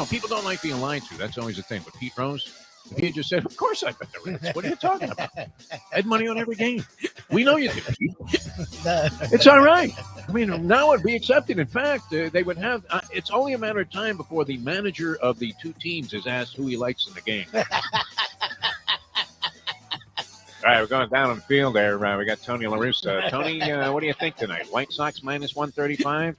people don't like being lied to. That's always the thing. But Pete Rose, if he had just said, of course I bet the Reds. What are you talking about? I had money on every game. We know you did, Pete. It's all right. I mean, now it'd be accepted. In fact, they would have, it's only a matter of time before the manager of the two teams is asked who he likes in the game. All right, we're going down on the field there. We got Tony La Russa. Tony, what do you think tonight? White Sox minus 135?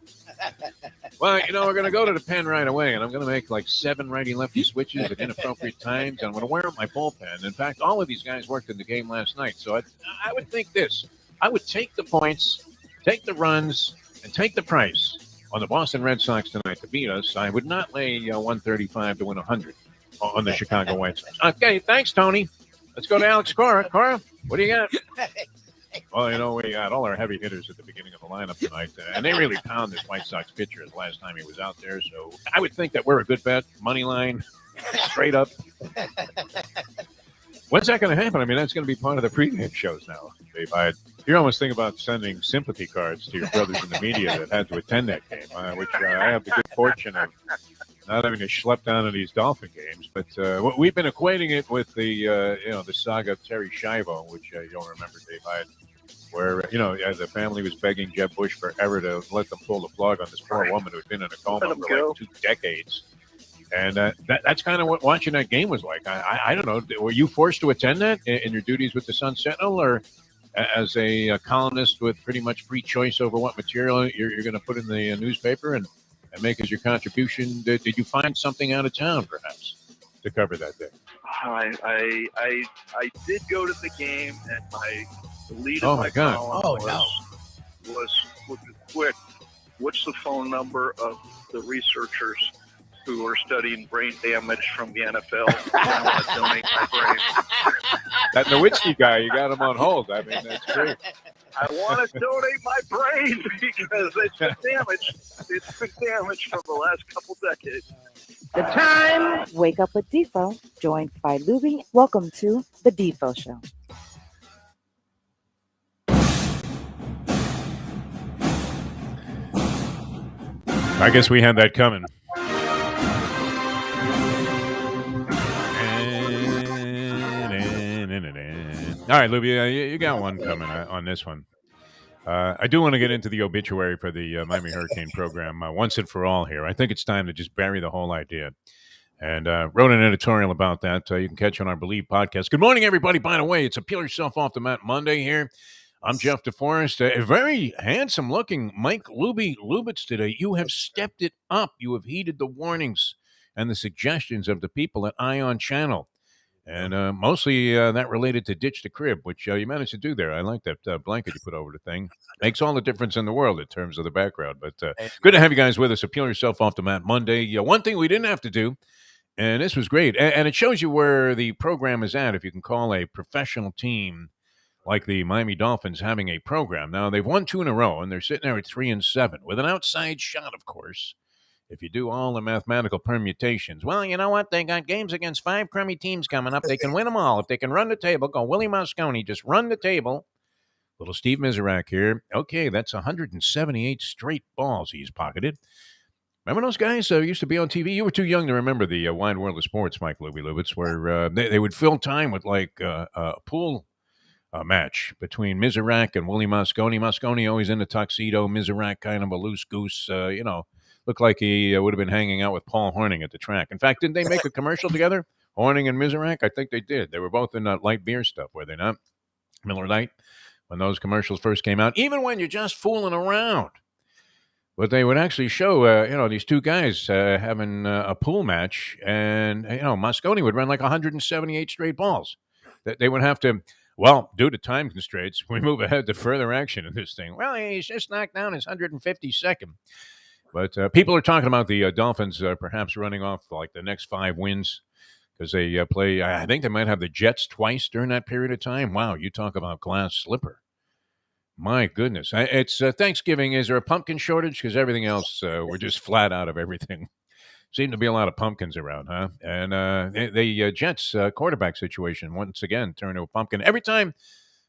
Well, we're going to go to the pen right away, and I'm going to make like 7 righty-lefty switches at inappropriate times. I'm going to wear up my bullpen. In fact, all of these guys worked in the game last night. So I would think this. I would take the points, take the runs, and take the price on the Boston Red Sox tonight to beat us. I would not lay 135 to win 100 on the Chicago White Sox. Okay, thanks, Tony. Let's go to Alex Cora. Cora, what do you got? Well, we got all our heavy hitters at the beginning of the lineup tonight, and they really pound this White Sox pitcher the last time he was out there. So I would think that we're a good bet, money line, straight up. When's that going to happen? I mean, that's going to be part of the pregame shows now, Dave. You're almost thinking about sending sympathy cards to your brothers in the media that had to attend that game, which I have the good fortune of not having to schlep down to these Dolphin games. But we've been equating it with the saga of Terry Schiavo, which you'll remember, Dave, where, the family was begging Jeb Bush forever to let them pull the plug on this poor woman who had been in a coma for like 2 decades. And that's kind of what watching that game was like. I don't know. Were you forced to attend that in your duties with the Sun Sentinel, or as a columnist with pretty much free choice over what material you're going to put in the newspaper and make as your contribution? Did you find something out of town, perhaps, to cover that day? I did go to the game, and the lead of my column was quick. What's the phone number of the researchers who are studying brain damage from the NFL? I want to donate my brain. That Nowitzki guy, you got him on hold. I mean, that's great. I want to donate my brain because it's been damaged. It's been damaged from the last couple decades. The time. Wake up with Defo, joined by Lubie. Welcome to the Defo Show. I guess we had that coming. All right, Lubie, you got one coming on this one. I do want to get into the obituary for the Miami Hurricane program once and for all here. I think it's time to just bury the whole idea. And wrote an editorial about that. You can catch on our Believe podcast. Good morning, everybody. By the way, it's a Peel Yourself Off the Mat Monday here. I'm Jeff Deforrest. A very handsome-looking Mike Lubitz today. You have stepped it up. You have heeded the warnings and the suggestions of the people at Ion Channel. And mostly that related to Ditch the Crib, which you managed to do there. I like that blanket you put over the thing. Makes all the difference in the world in terms of the background. But good to have you guys with us. Peel Yourself Off the Mat Monday. One thing we didn't have to do, and this was great, and it shows you where the program is at if you can call a professional team like the Miami Dolphins having a program. Now, they've won 2 in a row, and they're sitting there at 3-7 with an outside shot, of course. If you do all the mathematical permutations, well, you know what? They got games against 5 crummy teams coming up. They can win them all. If they can run the table, go Willie Mosconi, just run the table. Little Steve Miserak here. Okay, that's 178 straight balls he's pocketed. Remember those guys used to be on TV? You were too young to remember the wide world of sports, Mike Lubitz, where they would fill time with like a pool match between Miserak and Willie Mosconi. Mosconi always in the tuxedo. Miserak kind of a loose goose, Looked like he would have been hanging out with Paul Hornung at the track. In fact, didn't they make a commercial together? Hornung and Miserak? I think they did. They were both in that light beer stuff, were they not? Miller Lite, when those commercials first came out. Even when you're just fooling around. But they would actually show, these two guys having a pool match. And, Mosconi would run like 178 straight balls. They would have to, well, due to time constraints, we move ahead to further action in this thing. Well, he's just knocked down his 152nd. But people are talking about the Dolphins perhaps running off like the next 5 wins because they play. I think they might have the Jets twice during that period of time. Wow, you talk about glass slipper. My goodness. It's Thanksgiving. Is there a pumpkin shortage? Because everything else, we're just flat out of everything. Seem to be a lot of pumpkins around, huh? And the Jets quarterback situation, once again, turned to a pumpkin. Every time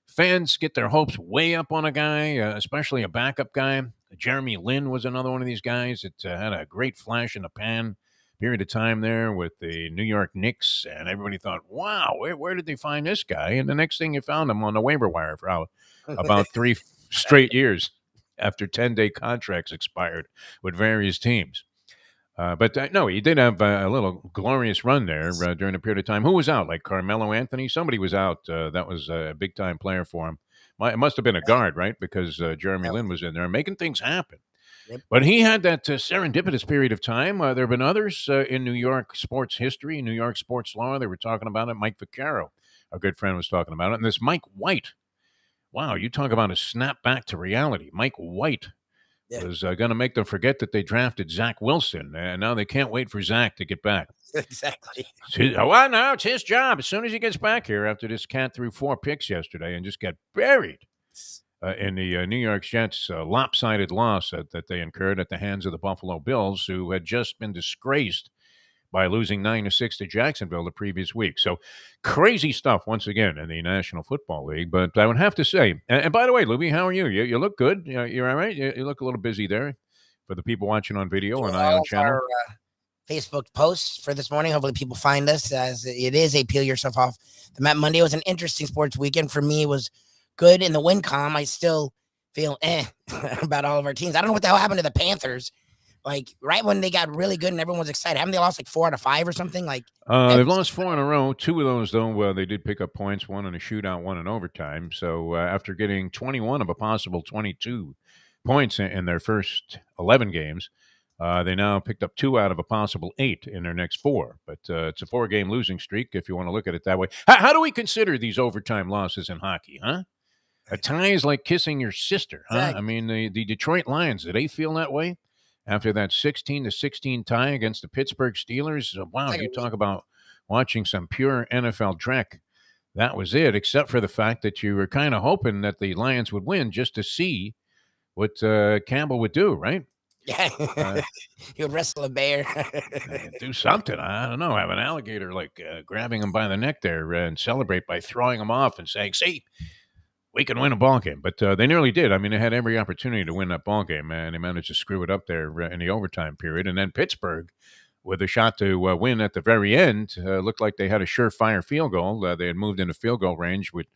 fans get their hopes way up on a guy, especially a backup guy. Jeremy Lin was another one of these guys that had a great flash in the pan period of time there with the New York Knicks, and everybody thought, wow, where did they find this guy? And the next thing you found him on the waiver wire for about 3 straight years after 10-day contracts expired with various teams. But no, he did have a little glorious run there during a period of time. Who was out? Like Carmelo Anthony? Somebody was out. That was a big-time player for him. It must have been a guard, right? Because Jeremy Lin was in there making things happen. Yep. But he had that serendipitous period of time. There have been others in New York sports history, New York sports law. They were talking about it. Mike Vaccaro, our good friend, was talking about it. And this Mike White. Wow, you talk about a snap back to reality. Mike White was going to make them forget that they drafted Zach Wilson, and now they can't wait for Zach to get back. Exactly. Well, no, it's his job. As soon as he gets back here after this cat threw 4 picks yesterday and just got buried in the New York Jets' lopsided loss that they incurred at the hands of the Buffalo Bills, who had just been disgraced by losing 9-6 to Jacksonville the previous week. So crazy stuff once again in the National Football League. But I would have to say, and by the way, Lubie, how are you? You look good. You're all right? You look a little busy there for the people watching on video on Ion Channel. Our Facebook posts for this morning. Hopefully people find us, as it is a Peel Yourself Off the Mat Monday. It was an interesting sports weekend. For me, it was good. In the win column, I still feel about all of our teams. I don't know what the hell happened to the Panthers. Like, right when they got really good and everyone was excited. Haven't they lost like 4 out of 5 or something? Like, they've lost 4 in a row. 2 of those, though, they did pick up points, 1 in a shootout, 1 in overtime. So after getting 21 of a possible 22 points in their first 11 games, they now picked up 2 out of a possible 8 in their next 4. But it's a 4-game losing streak, if you want to look at it that way. How do we consider these overtime losses in hockey, huh? A tie is like kissing your sister, huh? Exactly. I mean, the Detroit Lions, do they feel that way? After that 16-16 tie against the Pittsburgh Steelers, wow, you talk about watching some pure NFL dreck. That was it, except for the fact that you were kind of hoping that the Lions would win just to see what Campbell would do, right? Yeah, he would wrestle a bear. Do something. I don't know. Have an alligator grabbing him by the neck there and celebrate by throwing him off and saying, see, we can win a ball game. But they nearly did. I mean, they had every opportunity to win that ball game, and they managed to screw it up there in the overtime period. And then Pittsburgh, with a shot to win at the very end, looked like they had a surefire field goal. They had moved into field goal range with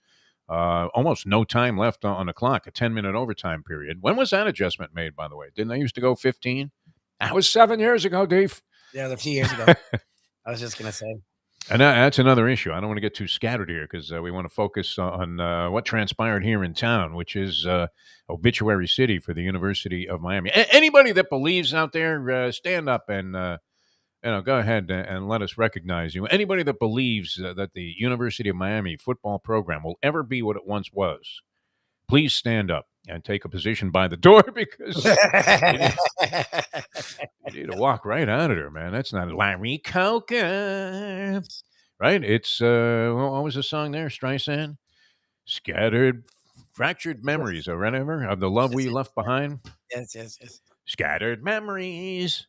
almost no time left on the clock, a 10-minute overtime period. When was that adjustment made, by the way? Didn't they used to go 15? That was 7 years ago, Dave. Yeah, a few years ago. I was just going to say. And that's another issue. I don't want to get too scattered here because we want to focus on what transpired here in town, which is obituary city for the University of Miami. Anybody that believes out there, stand up and go ahead and let us recognize you. Anybody that believes that the University of Miami football program will ever be what it once was, please stand up and take a position by the door because you need to walk right out of there, man. That's not Larry Coker, right? It's, what was the song there? Streisand? Fractured memories or whatever of the love we left behind. Yes. Scattered memories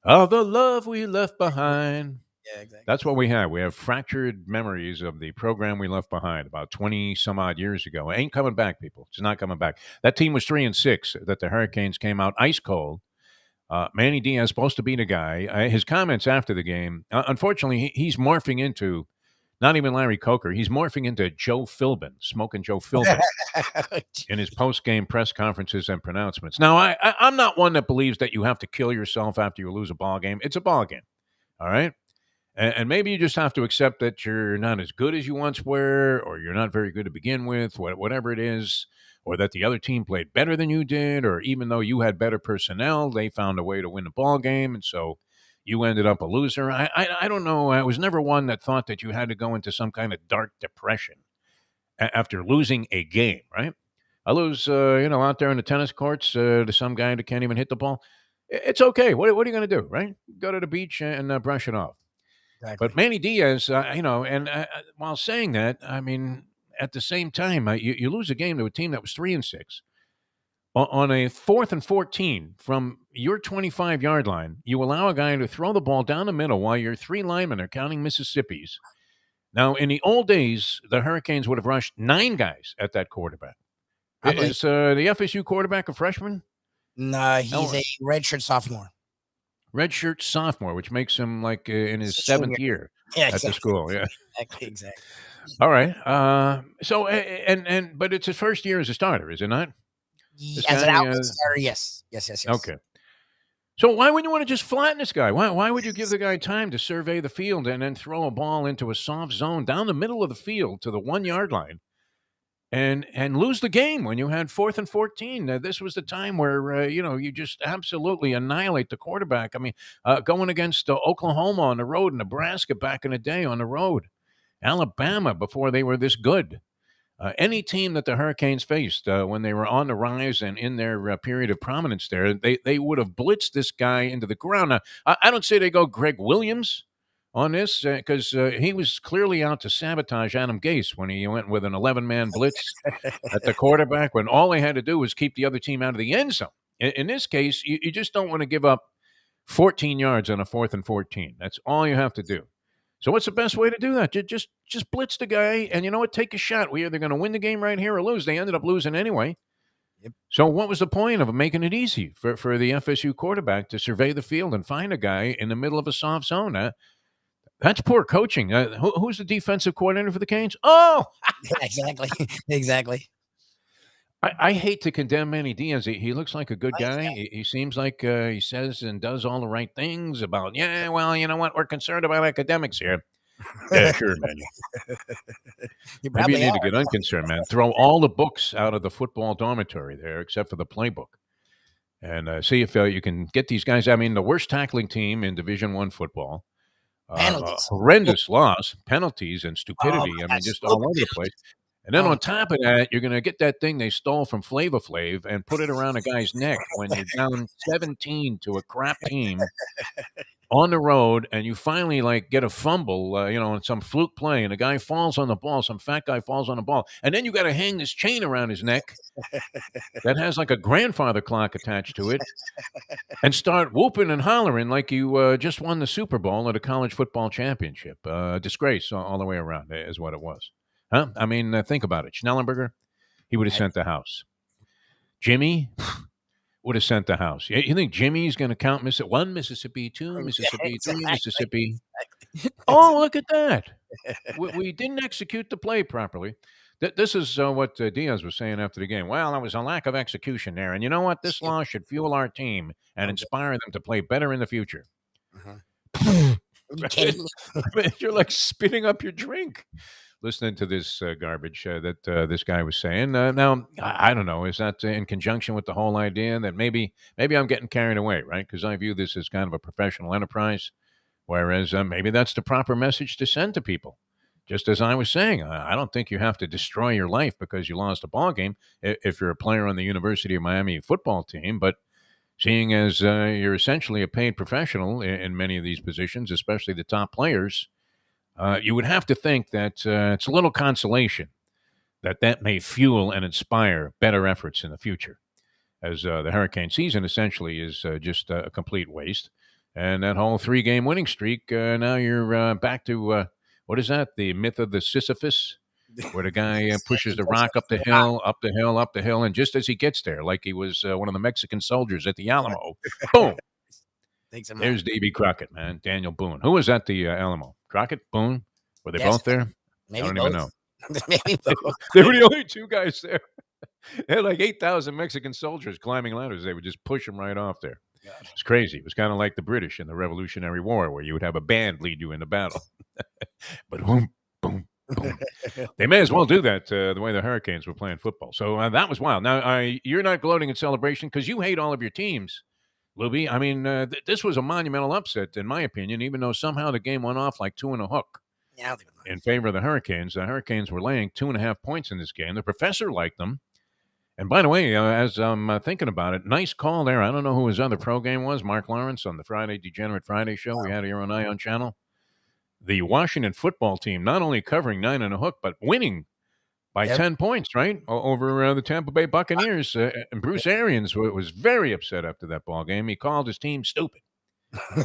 of the love we left behind. Yeah, exactly. That's what we have. We have fractured memories of the program we left behind about 20 some odd years ago. It ain't coming back, people. It's not coming back. That team was 3-6 that the Hurricanes came out ice cold. Manny Diaz supposed to be the guy. His comments after the game, unfortunately, he's morphing into not even Larry Coker. He's morphing into Joe Philbin, smoking Joe Philbin in his post-game press conferences and pronouncements. Now, I'm not one that believes that you have to kill yourself after you lose a ball game. It's a ball game, all right? And maybe you just have to accept that you're not as good as you once were, or you're not very good to begin with, whatever it is, or that the other team played better than you did, or even though you had better personnel, they found a way to win the ball game, and so you ended up a loser. I don't know. I was never one that thought that you had to go into some kind of dark depression after losing a game, right? I lose, out there in the tennis courts to some guy that can't even hit the ball. It's okay. What are you going to do, right? Go to the beach and brush it off. Exactly. But Manny Diaz, while saying that, I mean, at the same time, you lose a game to a team that was 3-6. On a 4th and 14 from your 25-yard line, you allow a guy to throw the ball down the middle while your 3 linemen are counting Mississippi's. Now, in the old days, the Hurricanes would have rushed 9 guys at that quarterback. Is the FSU quarterback a freshman? No, he's a redshirt sophomore. redshirt sophomore, which makes him like in his Senior. 7th year Yeah, at the exactly. school. Yeah. Exactly. All right. So but it's his first year as a starter, is it not? This As an guy. outlet starter, yes. Okay. So why would you want to just flatten this guy? Why would you give the guy time to survey the field and then throw a ball into a soft zone down the middle of the field to the 1 yard line and lose the game when you had 4th and 14? This was the time where you just absolutely annihilate the quarterback. I mean, going against Oklahoma on the road, Nebraska back in the day on the road, Alabama before they were this good. Any team that the Hurricanes faced when they were on the rise and in their period of prominence there, they would have blitzed this guy into the ground. Now, I don't say they go Greg Williams on this because he was clearly out to sabotage Adam Gase when he went with an 11-man blitz at the quarterback when all they had to do was keep the other team out of the end zone. In this case, you just don't want to give up 14 yards on a 4th and 14. That's all you have to do. So what's the best way to do that? Just blitz the guy, and you know what? Take a shot. We're either going to win the game right here or lose. They ended up losing anyway. Yep. So what was the point of making it easy for the FSU quarterback to survey the field and find a guy in the middle of a soft zone? That's poor coaching. Who's the defensive coordinator for the Canes? Oh, Exactly. Exactly. I hate to condemn Manny Diaz. He looks like a good Nice guy. He seems like he says and does all the right things about, well, you know what? We're concerned about academics here. Yeah, sure, man. You Maybe probably you need are. to get unconcerned, man. Throw all the books out of the football dormitory there, except for the playbook, and see if you can get these guys. I mean, the worst tackling team in Division I football, Penalties. horrendous loss, penalties, and Oh, stupidity. I mean, just all over the place. And then on top of that, you're going to get that thing they stole from Flava Flav and put it around a guy's neck when you're down 17 to a crap team on the road, and you finally get a fumble, on some fluke play, and a guy falls on the ball, some fat guy falls on the ball, and then you got to hang this chain around his neck that has like a grandfather clock attached to it, and start whooping and hollering like you just won the Super Bowl at a college football championship. Disgrace all the way around is what it was. Huh? I mean, think about it. Schnellenberger, he would have sent the house. Jimmy would have sent the house. You think Jimmy's going to count 1 Mississippi, 2 Mississippi, 3 Mississippi? Oh, look at that. We didn't execute the play properly. This is what Diaz was saying after the game. Well, there was a lack of execution there. And you know what? This loss should fuel our team and inspire them to play better in the future. You're like spitting up your drink listening to this garbage that this guy was saying. Now, I don't know. Is that in conjunction with the whole idea that maybe I'm getting carried away, right? Because I view this as kind of a professional enterprise, whereas maybe that's the proper message to send to people. Just as I was saying, I don't think you have to destroy your life because you lost a ball game if you're a player on the University of Miami football team. But seeing as you're essentially a paid professional in many of these positions, especially the top players, you would have to think that it's a little consolation that may fuel and inspire better efforts in the future, as the Hurricane season essentially is just a complete waste. And that whole 3-game winning streak, now you're back to, what is that, the myth of the Sisyphus, where the guy pushes the rock up the hill, up the hill, up the hill, and just as he gets there, like he was one of the Mexican soldiers at the Alamo, boom, there's Davy Crockett, man, Daniel Boone. Who was at the Alamo? Crockett, Boone? Were they both there? Maybe I don't both. even know. Maybe both. They were the only two guys there. They had like 8,000 Mexican soldiers climbing ladders. They would just push them right off there. God. It's crazy. It was kind of like the British in the Revolutionary War, where you would have a band lead you into battle. But boom, boom, boom. They may as well do that the way the Hurricanes were playing football. So that was wild. Now, you're not gloating in celebration because you hate all of your teams, Lubie. I mean, this was a monumental upset, in my opinion, even though somehow the game went off like 2 and a hook. Yeah, in favor of the Hurricanes. The Hurricanes were laying 2.5 points in this game. The professor liked them. And by the way, as I'm thinking about it, nice call there. I don't know who his other pro game was, Mark Lawrence on the Friday Degenerate Friday show we had here on Ion Channel. The Washington football team not only covering 9 and a hook, but winning by 10 points, right, over the Tampa Bay Buccaneers. And Bruce Arians was very upset after that ball game. He called his team stupid.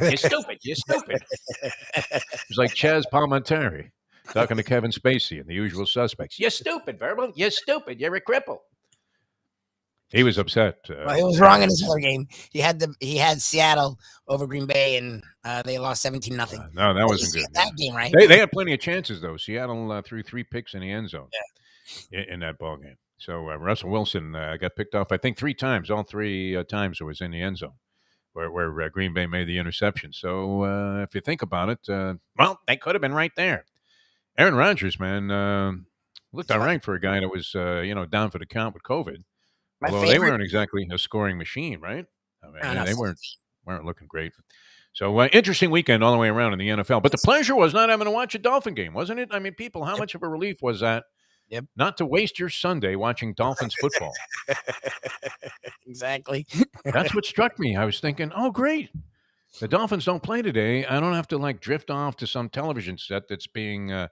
You're stupid. You're stupid. It was like Chaz Palminteri talking to Kevin Spacey and The Usual Suspects. You're stupid, Verbal. You're stupid. You're a cripple. He was upset. Well, he was wrong in his other game. He had Seattle over Green Bay, and they lost 17-0. No, that wasn't good. That game, right? They had plenty of chances though. Seattle threw 3 picks in the end zone in that ball game. So Russell Wilson got picked off, I think, 3 times. All 3 times it was in the end zone where Green Bay made the interception. So if you think about it, well, they could have been right there. Aaron Rodgers, man, looked all right for a guy that was down for the count with COVID. Although they weren't exactly a scoring machine, right? I mean, they weren't looking great. So interesting weekend all the way around in the NFL. But the pleasure was not having to watch a Dolphin game, wasn't it? I mean, people, how much of a relief was that? Yep. Not to waste your Sunday watching Dolphins football. Exactly. That's what struck me. I was thinking, oh, great. The Dolphins don't play today. I don't have to drift off to some television set that's being,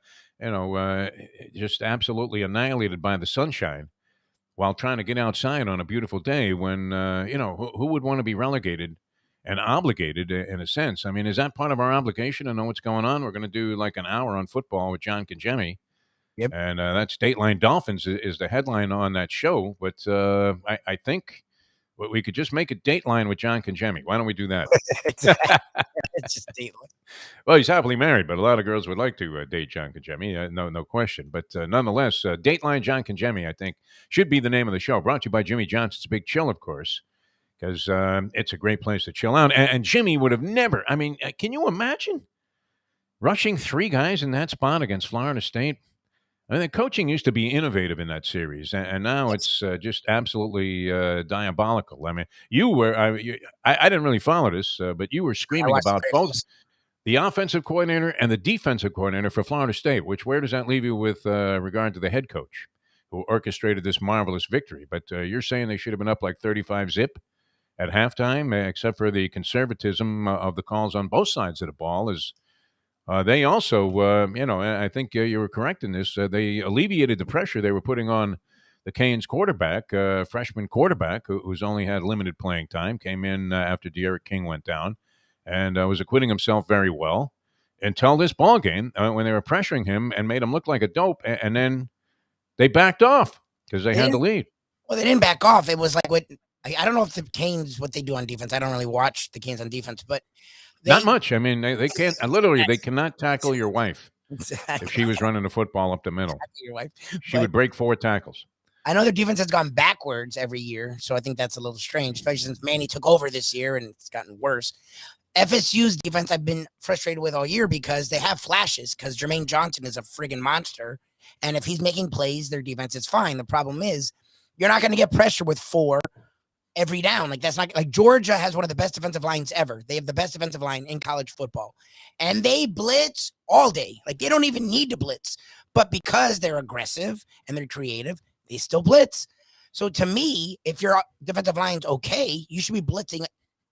just absolutely annihilated by the sunshine while trying to get outside on a beautiful day when, who would want to be relegated and obligated in a sense? I mean, is that part of our obligation to know what's going on? We're going to do like an hour on football with John Congemi. Yep. And that's Dateline Dolphins is the headline on that show. But I think we could just make a Dateline with John Congemi. Why don't we do that? It's just Dateline. Well, he's happily married, but a lot of girls would like to date John Congemi. No question. But nonetheless, Dateline John Congemi, I think, should be the name of the show. Brought to you by Jimmy Johnson's Big Chill, of course, because it's a great place to chill out. And Jimmy would have never, I mean, can you imagine rushing 3 guys in that spot against Florida State? I mean, the coaching used to be innovative in that series, and now it's just absolutely diabolical. I mean, you were, I didn't really follow this, but you were screaming about both the offensive coordinator and the defensive coordinator for Florida State, where does that leave you with regard to the head coach who orchestrated this marvelous victory? But you're saying they should have been up like 35-zip at halftime, except for the conservatism of the calls on both sides of the ball. They also, I think you were correct in this. They alleviated the pressure they were putting on the Canes quarterback, freshman quarterback, who's only had limited playing time, came in after De'Aaron King went down, and was acquitting himself very well until this ball game when they were pressuring him and made him look like a dope, and then they backed off because they had the lead. Well, they didn't back off. It was like I don't know if the Canes, what they do on defense. I don't really watch the Canes on defense, but not much. I mean, they can't. Literally, they cannot tackle your wife. If she was running the football up the middle, your wife, she would break 4 tackles. I know their defense has gone backwards every year, so I think that's a little strange, especially since Manny took over this year and it's gotten worse. FSU's defense I've been frustrated with all year because they have flashes, because Jermaine Johnson is a friggin' monster, and if he's making plays, their defense is fine. The problem is you're not going to get pressure with 4 every down. Like, that's not like Georgia has one of the best defensive lines ever. They have the best defensive line in college football, and they blitz all day. Like, they don't even need to blitz, but because they're aggressive and they're creative, they still blitz. So to me, if your defensive line's okay, you should be blitzing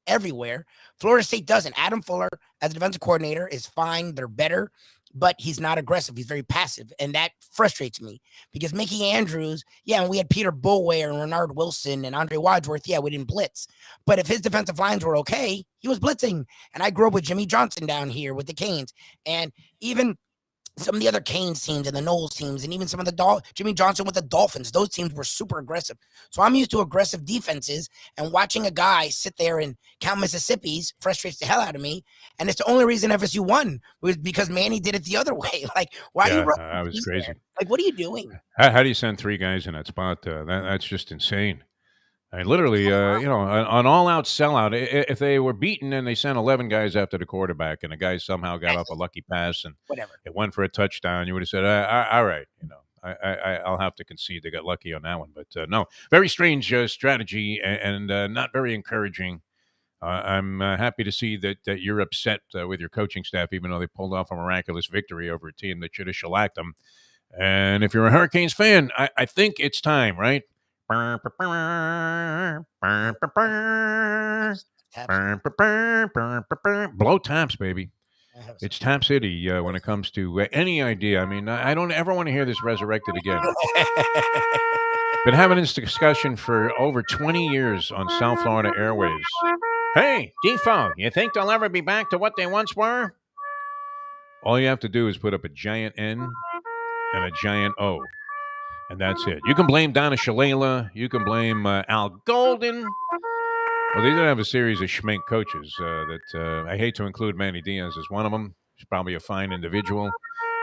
everywhere. Florida State doesn't. Adam Fuller as a defensive coordinator is fine. They're better, but he's not aggressive. He's very passive, and that frustrates me because Mickey Andrews, and we had Peter Boulware and Renard Wilson and Andre Wadsworth. We didn't blitz, but if his defensive lines were okay, he was blitzing. And I grew up with Jimmy Johnson down here with the Canes, and even some of the other Canes teams and the Knowles teams, and even some of the Jimmy Johnson with the Dolphins, those teams were super aggressive. So I'm used to aggressive defenses, and watching a guy sit there and count Mississippi's frustrates the hell out of me. And it's the only reason FSU won was because Manny did it the other way. Like, why are you running? I was crazy. There? Like, what are you doing? How do you send 3 guys in that spot? That's just insane. I literally, an all-out sellout. If they were beaten and they sent 11 guys after the quarterback and the guy somehow got off a lucky pass and it went for a touchdown, you would have said, all right, I'll have to concede they got lucky on that one. But no, very strange strategy and not very encouraging. I'm happy to see that you're upset with your coaching staff, even though they pulled off a miraculous victory over a team that should have shellacked them. And if you're a Hurricanes fan, I think it's time, right? Blow taps, baby. It's Tap City when it comes to any idea. I mean, I don't ever want to hear this resurrected again. Been having this discussion for over 20 years on South Florida Airways. Hey, Defo, you think they'll ever be back to what they once were? All you have to do is put up a giant N and a giant O. And that's it. You can blame Donna Shalala. You can blame Al Golden. Well, they did have a series of schmink coaches that I hate to include Manny Diaz as one of them. He's probably a fine individual.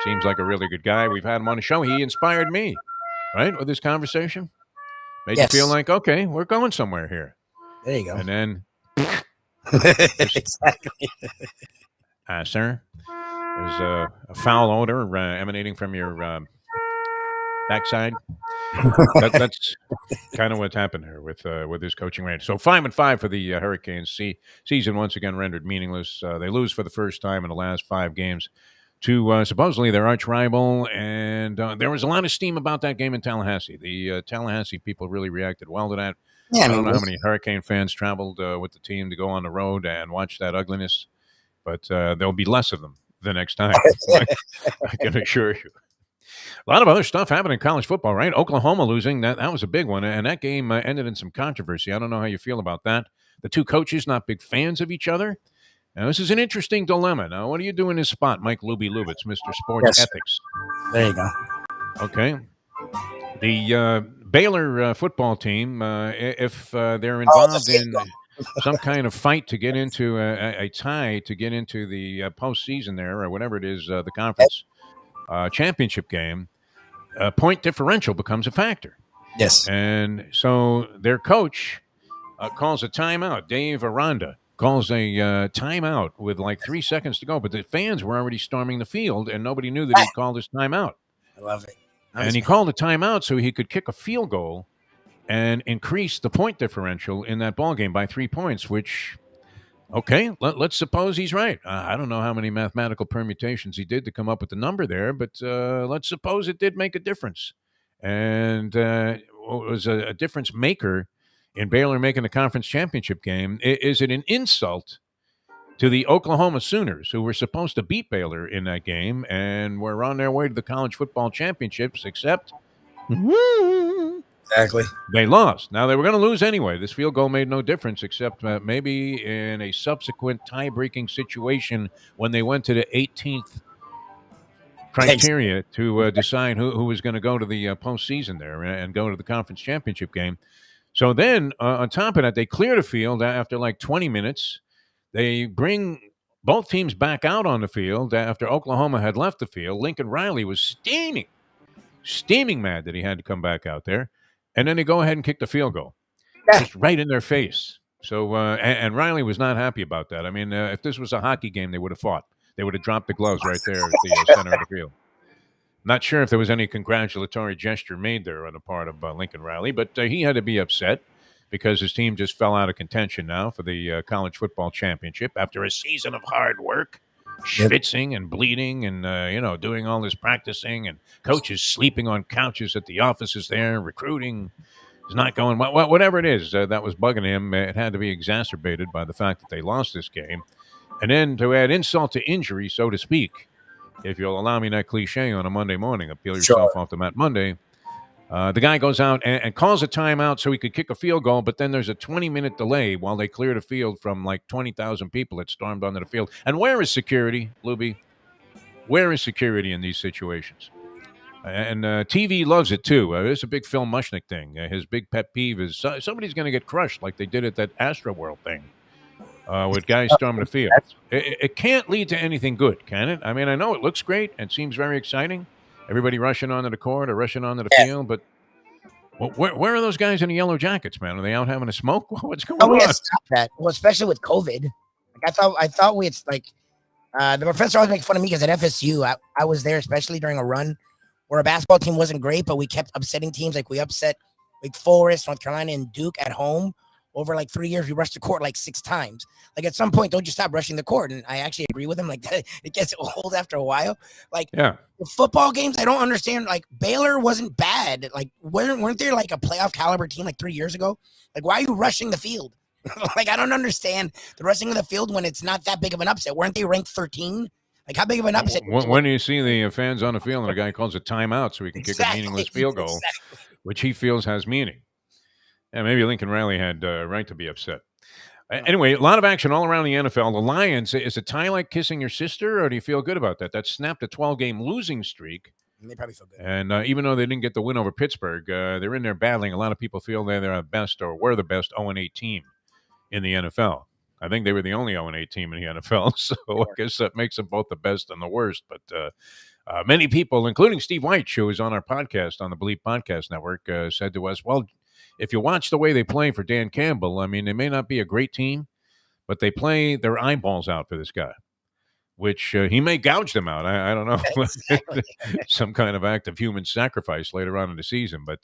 Seems like a really good guy. We've had him on the show. He inspired me, right, with this conversation. Made you feel like, okay, we're going somewhere here. There you go. And then, exactly. Sir, there's a foul odor emanating from your backside. That's kind of what's happened here with this coaching range. So 5-5 for the Hurricanes. Season once again rendered meaningless. They lose for the first time in the last 5 games to supposedly their arch rival, and there was a lot of steam about that game in Tallahassee. The Tallahassee people really reacted well to that. Yeah, I don't know how many Hurricane fans traveled with the team to go on the road and watch that ugliness, but there'll be less of them the next time. I can assure you. A lot of other stuff happened in college football, right? Oklahoma losing, that was a big one, and that game ended in some controversy. I don't know how you feel about that. The two coaches not big fans of each other. Now, this is an interesting dilemma. Now, what do you do in this spot, Mike Lubitz, Mr. Sports Ethics? There you go. Okay. The Baylor football team, if they're involved in some kind of fight to get into a tie to get into the postseason there, or whatever it is, the conference championship game, point differential becomes a factor. Yes. And so their coach calls a timeout. Dave Aranda calls a timeout with like 3 seconds to go, but the fans were already storming the field, and nobody knew that he'd called his timeout. I love it. And he called a timeout so he could kick a field goal and increase the point differential in that ball game by 3 points, which, okay, let's suppose he's right. I don't know how many mathematical permutations he did to come up with the number there, but let's suppose it did make a difference. And it was a difference maker in Baylor making the conference championship game. Is it an insult to the Oklahoma Sooners, who were supposed to beat Baylor in that game and were on their way to the college football championships, except exactly they lost. Now, they were going to lose anyway. This field goal made no difference, except maybe in a subsequent tie-breaking situation when they went to the 18th criteria to decide who was going to go to the postseason there and go to the conference championship game. So then, on top of that, they clear the field after like 20 minutes. They bring both teams back out on the field after Oklahoma had left the field. Lincoln Riley was steaming mad that he had to come back out there. And then they go ahead and kick the field goal. Just right in their face. So, and Riley was not happy about that. I mean, if this was a hockey game, they would have fought. They would have dropped the gloves right there at the center of the field. Not sure if there was any congratulatory gesture made there on the part of Lincoln Riley, but he had to be upset because his team just fell out of contention now for the college football championship after a season of hard work, schwitzing and bleeding and, doing all this practicing, and coaches sleeping on couches at the offices there, recruiting is not going well. Whatever it is that was bugging him, it had to be exacerbated by the fact that they lost this game. And then to add insult to injury, so to speak, if you'll allow me that cliche on a Monday morning, appeal yourself off the mat Monday, the guy goes out and calls a timeout so he could kick a field goal, but then there's a 20-minute delay while they clear the field from like 20,000 people that stormed onto the field. And where is security, Lubie? Where is security in these situations? And TV loves it, too. It's a big Phil Mushnick thing. His big pet peeve is somebody's going to get crushed like they did at that Astroworld thing with guys storming the field. It can't lead to anything good, can it? I mean, I know it looks great and seems very exciting. Everybody rushing onto the court or rushing onto the field, but where are those guys in the yellow jackets, man? Are they out having a smoke? What's going on? We had to stop that. Well, especially with COVID. Like I thought we had the professor always makes fun of me because at FSU, I was there, especially during a run where a basketball team wasn't great, but we kept upsetting teams. Like we upset Forest, North Carolina, and Duke at home. Over like 3 years, we rushed the court like 6 times. Like at some point, don't you stop rushing the court? And I actually agree with him. Like it gets old after a while. Like the football games, I don't understand. Like Baylor wasn't bad. Like weren't there like a playoff caliber team like 3 years ago? Like why are you rushing the field? Like I don't understand the rushing of the field when it's not that big of an upset. Weren't they ranked 13? Like how big of an upset? When do you see the fans on the field and a guy calls a timeout so he can kick a meaningless field goal, which he feels has meaning? Yeah, maybe Lincoln Riley had right to be upset. Anyway, a lot of action all around the NFL. The Lions, is a tie like kissing your sister, or do you feel good about that? That snapped a 12-game losing streak And they probably feel good. And even though they didn't get the win over Pittsburgh, they're in there battling. A lot of people feel they're the best or were the best 0-8 team in the NFL. I think they were the only 0-8 team in the NFL. So I guess that makes them both the best and the worst. But many people, including Steve White, who was on our podcast on the Believe Podcast Network, said to us, well, if you watch the way they play for Dan Campbell, I mean, they may not be a great team, but they play their eyeballs out for this guy, which he may gouge them out. I don't know. Exactly. Some kind of act of human sacrifice later on in the season. But,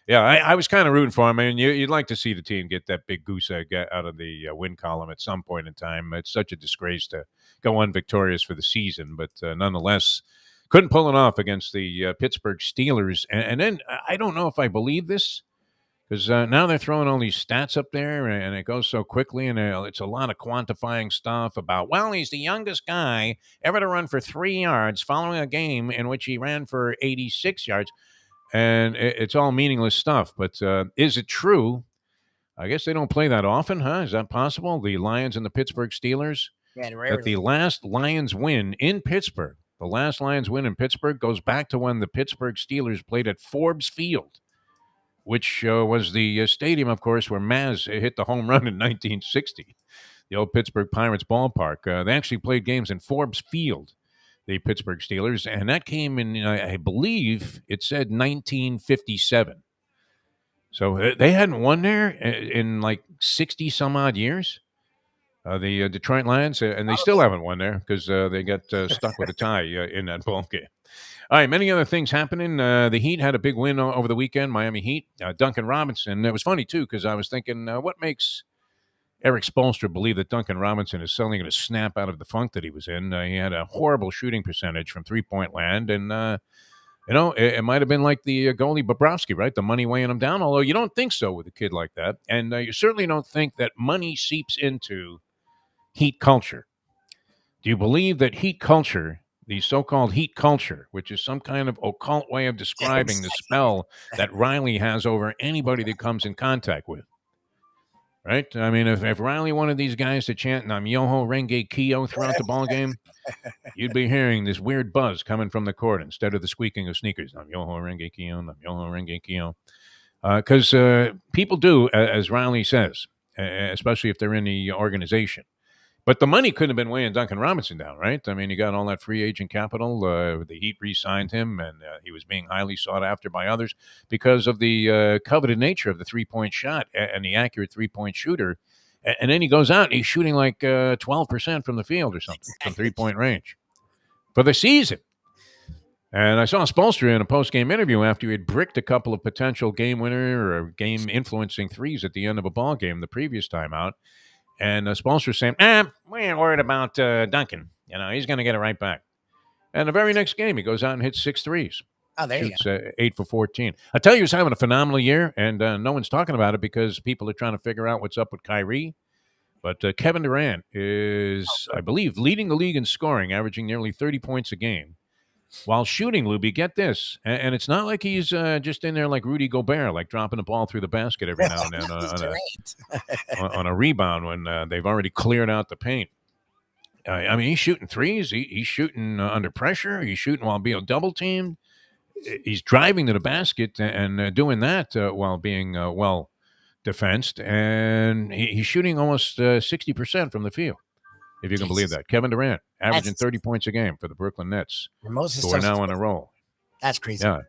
yeah, I was kind of rooting for him. I mean, you'd like to see the team get that big goose egg out of the win column at some point in time. It's such a disgrace to go unvictorious for the season. But nonetheless, couldn't pull it off against the Pittsburgh Steelers. And then I don't know if I believe this, because now they're throwing all these stats up there, and it goes so quickly, and it's a lot of quantifying stuff about, well, he's the youngest guy ever to run for 3 yards following a game in which he ran for 86 yards. And it's all meaningless stuff. But is it true? I guess they don't play that often, huh? Is that possible? The Lions and the Pittsburgh Steelers? Yeah, That the last Lions win in Pittsburgh, goes back to when the Pittsburgh Steelers played at Forbes Field, which was the stadium, of course, where Maz hit the home run in 1960, the old Pittsburgh Pirates ballpark. They actually played games in Forbes Field, the Pittsburgh Steelers, and that came in, I believe it said 1957. So they hadn't won there in like 60 some odd years, the Detroit Lions, and they still haven't won there because they got stuck with a tie in that ball game. All right, many other things happening. The Heat had a big win over the weekend, Miami Heat. Duncan Robinson. It was funny, too, because I was thinking, what makes Eric Spoelstra believe that Duncan Robinson is suddenly going to snap out of the funk that he was in? He had a horrible shooting percentage from three-point land, and, it might have been like the goalie Bobrovsky, right? The money weighing him down, although you don't think so with a kid like that. And you certainly don't think that money seeps into Heat culture. Do you believe that Heat culture, the so-called Heat culture, which is some kind of occult way of describing the spell that Riley has over anybody that comes in contact with, right? I mean, if Riley wanted these guys to chant Nam-myoho Renge Kyo throughout the ball game, you'd be hearing this weird buzz coming from the court instead of the squeaking of sneakers. Nam-myoho Renge Kyo, Nam-myoho Renge Kyo. Because people do, as Riley says, especially if they're in the organization. But the money couldn't have been weighing Duncan Robinson down, right? I mean, he got all that free agent capital. The Heat re-signed him, and he was being highly sought after by others because of the coveted nature of the three-point shot and the accurate three-point shooter. And then he goes out and he's shooting like 12% from the field or something from three-point range for the season. And I saw Spoelstra in a post-game interview after he had bricked a couple of potential game winner or game-influencing threes at the end of a ball game the previous time out. And Spoelstra saying, we ain't worried about Duncan. He's going to get it right back. And the very next game, he goes out and hits 6 threes. Oh, there Shoots, you go. 8 for 14. I tell you, he's having a phenomenal year, and no one's talking about it because people are trying to figure out what's up with Kyrie. But Kevin Durant is, I believe, leading the league in scoring, averaging nearly 30 points a game. While shooting, Lubie, get this, and it's not like he's just in there like Rudy Gobert, like dropping the ball through the basket every now and then on a rebound when they've already cleared out the paint. I mean, he's shooting threes. He's shooting under pressure. He's shooting while being double teamed. He's driving to the basket and doing that while being well defensed, and he's shooting almost 60% from the field. If you can believe that. Kevin Durant, averaging 30 points a game for the Brooklyn Nets, who are now on a roll. That's crazy. Yeah.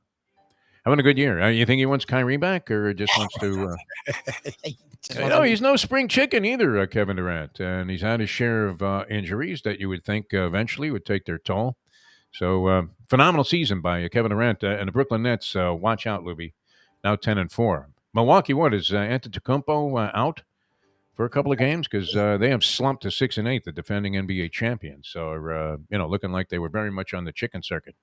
Having a good year. You think he wants Kyrie back or just wants to... he's no spring chicken either, Kevin Durant. And he's had his share of injuries that you would think eventually would take their toll. So, phenomenal season by Kevin Durant and the Brooklyn Nets. Watch out, Lubie. Now 10-4. Milwaukee, what, is Antetokounmpo out for a couple of games? Because they have slumped to 6-8, the defending NBA champions. So, looking like they were very much on the chicken circuit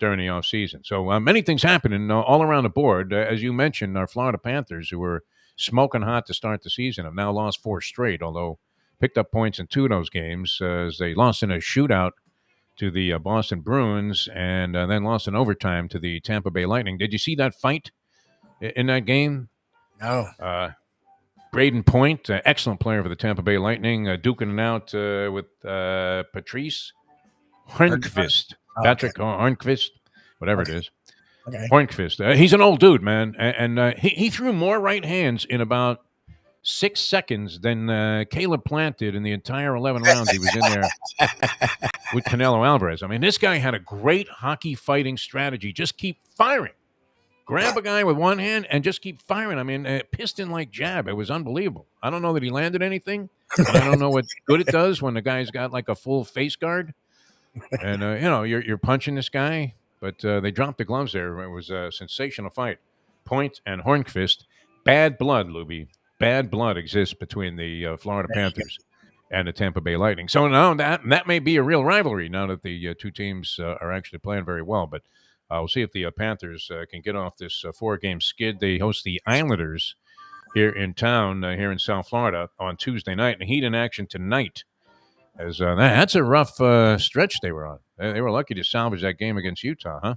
during the offseason. So, many things happening all around the board. As you mentioned, our Florida Panthers, who were smoking hot to start the season, have now lost 4 straight, although picked up points in 2 of those games as they lost in a shootout to the Boston Bruins and then lost in overtime to the Tampa Bay Lightning. Did you see that fight in that game? No. Braden Point, excellent player for the Tampa Bay Lightning, duking it out with Patrice Hornqvist. Patrick Hornqvist. whatever it is. Okay. Hornqvist. He's an old dude, man, and he threw more right hands in about 6 seconds than Caleb Plant did in the entire 11 rounds he was in there with Canelo Alvarez. I mean, this guy had a great hockey fighting strategy. Just keep firing. Grab a guy with one hand and just keep firing. I mean, piston-like jab. It was unbelievable. I don't know that he landed anything, and I don't know what good it does when the guy's got like a full face guard. And, you're punching this guy, but they dropped the gloves there. It was a sensational fight. Point and Hornqvist. Bad blood, Lubie. Bad blood exists between the Florida Panthers and the Tampa Bay Lightning. So now that may be a real rivalry now that the two teams are actually playing very well. But we'll see if the Panthers can get off this 4-game skid. They host the Islanders here in town, here in South Florida on Tuesday night. And Heat in action tonight. As that's a rough stretch they were on. They were lucky to salvage that game against Utah, huh?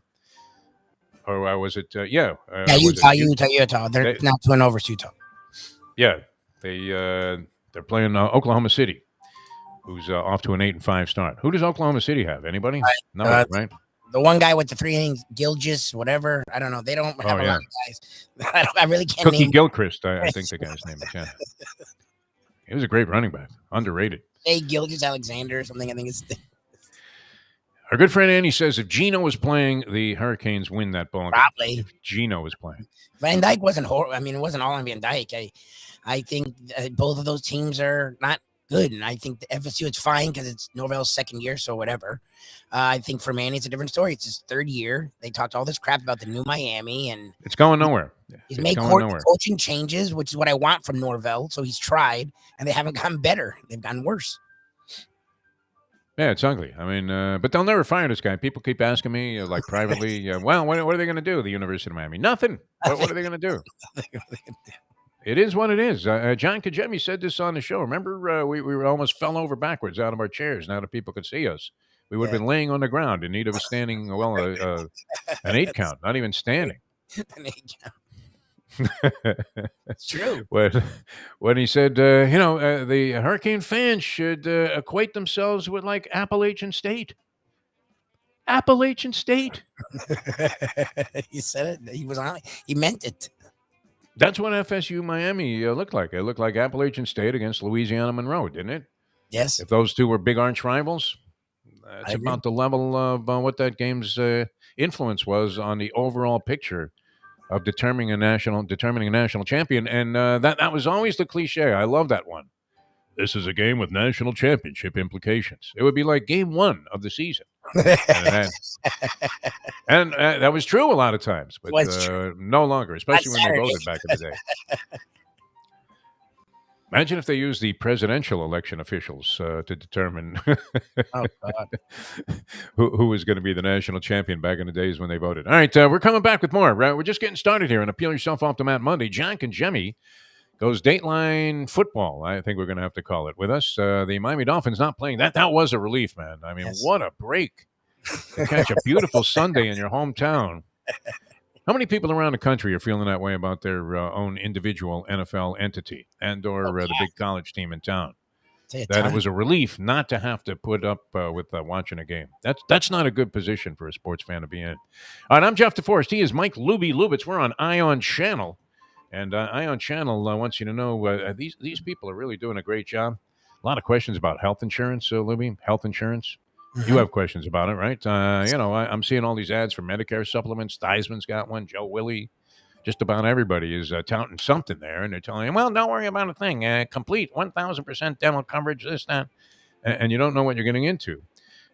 Or was it? Utah. They're not 2-0 over Utah. Yeah, they're playing Oklahoma City, who's off to an 8-5 start. Who does Oklahoma City have? Anybody? No, right? The one guy with the 3 names, Gilgis, whatever. I don't know. They don't have a lot of guys. I really can't Cookie name. Gilchrist, I think the guy's name is. Yeah, he was a great running back, underrated. Hey, Gilgis Alexander or something. I think it's. Our good friend Andy says if Gino was playing, the Hurricanes win that ball. Probably. If Gino was playing. Van Dyke wasn't horrible. I mean, it wasn't all on Van Dyke. I think both of those teams are not good. And I think the FSU is fine because it's Norvell's second year, so whatever. I think for Manny, it's a different story. It's his third year. They talked all this crap about the new Miami. And it's going nowhere. He's made coaching changes, which is what I want from Norvell. So he's tried, and they haven't gotten better. They've gotten worse. Yeah, it's ugly. I mean, but they'll never fire this guy. People keep asking me, like privately, well, what are they going to do? The University of Miami? Nothing. What are they going to do? It is what it is. John Kajemi said this on the show. Remember, we almost fell over backwards out of our chairs. Now that people could see us, we would have been laying on the ground in need of a standing, an 8 count, not even standing. An 8 count. It's true. When he said, the Hurricane fans should equate themselves with like Appalachian State. Appalachian State. He said it. He was on it. He meant it. That's what FSU Miami looked like. It looked like Appalachian State against Louisiana Monroe, didn't it? Yes. If those two were big arch rivals, that's about the level of what that game's influence was on the overall picture of determining a national champion. And that was always the cliche. I love that one. This is a game with national championship implications. It would be like game 1 of the season. and that was true a lot of times, but no longer, especially when they voted back in the day. Imagine if they used the presidential election officials to determine who was going to be the national champion back in the days when they voted. All right, we're coming back with more. We're just getting started here on Appeal Yourself Off the Mat Monday. John Kajemi goes Dateline football, I think we're going to have to call it, with us. The Miami Dolphins not playing. That was a relief, man. I mean, What a break. To catch a beautiful Sunday in your hometown. How many people around the country are feeling that way about their own individual NFL entity and or the big college team in town? That it was a relief not to have to put up with watching a game. That's not a good position for a sports fan to be in. All right, I'm Jeff Deforrest. He is Mike Lubitz. We're on Ion Channel. And Ion Channel wants you to know these people are really doing a great job. A lot of questions about health insurance, Lubie. Health insurance. You have questions about it, right? I'm seeing all these ads for Medicare supplements. Theismann's got one. Joe Willie. Just about everybody is touting something there. And they're telling you, well, don't worry about a thing. Complete 1,000% dental coverage, this, that. And you don't know what you're getting into.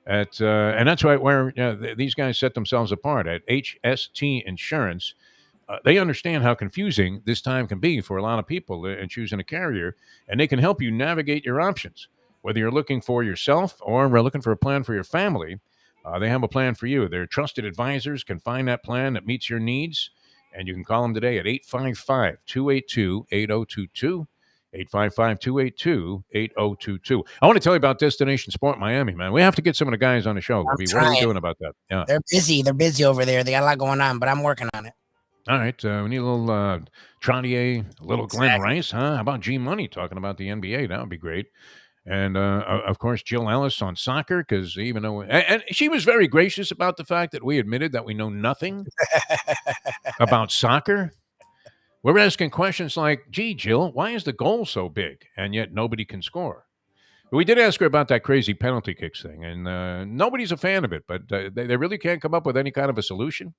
And that's where these guys set themselves apart at HST Insurance. They understand how confusing this time can be for a lot of people in choosing a carrier, and they can help you navigate your options. Whether you're looking for yourself or looking for a plan for your family, they have a plan for you. Their trusted advisors can find that plan that meets your needs, and you can call them today at 855-282-8022, 855-282-8022. I want to tell you about Destination Sport Miami, man. We have to get some of the guys on the show. What are we doing about that? Yeah. They're busy. They're busy over there. They got a lot going on, but I'm working on it. All right, we need a little Trottier, a little Glenn Rice, huh? How about G Money talking about the NBA? That would be great. And of course, Jill Ellis on soccer, because even though, and she was very gracious about the fact that we admitted that we know nothing about soccer. We're asking questions like, gee, Jill, why is the goal so big and yet nobody can score? We did ask her about that crazy penalty kicks thing, and nobody's a fan of it, but they really can't come up with any kind of a solution.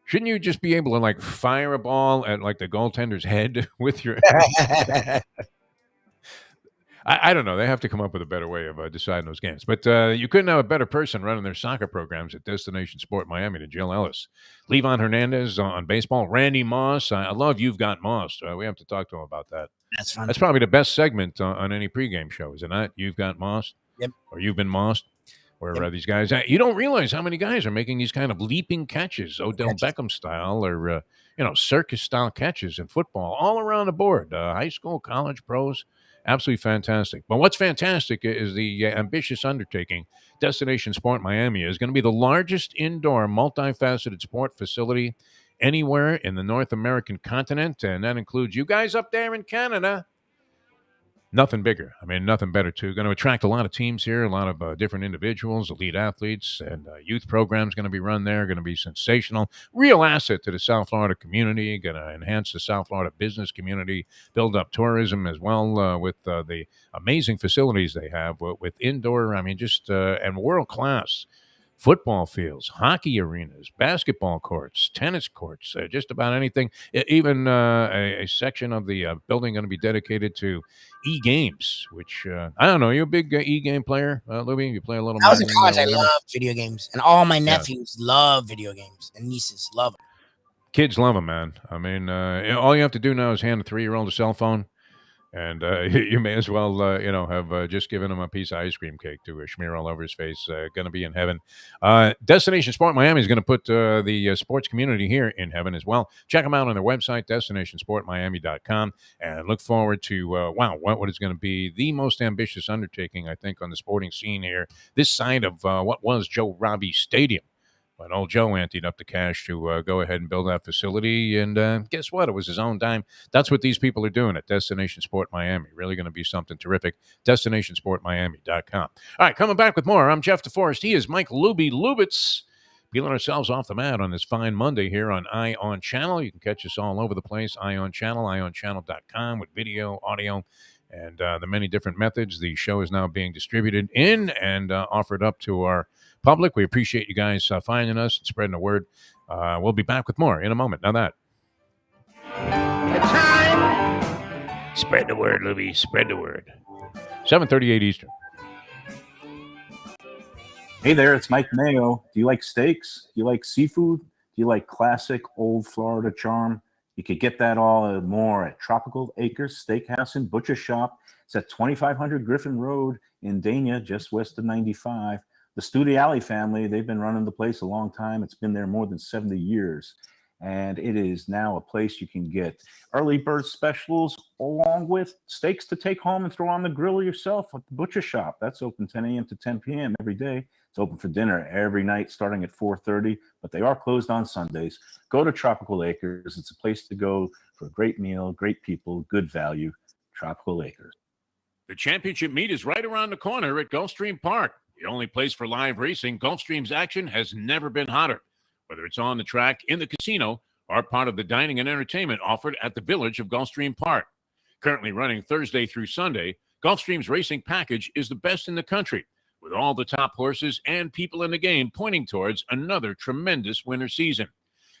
Shouldn't you just be able to like fire a ball at like the goaltender's head with your? I don't know. They have to come up with a better way of deciding those games. But you couldn't have a better person running their soccer programs at Destination Sport Miami than Jill Ellis. Levon Hernandez on baseball. Randy Moss. I love You've Got Moss. We have to talk to him about that. That's fun. That's probably the best segment on any pregame show, is it not? You've Got Moss? Yep. Or You've Been Mossed? Where these guys, you don't realize how many guys are making these kind of leaping catches, Odell Beckham style or, circus style catches in football all around the board, high school, college, pros. Absolutely fantastic. But what's fantastic is the ambitious undertaking. Destination Sport Miami is going to be the largest indoor multifaceted sport facility anywhere in the North American continent. And that includes you guys up there in Canada. Nothing bigger. I mean, nothing better, too. Going to attract a lot of teams here, a lot of different individuals, elite athletes, and youth programs going to be run there, going to be sensational. Real asset to the South Florida community, going to enhance the South Florida business community, build up tourism as well with the amazing facilities they have with indoor, and world-class football fields, hockey arenas, basketball courts, tennis courts, just about anything. Even a section of the building going to be dedicated to e-games, which I don't know. You a big e-game player, Lubie? You play a little? I was in college. I love video games, and all my nephews love video games, and nieces love them. Kids love them, man. I mean, all you have to do now is hand a 3-year-old a cell phone. And you may as well, have just given him a piece of ice cream cake to smear all over his face. Going to be in heaven. Destination Sport Miami is going to put the sports community here in heaven as well. Check them out on their website, destinationsportmiami.com, and look forward to, what is going to be the most ambitious undertaking, I think, on the sporting scene here, this side of what was Joe Robbie Stadium. But old Joe anteed up the cash to go ahead and build that facility. And guess what? It was his own dime. That's what these people are doing at Destination Sport Miami. Really going to be something terrific. DestinationSportMiami.com. All right, coming back with more. I'm Jeff Deforrest. He is Mike Lubitz. Peeling ourselves off the mat on this fine Monday here on Ion Channel. You can catch us all over the place. Ion Channel, IonChannel.com with video, audio, and the many different methods. The show is now being distributed in and offered up to our public. We appreciate you guys finding us and spreading the word. We'll be back with more in a moment. Now that. Time. Spread the word, Lubie. Spread the word. 7:38 Eastern. Hey there, it's Mike Mayo. Do you like steaks? Do you like seafood? Do you like classic old Florida charm? You could get that all and more at Tropical Acres Steakhouse and Butcher Shop. It's at 2500 Griffin Road in Dania, just west of 95. The Studiali family, they've been running the place a long time. It's been there more than 70 years. And it is now a place you can get early bird specials along with steaks to take home and throw on the grill yourself at the Butcher Shop. That's open 10 a.m. to 10 p.m. every day. It's open for dinner every night starting at 4:30, but they are closed on Sundays. Go to Tropical Acres. It's a place to go for a great meal, great people, good value. Tropical Acres. The championship meet is right around the corner at Gulfstream Park. The only place for live racing, Gulfstream's action has never been hotter. Whether it's on the track, in the casino, or part of the dining and entertainment offered at the Village of Gulfstream Park. Currently running Thursday through Sunday, Gulfstream's racing package is the best in the country, with all the top horses and people in the game pointing towards another tremendous winter season.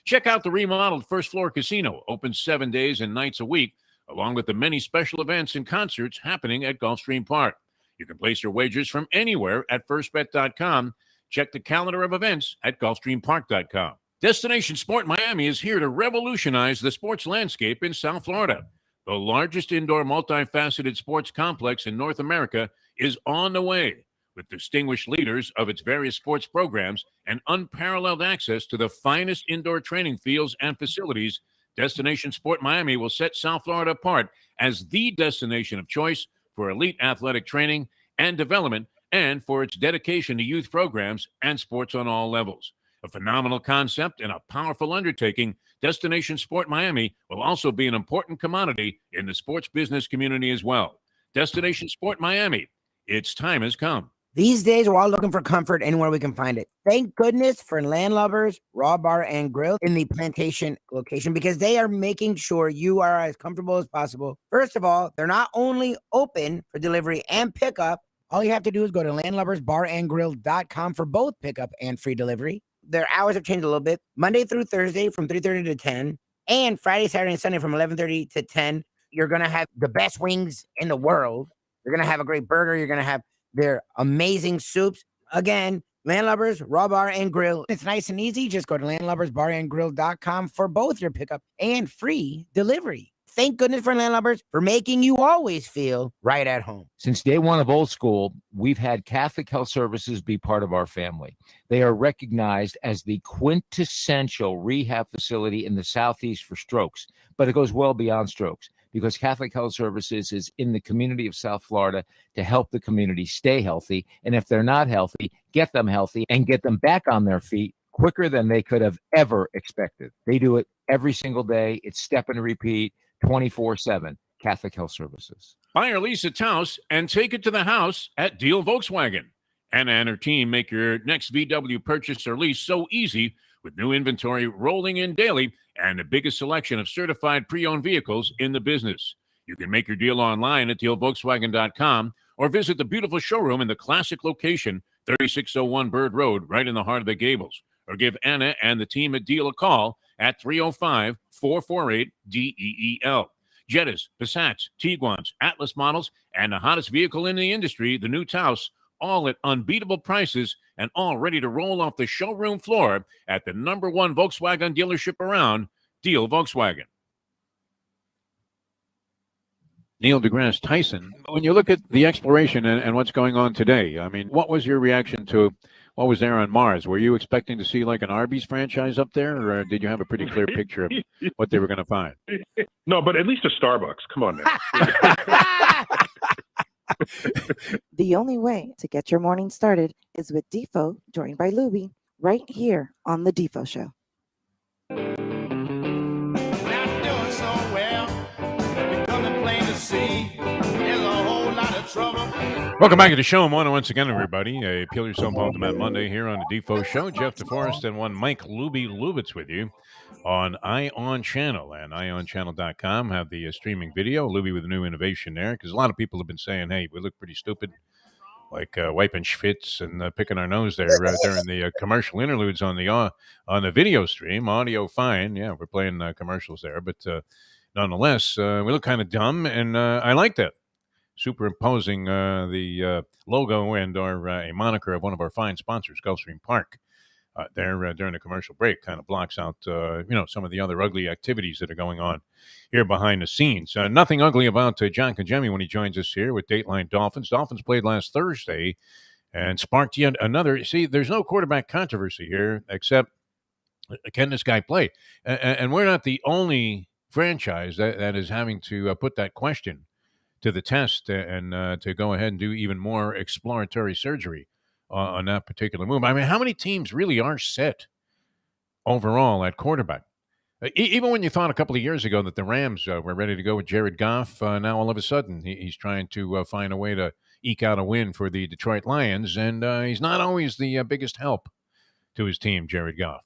Check out the remodeled first floor casino, open 7 days and nights a week, along with the many special events and concerts happening at Gulfstream Park. You can place your wagers from anywhere at firstbet.com. Check the calendar of events at gulfstreampark.com. Destination Sport Miami is here to revolutionize the sports landscape in South Florida. The largest indoor multifaceted sports complex in North America is on the way, with distinguished leaders of its various sports programs and unparalleled access to the finest indoor training fields and facilities. Destination Sport Miami will set South Florida apart as the destination of choice for elite athletic training and development, and for its dedication to youth programs and sports on all levels. A phenomenal concept and a powerful undertaking, Destination Sport Miami will also be an important commodity in the sports business community as well. Destination Sport Miami. Its time has come. These days, we're all looking for comfort anywhere we can find it. Thank goodness for Landlubbers Raw Bar and Grill in the Plantation location, because they are making sure you are as comfortable as possible. First of all, they're not only open for delivery and pickup. All you have to do is go to landlubbersbarandgrill.com for both pickup and free delivery. Their hours have changed a little bit. Monday through Thursday from 3:30 to 10, and Friday, Saturday, and Sunday from 11:30 to 10. You're going to have the best wings in the world. You're going to have a great burger. You're going to have their amazing soups. Again, Landlubbers Raw Bar and Grill. It's nice and easy. Just go to landlubbersbarandgrill.com for both your pickup and free delivery. Thank goodness for Landlubbers for making you always feel right at home. Since day one of Old School, we've had Catholic Health Services be part of our family. They are recognized as the quintessential rehab facility in the Southeast for strokes, but it goes well beyond strokes, because Catholic Health Services is in the community of South Florida to help the community stay healthy. And if they're not healthy, get them healthy and get them back on their feet quicker than they could have ever expected. They do it every single day. It's step and repeat, 24/7. Catholic Health Services. Buy or lease a Taos and take it to the house at Deal Volkswagen. Anna and her team make your next VW purchase or lease so easy, with new inventory rolling in daily and the biggest selection of certified pre-owned vehicles in the business. You can make your deal online at dealvolkswagen.com or visit the beautiful showroom in the classic location, 3601 Bird Road, right in the heart of the Gables. Or give Anna and the team at Deal a call at 305-448-DEEL. Jettas, Passats, Tiguans, Atlas models, and the hottest vehicle in the industry, the new Taos, all at unbeatable prices and all ready to roll off the showroom floor at the #1 Volkswagen dealership around, Deal Volkswagen. Neil deGrasse Tyson, when you look at the exploration and what's going on today, I mean, what was your reaction to what was there on Mars? Were you expecting to see like an Arby's franchise up there, or did you have a pretty clear picture of what they were going to find? No, but at least a Starbucks. Come on now. The only way to get your morning started is with Defo, joined by Lubie, right here on the Defo Show. Welcome back to the show. Morning once again, everybody. Peel yourself off the mat Monday here on the Defo Show. Jeff Deforrest and one Mike Lubitz with you on Ion Channel, and ionchannel.com have the streaming video. Lubie with a new innovation there, because a lot of people have been saying, hey, we look pretty stupid, like wiping schwitz and picking our nose there during the commercial interludes on the video stream. Audio fine. Yeah, we're playing commercials there, but nonetheless, we look kind of dumb, and I like that. Superimposing the logo and a moniker of one of our fine sponsors, Gulfstream Park, there during the commercial break, kind of blocks out some of the other ugly activities that are going on here behind the scenes. Nothing ugly about John Kajemi when he joins us here with Dateline Dolphins. Dolphins played last Thursday and sparked yet another. See, there's no quarterback controversy here, except can this guy play? And we're not the only franchise that is having to put that question to the test and to go ahead and do even more exploratory surgery on that particular move. I mean, how many teams really are set overall at quarterback? Even when you thought a couple of years ago that the Rams were ready to go with Jared Goff, now all of a sudden he's trying to find a way to eke out a win for the Detroit Lions, and he's not always the biggest help to his team, Jared Goff.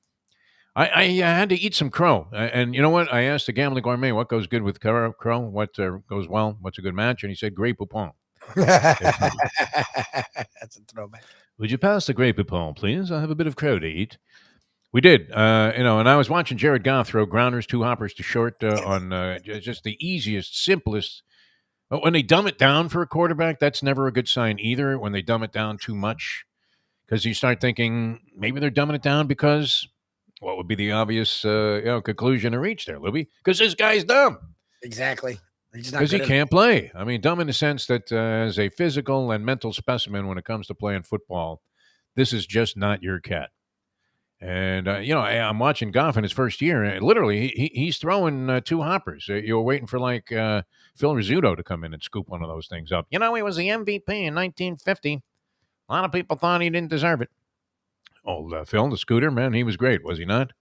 I had to eat some crow. And you know what? I asked the Gambling Gourmet what goes good with crow, what goes well, what's a good match. And he said Grey Poupon. That's a throwback. Would you pass the Grey Poupon, please? I have a bit of crow to eat. We did. And I was watching Jared Goff throw grounders, 2 hoppers to short on just the easiest, simplest. But when they dumb it down for a quarterback, that's never a good sign either, when they dumb it down too much. Because you start thinking maybe they're dumbing it down because what would be the obvious conclusion to reach there, Lubie? Because this guy's dumb. Exactly. Because he can't play. I mean, dumb in the sense that as a physical and mental specimen when it comes to playing football, this is just not your cat. And, I'm watching Goff in his first year. And literally, he's throwing 2 hoppers. You were waiting for, Phil Rizzuto to come in and scoop one of those things up. He was the MVP in 1950. A lot of people thought he didn't deserve it. Old Phil, the scooter, man, he was great, was he not?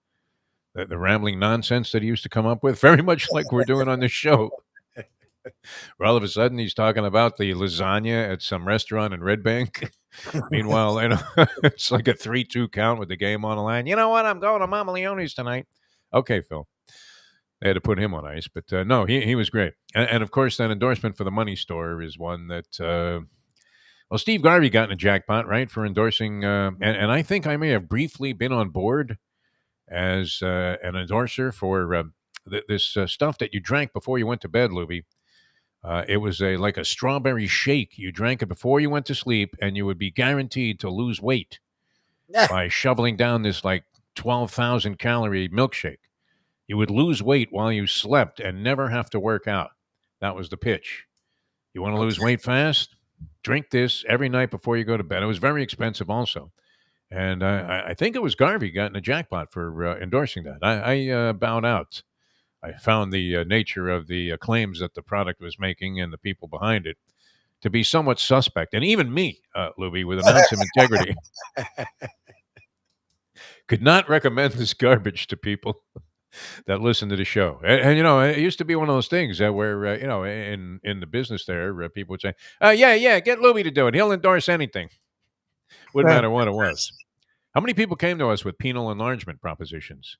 The rambling nonsense that he used to come up with, very much like we're doing on this show. Where all of a sudden he's talking about the lasagna at some restaurant in Red Bank. Meanwhile, it's like a 3-2 count with the game on the line. You know what? I'm going to Mama Leone's tonight. Okay, Phil. They had to put him on ice, but no, he was great. And of course, that endorsement for the Money Store is one that, well, Steve Garvey got in a jackpot, right, for endorsing. And I think I may have briefly been on board as an endorser for this stuff that you drank before you went to bed, Lubie. It was like a strawberry shake. You drank it before you went to sleep, and you would be guaranteed to lose weight by shoveling down this like 12,000 calorie milkshake. You would lose weight while you slept and never have to work out. That was the pitch. You want to lose weight fast? Drink this every night before you go to bed. It was very expensive also. And I think it was Garvey got in a jackpot for endorsing that. I bowed out. I found the nature of the claims that the product was making and the people behind it to be somewhat suspect. And even me, Lubie, with an ounce of integrity, could not recommend this garbage to people that listen to the show. And it used to be one of those things where, in the business there, people would say, yeah, get Lubie to do it. He'll endorse anything. Wouldn't matter what it was. How many people came to us with penal enlargement propositions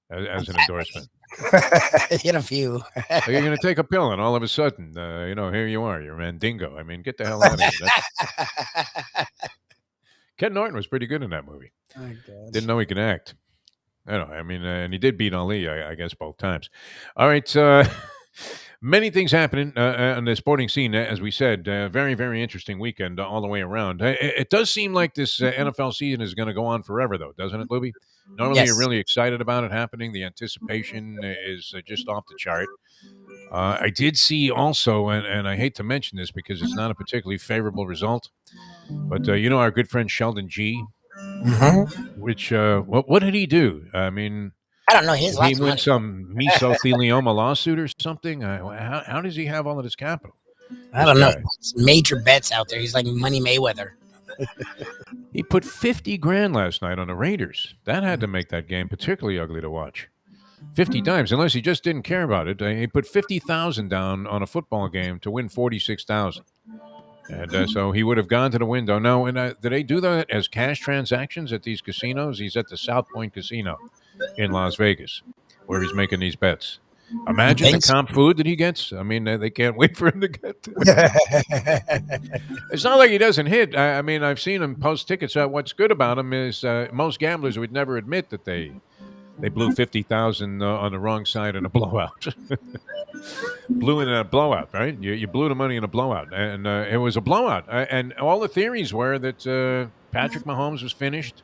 as an endorsement? Hit a few. You're going to take a pill, and all of a sudden, here you are. You're Mandingo. I mean, get the hell out of here. Ken Norton was pretty good in that movie. Oh, didn't know he could act. And he did beat Ali, I guess, both times. All right. Many things happening on the sporting scene, as we said. Very, very interesting weekend all the way around. It does seem like this NFL season is going to go on forever, though, doesn't it, Lubie? Normally, You're really excited about it happening. The anticipation is just off the chart. I did see also, and I hate to mention this because it's not a particularly favorable result, but our good friend Sheldon G., which what did he do? I mean, I don't know. He win some mesothelioma lawsuit or something. How does he have all of his capital? I don't know. Major bets out there. He's like Money Mayweather. He put $50,000 last night on the Raiders. That had to make that game particularly ugly to watch. 50 times, unless he just didn't care about it. He put 50,000 down on a football game to win 46,000. And so he would have gone to the window. No, and did they do that as cash transactions at these casinos? He's at the South Point Casino in Las Vegas, where he's making these bets. Imagine the comp food that he gets. I mean, they can't wait for him to get to it. It's not like he doesn't hit. I mean, I've seen him post tickets. What's good about him is most gamblers would never admit that they blew 50,000 on the wrong side in a blowout. Blew in a blowout, right? You blew the money in a blowout, and it was a blowout. And all the theories were that Patrick Mahomes was finished,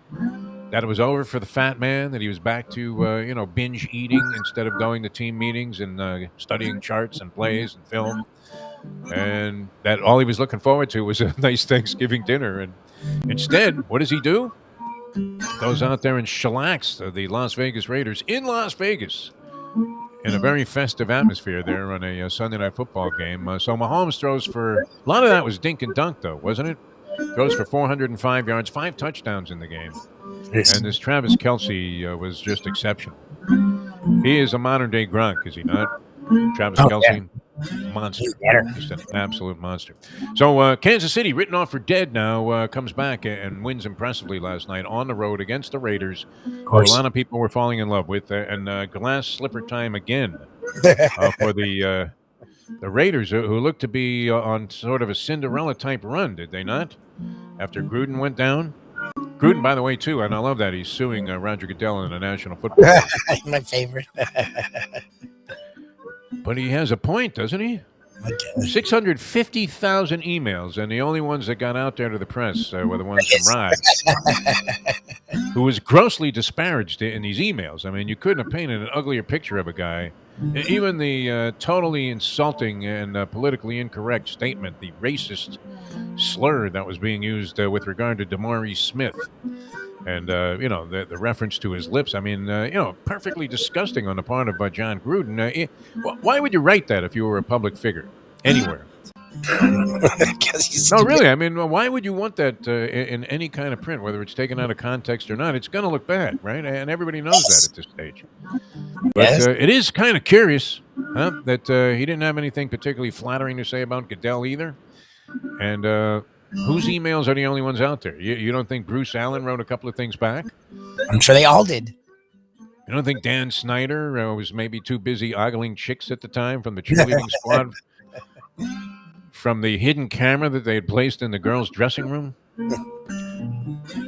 that it was over for the fat man, that he was back to binge eating instead of going to team meetings and studying charts and plays and film, and that all he was looking forward to was a nice Thanksgiving dinner. And instead, what does he do? Goes out there and shellacks the Las Vegas Raiders in Las Vegas in a very festive atmosphere there on a Sunday Night Football game. So Mahomes throws for, a lot of that was dink and dunk, though, wasn't it? Throws for 405 yards, 5 touchdowns in the game. And this Travis Kelce was just exceptional. He is a modern-day Gronk, is he not? Travis Kelce, monster. Just an absolute monster. So Kansas City, written off for dead now, comes back and wins impressively last night on the road against the Raiders, who a lot of people were falling in love with. And glass slipper time again for the Raiders, who looked to be on sort of a Cinderella-type run, did they not? After Gruden went down. Gruden, by the way, too, and I love that, he's suing Roger Goodell in the National Football League. My favorite. But he has a point, doesn't he? 650,000 emails, and the only ones that got out there to the press were the ones from Rod, who was grossly disparaged in these emails. I mean, you couldn't have painted an uglier picture of a guy. Even the totally insulting and politically incorrect statement, the racist slur that was being used with regard to DeMaurice Smith, and the reference to his lips. I mean, perfectly disgusting on the part of John Gruden. Why would you write that if you were a public figure anywhere? No, really. I mean, why would you want that in any kind of print, whether it's taken out of context or not? It's going to look bad, right? And everybody knows that at this stage. But it is kind of curious That he didn't have anything particularly flattering to say about Goodell either. And whose emails are the only ones out there? You don't think Bruce Allen wrote a couple of things back? I'm sure they all did. You don't think Dan Snyder was maybe too busy ogling chicks at the time from the cheerleading squad? From the hidden camera that they had placed in the girls' dressing room?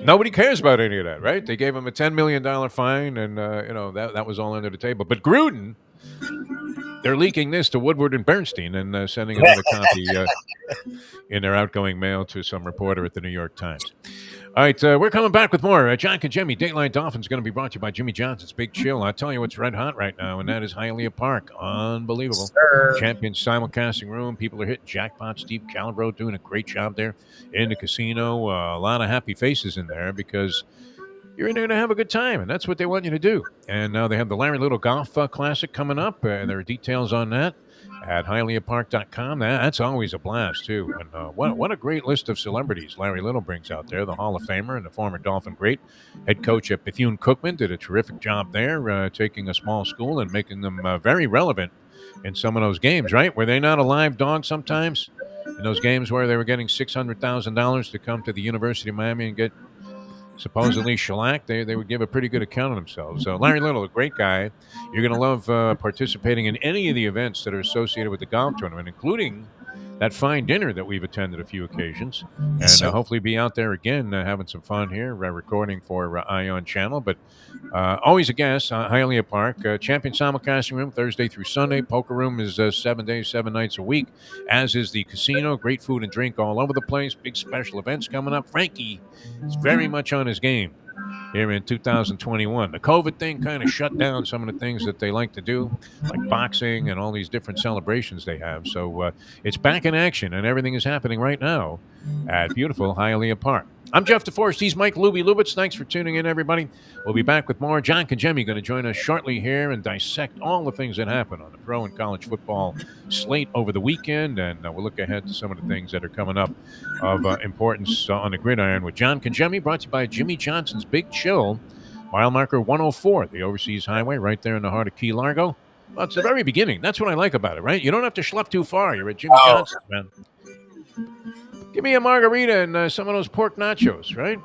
Nobody cares about any of that, right? They gave him a $10 million fine, and that was all under the table. But Gruden, they're leaking this to Woodward and Bernstein and sending another copy in their outgoing mail to some reporter at the New York Times. All right, we're coming back with more. John and Jimmy, Dateline Dolphins, going to be brought to you by Jimmy Johnson's Big Chill. I'll tell you what's red hot right now, and that is Hialeah Park. Unbelievable. Sir. Champion simulcasting room. People are hitting jackpots. Steve Calabro doing a great job there in the casino. A lot of happy faces in there because you're in there to have a good time, and that's what they want you to do. And now they have the Larry Little Golf Classic coming up, and there are details on that at HialeahPark.com. That's always a blast, too. And what a great list of celebrities Larry Little brings out there. The Hall of Famer and the former Dolphin great. Head coach at Bethune-Cookman did a terrific job there, taking a small school and making them very relevant in some of those games, right? Were they not a live dog sometimes? In those games where they were getting $600,000 to come to the University of Miami and get supposedly shellacked, they would give a pretty good account of themselves. Larry Little, a great guy. You're going to love participating in any of the events that are associated with the golf tournament, including that fine dinner that we've attended a few occasions. And hopefully be out there again having some fun here, recording for Ion Channel. But always a guest, Hialeah Park. Champion simulcasting room, Thursday through Sunday. Poker room is 7 days, 7 nights a week, as is the casino. Great food and drink all over the place. Big special events coming up. Frankie is very much on his game here in 2021. The COVID thing kind of shut down some of the things that they like to do, like boxing and all these different celebrations they have. So it's back in action, and everything is happening right now at beautiful Hialeah Park. I'm Jeff Deforrest. He's Mike Lubie. Lubitz, thanks for tuning in, everybody. We'll be back with more. John and Jimmy going to join us shortly here and dissect all the things that happen on the pro and college football slate over the weekend, and we'll look ahead to some of the things that are coming up of importance on the gridiron with John and Jimmy, brought to you by Jimmy Johnson's Big Chill, mile marker 104, the overseas highway right there in the heart of Key Largo. Well, it's the very beginning. That's what I like about it, right? You don't have to schlep too far. You're at Jimmy Johnson's, man. Give me a margarita and some of those pork nachos, right?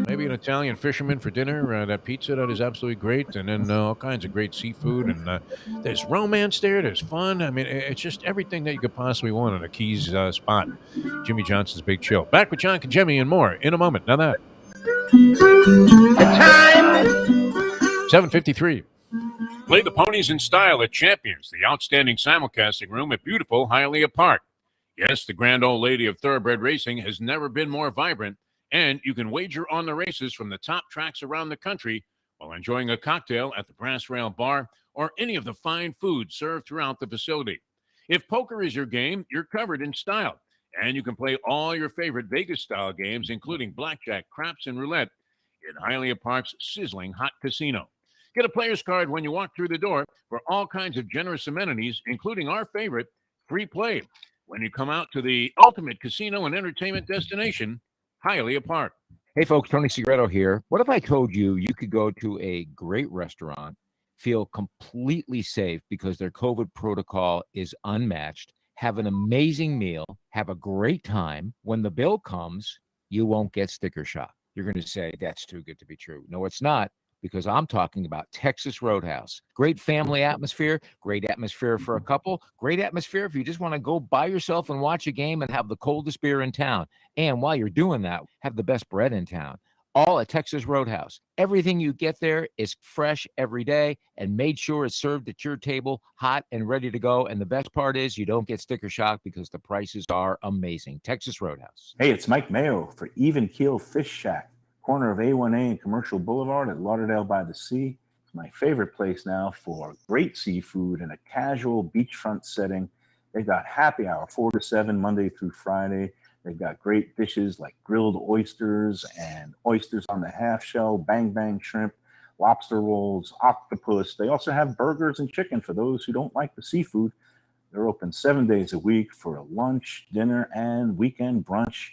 Maybe an Italian fisherman for dinner. That pizza that is absolutely great. And then all kinds of great seafood. And there's romance there. There's fun. I mean, it's just everything that you could possibly want in a Keys spot. Jimmy Johnson's Big Chill. Back with John and Jimmy and more in a moment. Now that. 7:53. Play the ponies in style at Champions, the outstanding simulcasting room at beautiful Hialeah Park. Yes, the grand old lady of thoroughbred racing has never been more vibrant, and you can wager on the races from the top tracks around the country while enjoying a cocktail at the Brass Rail Bar or any of the fine food served throughout the facility. If poker is your game, you're covered in style, and you can play all your favorite Vegas-style games, including blackjack, craps, and roulette in Hialeah Park's sizzling hot casino. Get a player's card when you walk through the door for all kinds of generous amenities, including our favorite, free play, when you come out to the ultimate casino and entertainment destination, Hialeah Park. Hey, folks, Tony Segreto here. What if I told you you could go to a great restaurant, feel completely safe because their COVID protocol is unmatched, have an amazing meal, have a great time. When the bill comes, you won't get sticker shock. You're going to say, that's too good to be true. No, it's not. Because I'm talking about Texas Roadhouse. Great family atmosphere, great atmosphere for a couple, great atmosphere if you just want to go by yourself and watch a game and have the coldest beer in town. And while you're doing that, have the best bread in town. All at Texas Roadhouse. Everything you get there is fresh every day and made sure it's served at your table, hot and ready to go. And the best part is you don't get sticker shock because the prices are amazing. Texas Roadhouse. Hey, it's Mike Mayo for Even Keel Fish Shack, corner of A1A and Commercial Boulevard at Lauderdale by the Sea. It's my favorite place now for great seafood in a casual beachfront setting. They've got happy hour 4 to 7 Monday through Friday. They've got great dishes like grilled oysters and oysters on the half shell, bang bang shrimp, lobster rolls, octopus. They also have burgers and chicken for those who don't like the seafood. They're open 7 days a week for a lunch, dinner, and weekend brunch.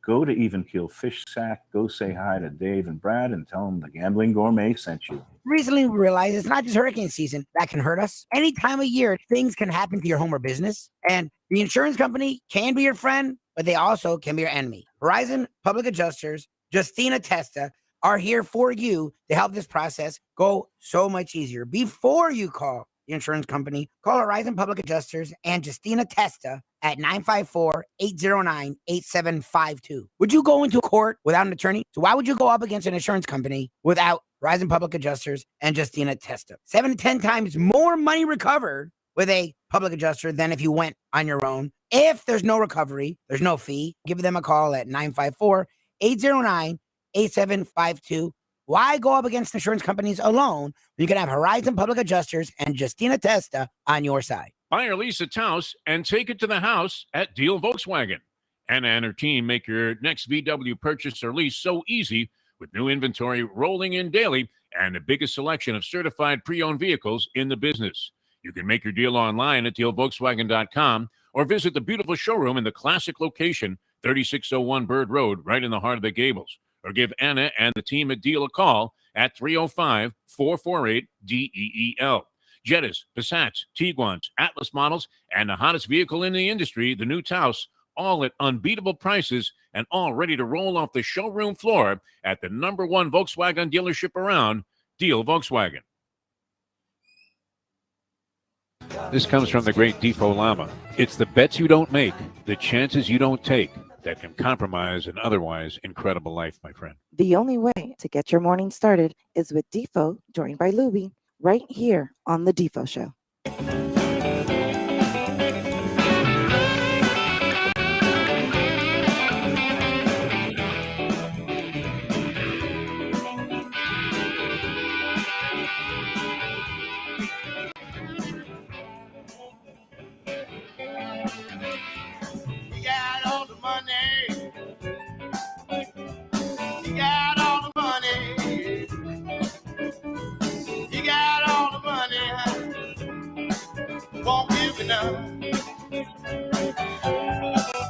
Go to Even Keel Fish Sack. Go say hi to Dave and Brad and tell them the Gambling Gourmet sent you. Recently, we realized it's not just hurricane season that can hurt us. Any time of year, things can happen to your home or business. And the insurance company can be your friend, but they also can be your enemy. Horizon Public Adjusters, Justina Testa, are here for you to help this process go so much easier. Before you call the insurance company, call Horizon Public Adjusters and Justina Testa at 954-809-8752. Would you go into court without an attorney? So why would you go up against an insurance company without Horizon Public Adjusters and Justina Testa? 7 to 10 times more money recovered with a public adjuster than if you went on your own. If there's no recovery, there's no fee. Give them a call at 954-809-8752. Why go up against insurance companies alone when you can have Horizon Public Adjusters and Justina Testa on your side? Buy or lease a Taos and take it to the house at Deal Volkswagen. Anna and her team make your next VW purchase or lease so easy with new inventory rolling in daily and the biggest selection of certified pre-owned vehicles in the business. You can make your deal online at dealvolkswagen.com or visit the beautiful showroom in the classic location, 3601 Bird Road, right in the heart of the Gables. Or give Anna and the team at Deal a call at 305-448-DEEL. Jettas, Passats, Tiguans, Atlas models, and the hottest vehicle in the industry, the new Taos, all at unbeatable prices and all ready to roll off the showroom floor at the #1 Volkswagen dealership around, Deal Volkswagen. This comes from the great Defo Llama. It's the bets you don't make, the chances you don't take, that can compromise an otherwise incredible life, my friend. The only way to get your morning started is with Defo, joined by Lubie, right here on the Defo Show.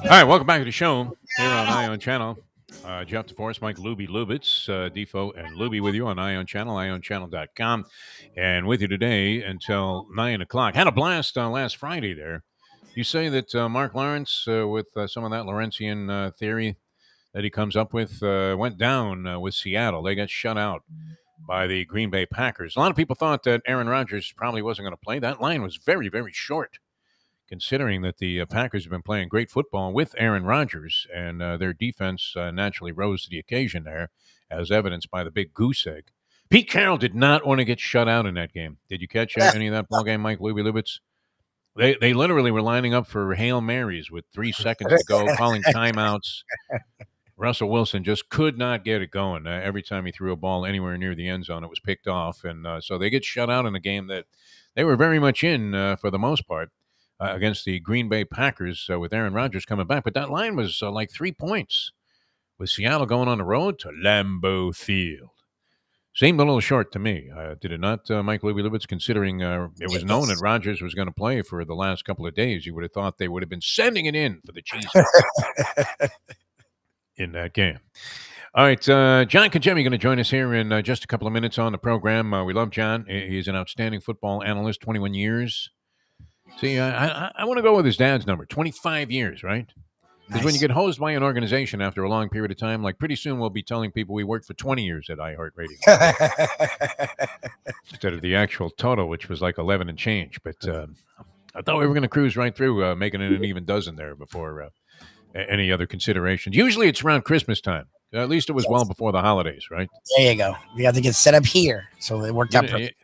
All right, welcome back to the show here on Ion Channel. Jeff Deforrest, Mike Lubie, Lubitz, Defo, and Lubie with you on Ion Channel, ionchannel.com. And with you today until 9 o'clock. Had a blast last Friday there. You say that Mark Lawrence, with some of that Lawrencean theory that he comes up with, went down with Seattle. They got shut out by the Green Bay Packers. A lot of people thought that Aaron Rodgers probably wasn't going to play. That line was very, very short, considering that the Packers have been playing great football with Aaron Rodgers, and their defense naturally rose to the occasion there, as evidenced by the big goose egg. Pete Carroll did not want to get shut out in that game. Did you catch any of that ball game, Mike Lubie Lubitz? They literally were lining up for Hail Marys with 3 seconds to go, calling timeouts. Russell Wilson just could not get it going. Every time he threw a ball anywhere near the end zone, it was picked off. And so they get shut out in a game that they were very much in for the most part. Against the Green Bay Packers with Aaron Rodgers coming back. But that line was like 3 points with Seattle going on the road to Lambeau Field. Seemed a little short to me. Did it not, Mike Lubie Lubitz, considering it was known that Rodgers was going to play for the last couple of days? You would have thought they would have been sending it in for the Chiefs in that game. All right, John Kajemi going to join us here in just a couple of minutes on the program. We love John. He's an outstanding football analyst, 21 years. See, I want to go with his dad's number, 25 years, right? Because when you get hosed by an organization after a long period of time, like pretty soon we'll be telling people we worked for 20 years at iHeartRadio. Instead of the actual total, which was like 11 and change. But I thought we were going to cruise right through making it an even dozen there before any other considerations. Usually it's around Christmas time. At least it was well before the holidays, right? There you go. We have to get set up here. So it worked out perfect.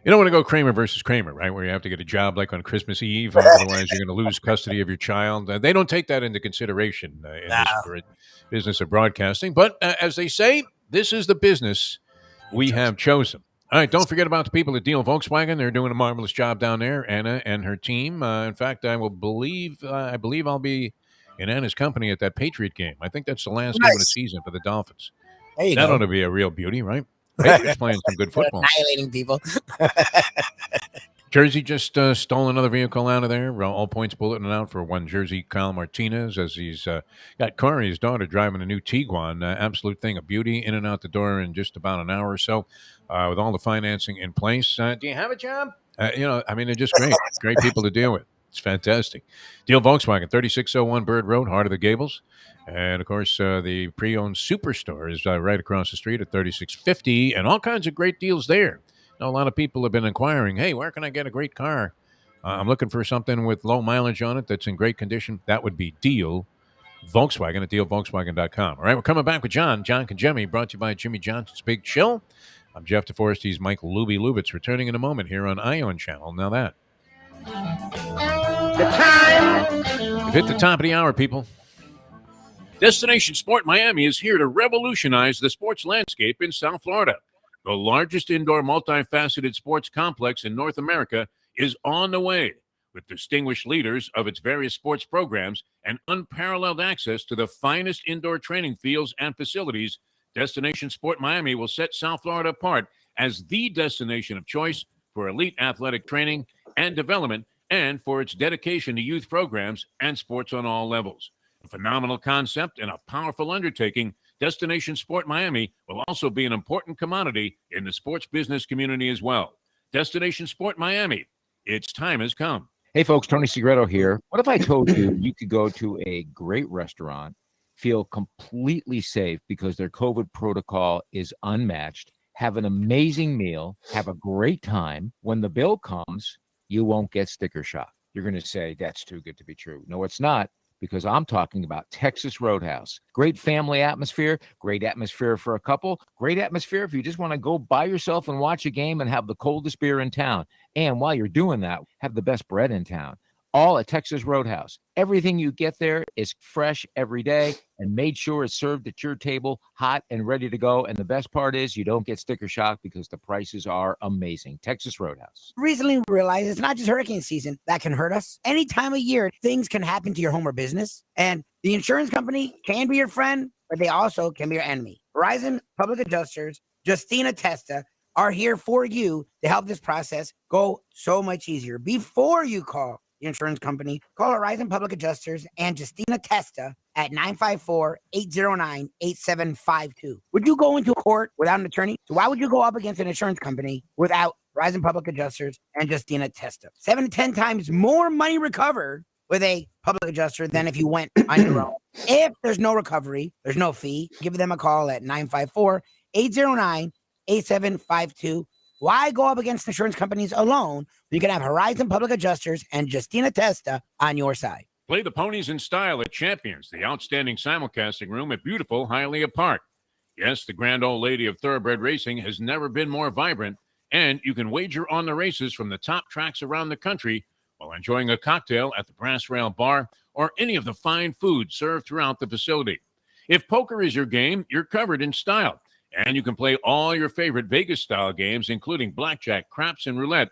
You don't want to go Kramer versus Kramer, right? Where you have to get a job like on Christmas Eve, otherwise you're going to lose custody of your child. They don't take that into consideration in this business of broadcasting. But as they say, this is the business we have chosen. All right, don't forget about the people at Deal Volkswagen. They're doing a marvelous job down there, Anna and her team. In fact, I believe I'll be in Anna's company at that Patriot game. I think that's the last game of the season for the Dolphins. That ought to be a real beauty, right? Patriots playing some good football. Annihilating people. Jersey just stole another vehicle out of there. All points bulletin out for one Jersey Kyle Martinez as he's got Corey, his daughter, driving a new Tiguan. Absolute thing of beauty, in and out the door in just about an hour or so with all the financing in place. Do you have a job? I mean, they're just great. Great people to deal with. It's fantastic. Deal Volkswagen, 3601 Bird Road, Heart of the Gables. And, of course, the pre-owned superstore is right across the street at 3650, and all kinds of great deals there. A lot of people have been inquiring, hey, where can I get a great car? I'm looking for something with low mileage on it that's in great condition. That would be Deal Volkswagen at dealvolkswagen.com. All right, we're coming back with John Congemi, brought to you by Jimmy Johnson's Big Chill. I'm Jeff Deforrest. He's Mike Lubitz, returning in a moment here on Ion Channel. Now that. The time. We've hit the top of the hour, people. Destination Sport Miami is here to revolutionize the sports landscape in South Florida. The largest indoor multifaceted sports complex in North America is on the way, with distinguished leaders of its various sports programs and unparalleled access to the finest indoor training fields and facilities. Destination Sport Miami will set South Florida apart as the destination of choice for elite athletic training and development, and for its dedication to youth programs and sports on all levels. A phenomenal concept and a powerful undertaking, Destination Sport Miami will also be an important commodity in the sports business community as well. Destination Sport Miami, its time has come. Hey, folks, Tony Segreto here. What if I told you you could go to a great restaurant, feel completely safe because their COVID protocol is unmatched, have an amazing meal, have a great time. When the bill comes, you won't get sticker shock. You're going to say, that's too good to be true. No, it's not, because I'm talking about Texas Roadhouse. Great family atmosphere, great atmosphere for a couple, great atmosphere if you just want to go by yourself and watch a game and have the coldest beer in town. And while you're doing that, have the best bread in town. All at Texas Roadhouse. Everything you get there is fresh every day and made sure it's served at your table, hot and ready to go. And the best part is you don't get sticker shock because the prices are amazing. Texas Roadhouse. Recently we realized it's not just hurricane season that can hurt us. Any time of year, things can happen to your home or business. And the insurance company can be your friend, but they also can be your enemy. Verizon Public Adjusters, Justina Testa, are here for you to help this process go so much easier. Before you call the insurance company, call Horizon Public Adjusters and Justina Testa at 954-809-8752. Would you go into court without an attorney? So why would you go up against an insurance company without Horizon Public Adjusters and Justina Testa? 7 to 10 times more money recovered with a public adjuster than if you went on your own. If there's no recovery, there's no fee. Give them a call at 954-809-8752. Why go up against insurance companies alone? You can have Horizon Public Adjusters and Justina Testa on your side. Play the ponies in style at Champions, the outstanding simulcasting room at beautiful Hialeah Park. Yes, the grand old lady of thoroughbred racing has never been more vibrant, and you can wager on the races from the top tracks around the country while enjoying a cocktail at the Brass Rail Bar or any of the fine food served throughout the facility. If poker is your game, you're covered in style. And you can play all your favorite Vegas-style games, including blackjack, craps, and roulette,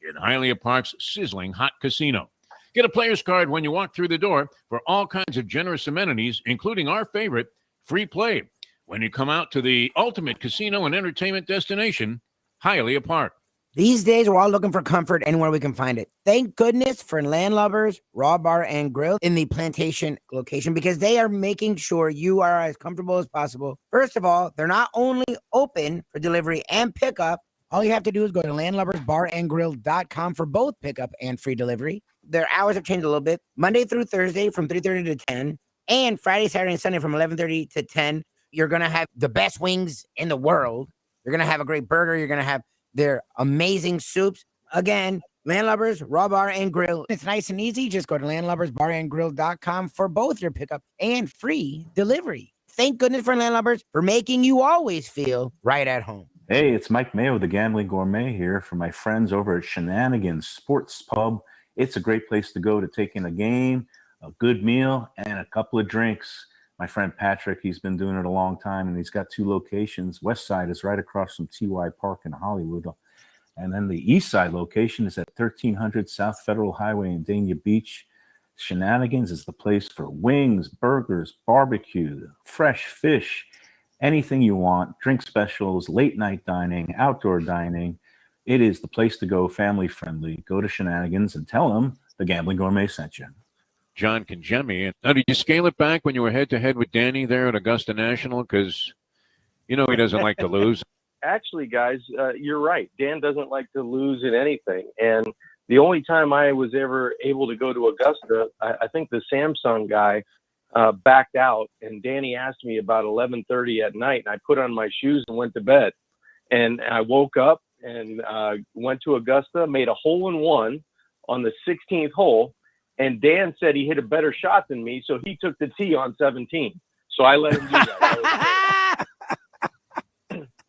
in Hialeah Park's sizzling hot casino. Get a player's card when you walk through the door for all kinds of generous amenities, including our favorite, free play, when you come out to the ultimate casino and entertainment destination, Hialeah Park. These days, we're all looking for comfort anywhere we can find it. Thank goodness for Landlubbers Raw Bar and Grill in the Plantation location, because they are making sure you are as comfortable as possible. First of all, they're not only open for delivery and pickup. All you have to do is go to landlubbersbarandgrill.com for both pickup and free delivery. Their hours have changed a little bit. Monday through Thursday from 3:30 to 10, and Friday, Saturday, and Sunday from 11:30 to 10. You're going to have the best wings in the world. You're going to have a great burger. You're going to have their amazing soups. Again, Landlubbers Raw Bar and Grill. It's nice and easy. Just go to landlubbersbarandgrill.com for both your pickup and free delivery. Thank goodness for Landlubbers for making you always feel right at home. Hey, it's Mike Mayo, the Gambling Gourmet here for my friends over at Shenanigans Sports Pub. It's a great place to go to take in a game, a good meal, and a couple of drinks. My friend Patrick, he's been doing it a long time, and he's got 2 locations. West side is right across from TY Park in Hollywood. And then the east side location is at 1300 South Federal Highway in Dania Beach. Shenanigans is the place for wings, burgers, barbecue, fresh fish, anything you want, drink specials, late night dining, outdoor dining. It is the place to go, family friendly. Go to Shenanigans and tell them the Gambling Gourmet sent you. John Congemi. Now, did you scale it back when you were head to head with Danny there at Augusta National? Because he doesn't like to lose. Actually, guys, you're right. Dan doesn't like to lose in anything. And the only time I was ever able to go to Augusta, I think the Samsung guy backed out, and Danny asked me about 11:30 at night, and I put on my shoes and went to bed. And I woke up and went to Augusta, made a hole-in-one on the 16th hole, and Dan said he hit a better shot than me, so he took the tee on 17. So I let him do that.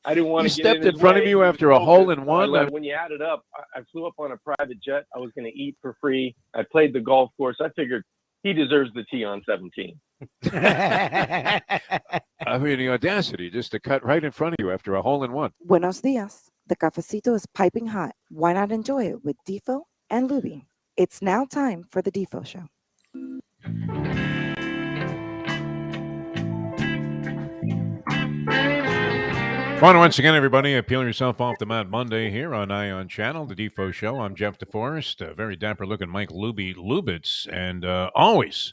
I didn't want to get stepped in front of you after a hole-in-one. When you add it up, I flew up on a private jet. I was going to eat for free. I played the golf course. I figured he deserves the tee on 17. I mean, the audacity just to cut right in front of you after a hole-in-one. Buenos dias. The cafecito is piping hot. Why not enjoy it with Defo and Lubie? It's now time for the Defo Show. Morning once again, everybody. Peel yourself off the mat Monday here on Ion Channel, the Defo Show. I'm Jeff Deforrest, very dapper-looking Mike Lubitz, and always,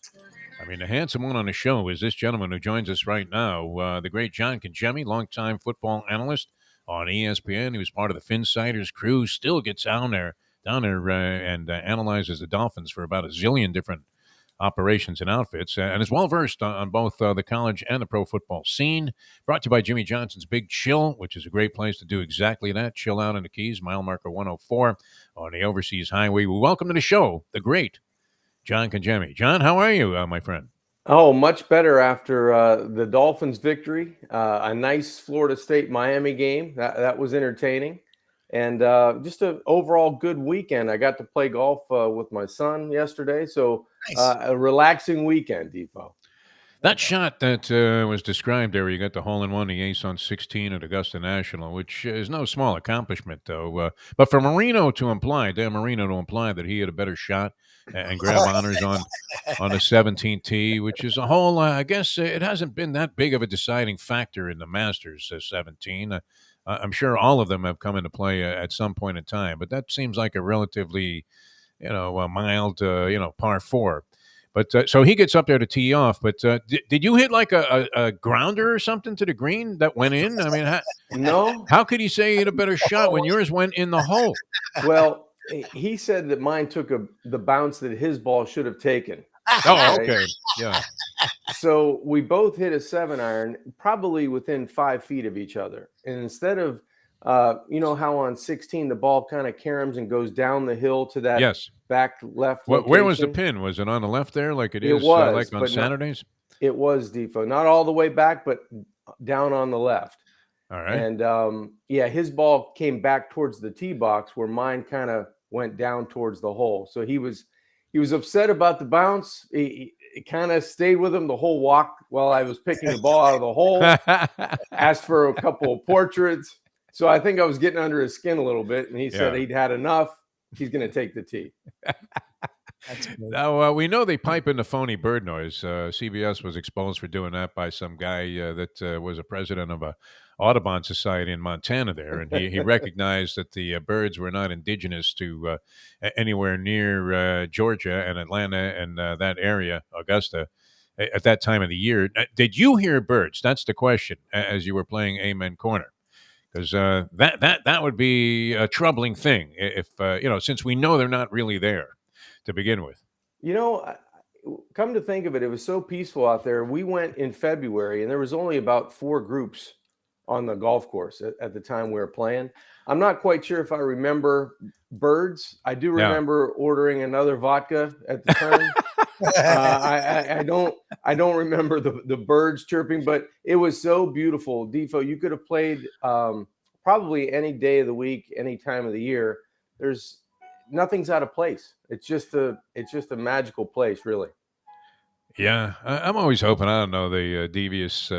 the handsome one on the show is this gentleman who joins us right now, the great John Congemi, longtime football analyst on ESPN. He was part of the Finsiders crew, still gets down there and analyzes the Dolphins for about a zillion different operations and outfits, and is well-versed on both the college and the pro football scene. Brought to you by Jimmy Johnson's Big Chill, which is a great place to do exactly that. Chill out in the Keys, mile marker 104 on the Overseas Highway. We welcome to the show the great John Congemi. John, how are you, my friend? Oh, much better after the Dolphins' victory. A nice Florida State-Miami game. That was entertaining. And just an overall good weekend. I got to play golf with my son yesterday. So nice. A relaxing weekend, Defo. That shot that was described there, you got the hole-in-one, the ace on 16 at Augusta National, which is no small accomplishment, though. But for Dan Marino to imply that he had a better shot and grab honors on the 17th tee, which is a whole, I guess it hasn't been that big of a deciding factor in the Masters 17. I'm sure all of them have come into play at some point in time, but that seems like a relatively, mild, par 4. But so he gets up there to tee off. But did you hit like a grounder or something to the green that went in? No. How could he say he had a better shot when yours went in the hole? Well, he said that mine took the bounce that his ball should have taken. Oh, okay. Yeah. So we both hit a 7-iron, probably within 5 feet of each other. And instead of, how on 16 the ball kind of caroms and goes down the hill to that back left location. Where was the pin? Was it on the left there like it is was, like on Saturdays? It was, Defo. Not all the way back, but down on the left. All right. And, his ball came back towards the tee box where mine kind of went down towards the hole. So he was upset about the bounce. It kind of stayed with him the whole walk while I was picking the ball out of the hole. Asked for a couple of portraits. So I think I was getting under his skin a little bit, and he said he'd had enough. He's going to take the tee. Now, we know they pipe in the phony bird noise. CBS was exposed for doing that by some guy that was a president of a Audubon Society in Montana there, and he recognized that the birds were not indigenous to anywhere near Georgia and Atlanta and that area, Augusta, at that time of the year. Did you hear birds? That's the question as you were playing Amen Corner. Because that would be a troubling thing if, since we know they're not really there to begin with. Come to think of it, it was so peaceful out there. We went in February, and there was only about 4 groups on the golf course at the time we were playing. I'm not quite sure if I remember birds. I do remember ordering another vodka at the turn. I don't remember the birds chirping, but it was so beautiful. Defo, you could have played probably any day of the week, any time of the year. There's nothing's out of place. It's just a magical place, really. Yeah, I'm always hoping. I don't know, the devious,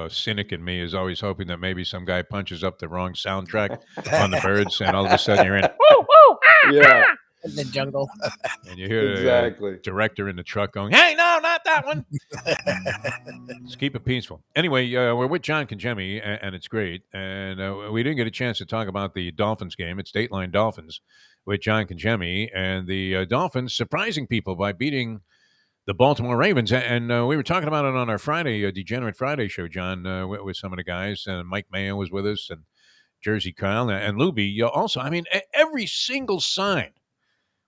cynic in me is always hoping that maybe some guy punches up the wrong soundtrack on the birds, and all of a sudden you're in. Woo, woo, yeah. In the jungle. And you hear the director in the truck going, "Hey, no, not that one. Let's keep it peaceful. Anyway, we're with John Congemi, and it's great. And we didn't get a chance to talk about the Dolphins game. It's Dateline Dolphins with John Congemi. And the Dolphins surprising people by beating the Baltimore Ravens. And we were talking about it on our Friday, Degenerate Friday show, John, with some of the guys. And Mike Mayo was with us, and Jersey Kyle, and Lubie also. I mean, every single sign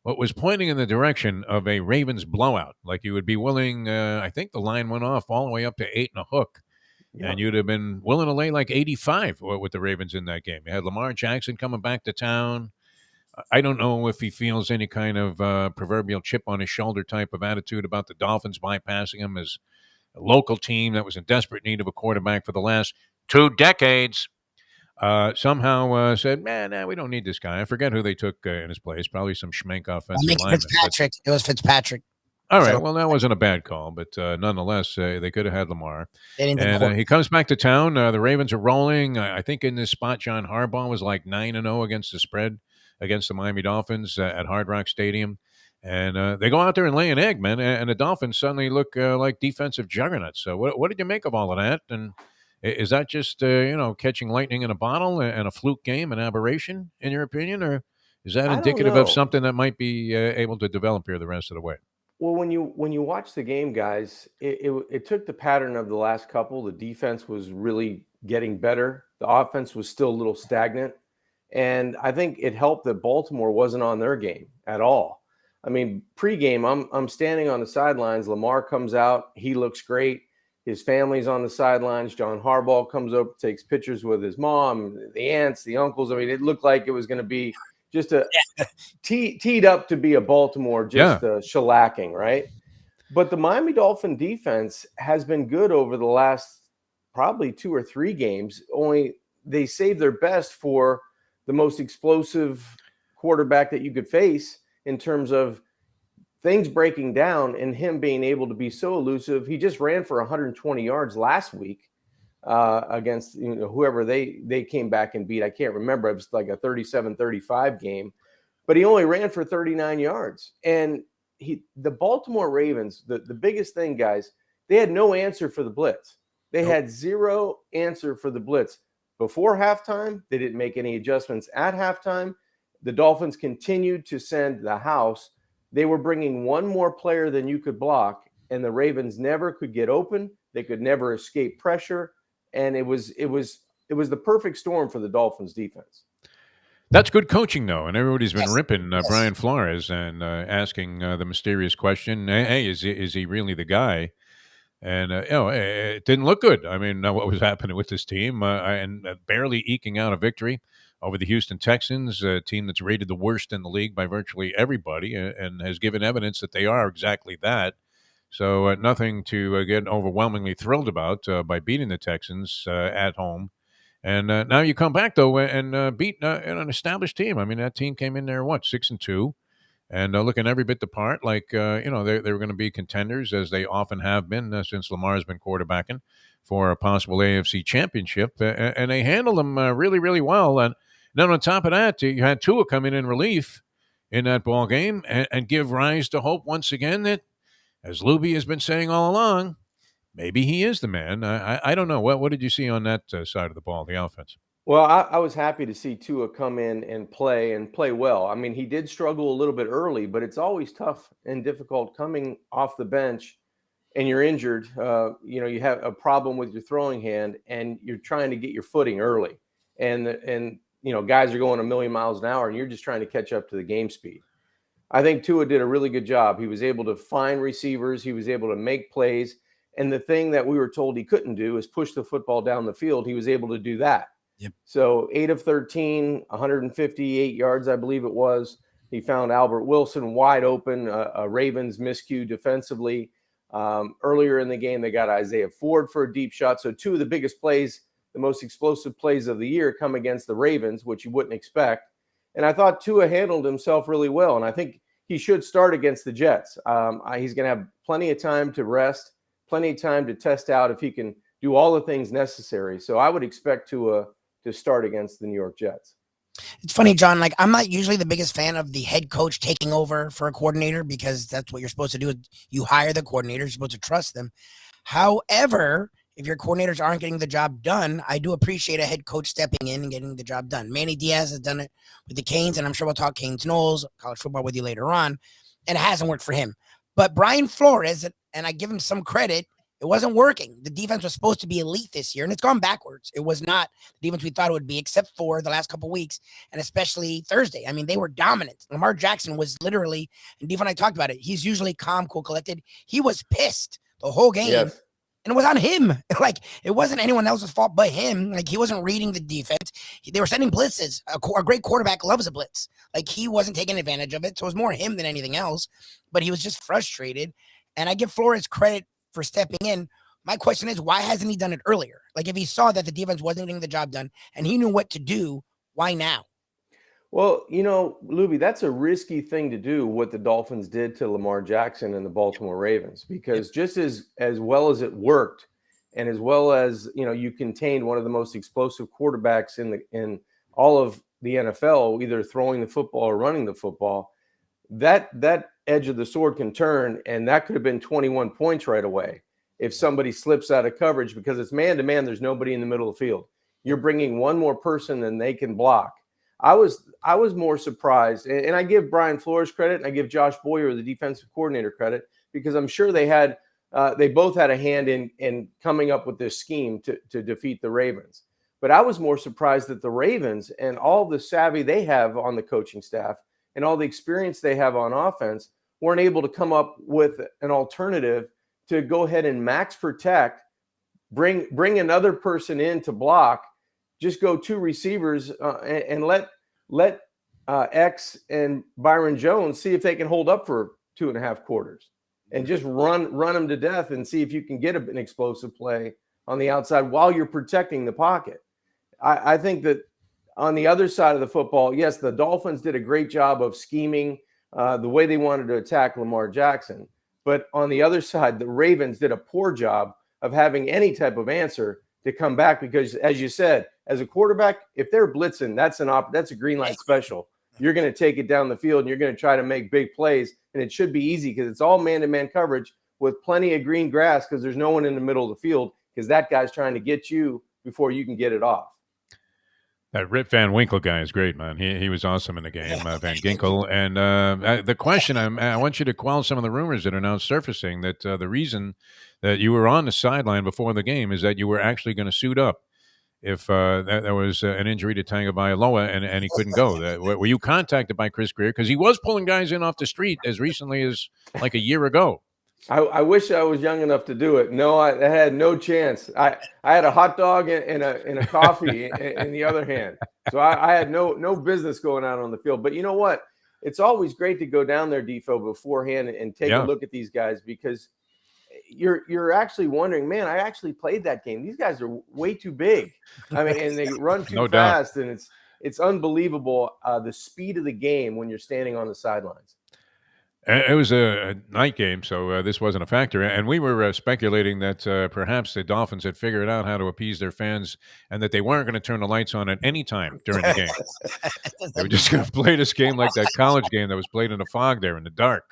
what was pointing in the direction of a Ravens blowout. Like you would be willing, I think the line went off all the way up to 8 and a hook. Yeah. And you'd have been willing to lay like 85 with the Ravens in that game. You had Lamar Jackson coming back to town. I don't know if he feels any kind of proverbial chip on his shoulder type of attitude about the Dolphins bypassing him as a local team that was in desperate need of a quarterback for the last 2 decades. Somehow said, man, we don't need this guy. I forget who they took in his place. Probably some schmank offensive lineman. Fitzpatrick. It was Fitzpatrick. All right. Well, that wasn't a bad call, but nonetheless, they could have had Lamar. And he comes back to town. The Ravens are rolling. I think in this spot, John Harbaugh was like 9-0 against the spread against the Miami Dolphins at Hard Rock Stadium. And they go out there and lay an egg, man. And the Dolphins suddenly look like defensive juggernauts. So what did you make of all of that? And is that just, catching lightning in a bottle and a fluke game, an aberration, in your opinion? Or is that indicative of something that might be able to develop here the rest of the way? Well, when you watch the game, guys, it took the pattern of the last couple. The defense was really getting better. The offense was still a little stagnant. And I think it helped that Baltimore wasn't on their game at all. I mean, pregame, I'm standing on the sidelines. Lamar comes out. He looks great. His family's on the sidelines. John Harbaugh comes up, takes pictures with his mom, the aunts, the uncles. I mean, it looked like it was going to be just teed up to be a Baltimore, shellacking, right? But the Miami Dolphin defense has been good over the last probably 2 or 3 games. Only they saved their best for the most explosive quarterback that you could face in terms of things breaking down and him being able to be so elusive. He just ran for 120 yards last week against whoever they came back and beat. I can't remember. It was like a 37-35 game, but he only ran for 39 yards. And the Baltimore Ravens, the biggest thing, guys, they had no answer for the blitz. They had zero answer for the blitz. Before halftime, they didn't make any adjustments at halftime. The Dolphins continued to send the house. They were bringing one more player than you could block, and the Ravens never could get open. They could never escape pressure, and it was the perfect storm for the Dolphins defense. That's good coaching, though, and everybody's been ripping Brian Flores and asking the mysterious question: "Hey, is he really the guy?" And it didn't look good. I mean, what was happening with this team, and barely eking out a victory over the Houston Texans, a team that's rated the worst in the league by virtually everybody, and has given evidence that they are exactly that. So nothing to get overwhelmingly thrilled about by beating the Texans at home. And now you come back, though, and beat an established team. I mean, that team came in there, 6-2, and looking every bit the part. Like, they were going to be contenders, as they often have been since Lamar's been quarterbacking, for a possible AFC championship. And they handled them really, really well. And then on top of that, you had Tua come in relief in that ball game and give rise to hope once again that, as Lubie has been saying all along, maybe he is the man. I don't know. What did you see on that side of the ball, the offense? Well, I was happy to see Tua come in and play well. I mean, he did struggle a little bit early, but it's always tough and difficult coming off the bench and you're injured. You have a problem with your throwing hand and you're trying to get your footing early. And guys are going a million miles an hour and you're just trying to catch up to the game speed. I think Tua did a really good job. He was able to find receivers. He was able to make plays. And the thing that we were told he couldn't do is push the football down the field. He was able to do that. Yep. So 8 of 13, 158 yards, I believe it was. He found Albert Wilson wide open, a Ravens miscue defensively. Earlier in the game, they got Isaiah Ford for a deep shot. So 2 of the biggest plays, the most explosive plays of the year, come against the Ravens, which you wouldn't expect. And I thought Tua handled himself really well. And I think he should start against the Jets. He's going to have plenty of time to rest, plenty of time to test out if he can do all the things necessary. So I would expect Tua to start against the New York Jets. It's funny, John. Like, I'm not usually the biggest fan of the head coach taking over for a coordinator because that's what you're supposed to do. You hire the coordinator. You're supposed to trust them. However, if your coordinators aren't getting the job done, I do appreciate a head coach stepping in and getting the job done. Manny Diaz has done it with the Canes, and I'm sure we'll talk Canes Knowles, college football with you later on, and it hasn't worked for him. But Brian Flores, and I give him some credit, it wasn't working. The defense was supposed to be elite this year, and it's gone backwards. It was not the defense we thought it would be, except for the last couple of weeks, and especially Thursday. I mean, they were dominant. Lamar Jackson was literally, and Defo and I talked about it, he's usually calm, cool, collected. He was pissed the whole game. Yes. And it was on him. Like, it wasn't anyone else's fault but him. Like, he wasn't reading the defense. They were sending blitzes. A great quarterback loves a blitz. Like, he wasn't taking advantage of it. So it was more him than anything else. But he was just frustrated. And I give Flores credit for stepping in. My question is, why hasn't he done it earlier? Like, if he saw that the defense wasn't getting the job done and he knew what to do, why now? Well, you know, Lubie, that's a risky thing to do, what the Dolphins did to Lamar Jackson and the Baltimore Ravens, because just as well as it worked, and as well as, you know, you contained one of the most explosive quarterbacks in all of the NFL, either throwing the football or running the football, that edge of the sword can turn, and that could have been 21 points right away if somebody slips out of coverage, because it's man-to-man, there's nobody in the middle of the field. You're bringing one more person than they can block. I was more surprised, and I give Brian Flores credit, and I give Josh Boyer, the defensive coordinator, credit, because I'm sure they both had a hand in coming up with this scheme to defeat the Ravens. But I was more surprised that the Ravens and all the savvy they have on the coaching staff and all the experience they have on offense weren't able to come up with an alternative to go ahead and max protect, bring another person in to block, just go two receivers and let X and Byron Jones see if they can hold up for 2.5 quarters, and just run them to death and see if you can get an explosive play on the outside while you're protecting the pocket. I think that on the other side of the football, yes, the Dolphins did a great job of scheming the way they wanted to attack Lamar Jackson. But on the other side, the Ravens did a poor job of having any type of answer to come back, because, as you said, as a quarterback, if they're blitzing, that's a green light special. You're going to take it down the field and you're going to try to make big plays, and it should be easy because it's all man-to-man coverage with plenty of green grass, because there's no one in the middle of the field, because that guy's trying to get you before you can get it off. That Rip Van Winkle guy is great, man. He was awesome in the game, Van Ginkel. And the question, I want you to quell some of the rumors that are now surfacing that the reason that you were on the sideline before the game is that you were actually going to suit up if there was an injury to Tagovailoa and he couldn't go. Were you contacted by Chris Greer? Because he was pulling guys in off the street as recently as like a year ago. I wish I was young enough to do it. No, I had no chance. I had a hot dog and a coffee in the other hand. So I had no business going out on the field. But you know what? It's always great to go down there, Defo, beforehand and take a look at these guys, because you're actually wondering, man, I actually played that game. These guys are way too big. I mean, and they run too fast, and it's unbelievable the speed of the game when you're standing on the sidelines. It was a night game, so this wasn't a factor. And we were speculating that perhaps the Dolphins had figured out how to appease their fans and that they weren't going to turn the lights on at any time during the game. They were just going to play this game like that college game that was played in the fog there in the dark,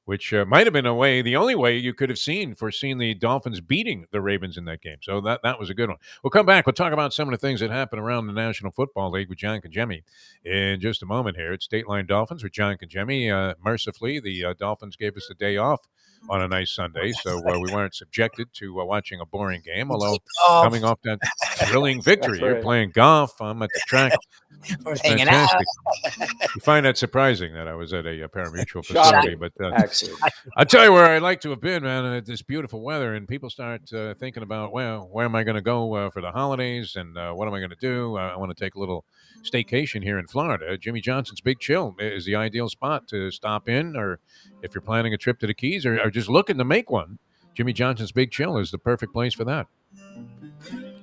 which might have been the only way you could have foreseen the Dolphins beating the Ravens in that game. So that was a good one. We'll come back. We'll talk about some of the things that happened around the National Football League with John Congemi in just a moment here. It's Dateline Dolphins with John Congemi. Mercifully, the Dolphins gave us a day off on a nice Sunday, so we weren't subjected to watching a boring game, although coming off that thrilling victory. You're playing golf. I'm at the track. We're hanging fantastic. You find that surprising that I was at a parimutuel facility, but I'll tell you where I'd like to have been, man, this beautiful weather, and people start thinking about, well, where am I going to go for the holidays, and what am I going to do? I want to take a little staycation here in Florida. Jimmy Johnson's Big Chill is the ideal spot to stop in, or if you're planning a trip to the Keys or just looking to make one, Jimmy Johnson's Big Chill is the perfect place for that.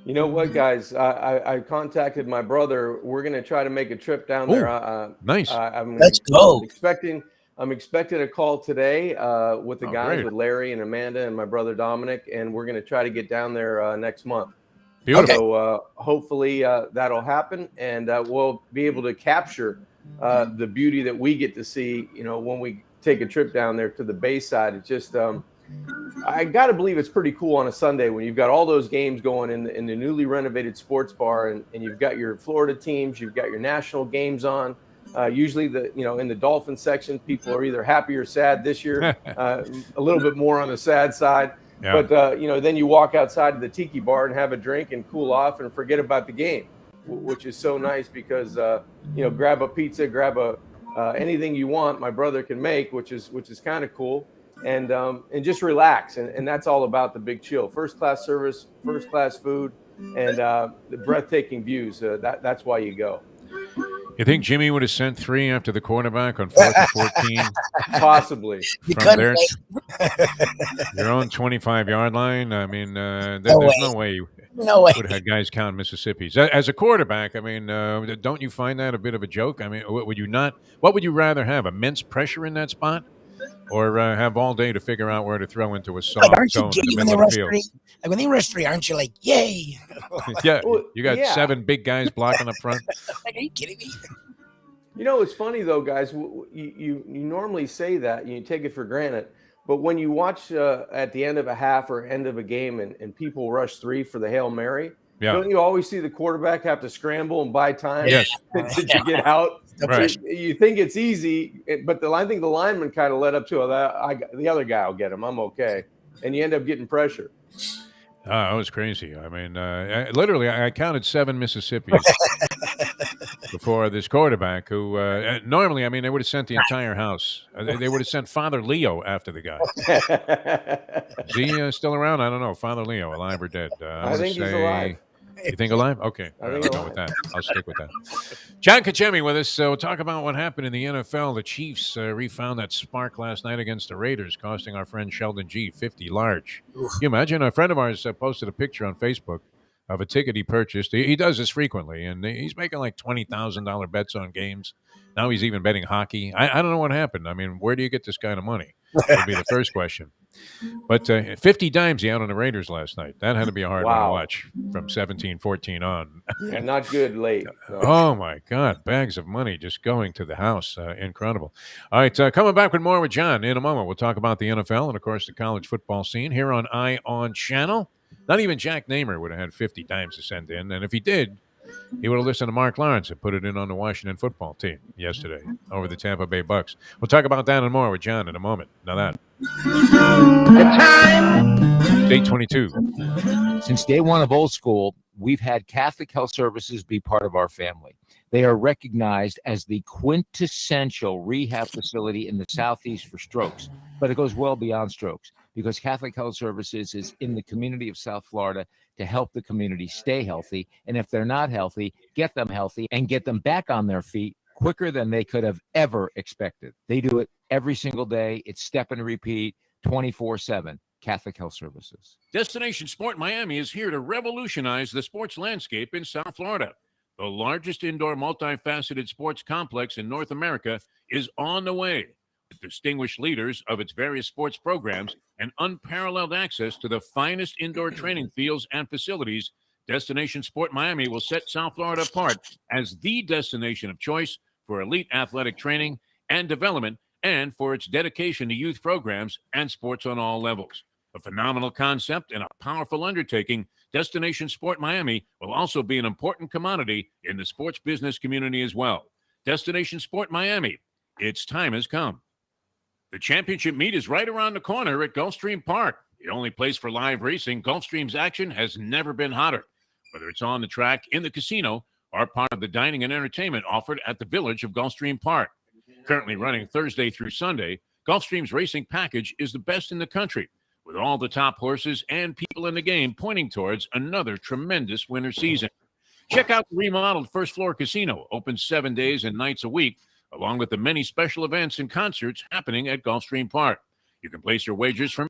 You know what, guys? I contacted my brother. We're going to try to make a trip down there. Nice. Let's go. I'm expecting a call today with the guys, with Larry and Amanda and my brother Dominic, and we're going to try to get down there next month. Beautiful. So hopefully that'll happen, and we'll be able to capture the beauty that we get to see, when we take a trip down there to the Bayside. It's just, I got to believe it's pretty cool on a Sunday when you've got all those games going in the newly renovated sports bar, and you've got your Florida teams, you've got your national games on. Usually in the Dolphin section, people are either happy or sad this year, a little bit more on the sad side. Yeah. But, then you walk outside of the tiki bar and have a drink and cool off and forget about the game, which is so nice because, grab a pizza, grab anything you want, my brother can make, which is kind of cool. And just relax. And that's all about the Big Chill. First class service, first class food, and the breathtaking views. That's why you go. You think Jimmy would have sent 3 after the quarterback on 4th and 14? Possibly. From your own 25-yard line? I mean, there's no way you would have had guys count Mississippi's. As a quarterback, I mean, don't you find that a bit of a joke? I mean, what would you rather have, immense pressure in that spot? Or have all day to figure out where to throw into a zone, aren't you in giddy the when they middle of the rush field? 3? Like when they rush 3, aren't you like, yay? Yeah, you got 7 big guys blocking up front. Like, are you kidding me? It's funny though, guys. You normally say that and you take it for granted, but when you watch at the end of a half or end of a game and people rush 3 for the Hail Mary, don't you always see the quarterback have to scramble and buy time to get out? Right. You think it's easy, but I think the lineman kind of led up to the other guy will get him. I'm okay, and you end up getting pressure. That was crazy. I mean, literally, I counted 7 Mississippis before this quarterback who normally, I mean, they would have sent the entire house. They would have sent Father Leo after the guy. Is he still around? I don't know. Father Leo, alive or dead? I think he's alive. You think alive? Okay. I I'll think go with that. I'll stick with that. John Kachemi with us. So we'll talk about what happened in the NFL. The Chiefs refound that spark last night against the Raiders, costing our friend Sheldon G 50 large. Can you imagine? A friend of ours posted a picture on Facebook of a ticket he purchased. He does this frequently, and he's making like $20,000 bets on games. Now he's even betting hockey. I don't know what happened. I mean, where do you get this kind of money? That would be the first question. But 50 dimes he out on the Raiders last night. That had to be a hard one to watch from 17-14 on. Yeah, not good late. So. Oh, my God. Bags of money just going to the house. Incredible. All right, coming back with more with John in a moment. We'll talk about the NFL and, of course, the college football scene here on Eye on Channel. Not even Jack Namer would have had 50 dimes to send in. And if he did, he would have listened to Mark Lawrence and put it in on the Washington football team yesterday over the Tampa Bay Bucks. We'll talk about that and more with John in a moment. Now that. The time. Day 22. Since day one of old school, we've had Catholic Health Services be part of our family. They are recognized as the quintessential rehab facility in the Southeast for strokes, but it goes well beyond strokes because Catholic Health Services is in the community of South Florida to help the community stay healthy. And if they're not healthy, get them healthy and get them back on their feet quicker than they could have ever expected. They do it every single day. It's step and repeat 24/7. Catholic Health Services. Destination Sport Miami is here to revolutionize the sports landscape in South Florida. The largest indoor multifaceted sports complex in North America is on the way. With distinguished leaders of its various sports programs and unparalleled access to the finest indoor training fields and facilities, Destination Sport Miami will set South Florida apart as the destination of choice for elite athletic training and development and for its dedication to youth programs and sports on all levels. A phenomenal concept and a powerful undertaking, Destination Sport Miami will also be an important commodity in the sports business community as well. Destination Sport Miami, its time has come. The championship meet is right around the corner at Gulfstream Park. The only place for live racing, Gulfstream's action has never been hotter. Whether it's on the track, in the casino, or part of the dining and entertainment offered at the Village of Gulfstream Park. Currently running Thursday through Sunday, Gulfstream's racing package is the best in the country, with all the top horses and people in the game pointing towards another tremendous winter season. Check out the remodeled first floor casino, open 7 days and nights a week, along with the many special events and concerts happening at Gulfstream Park. You can place your wagers from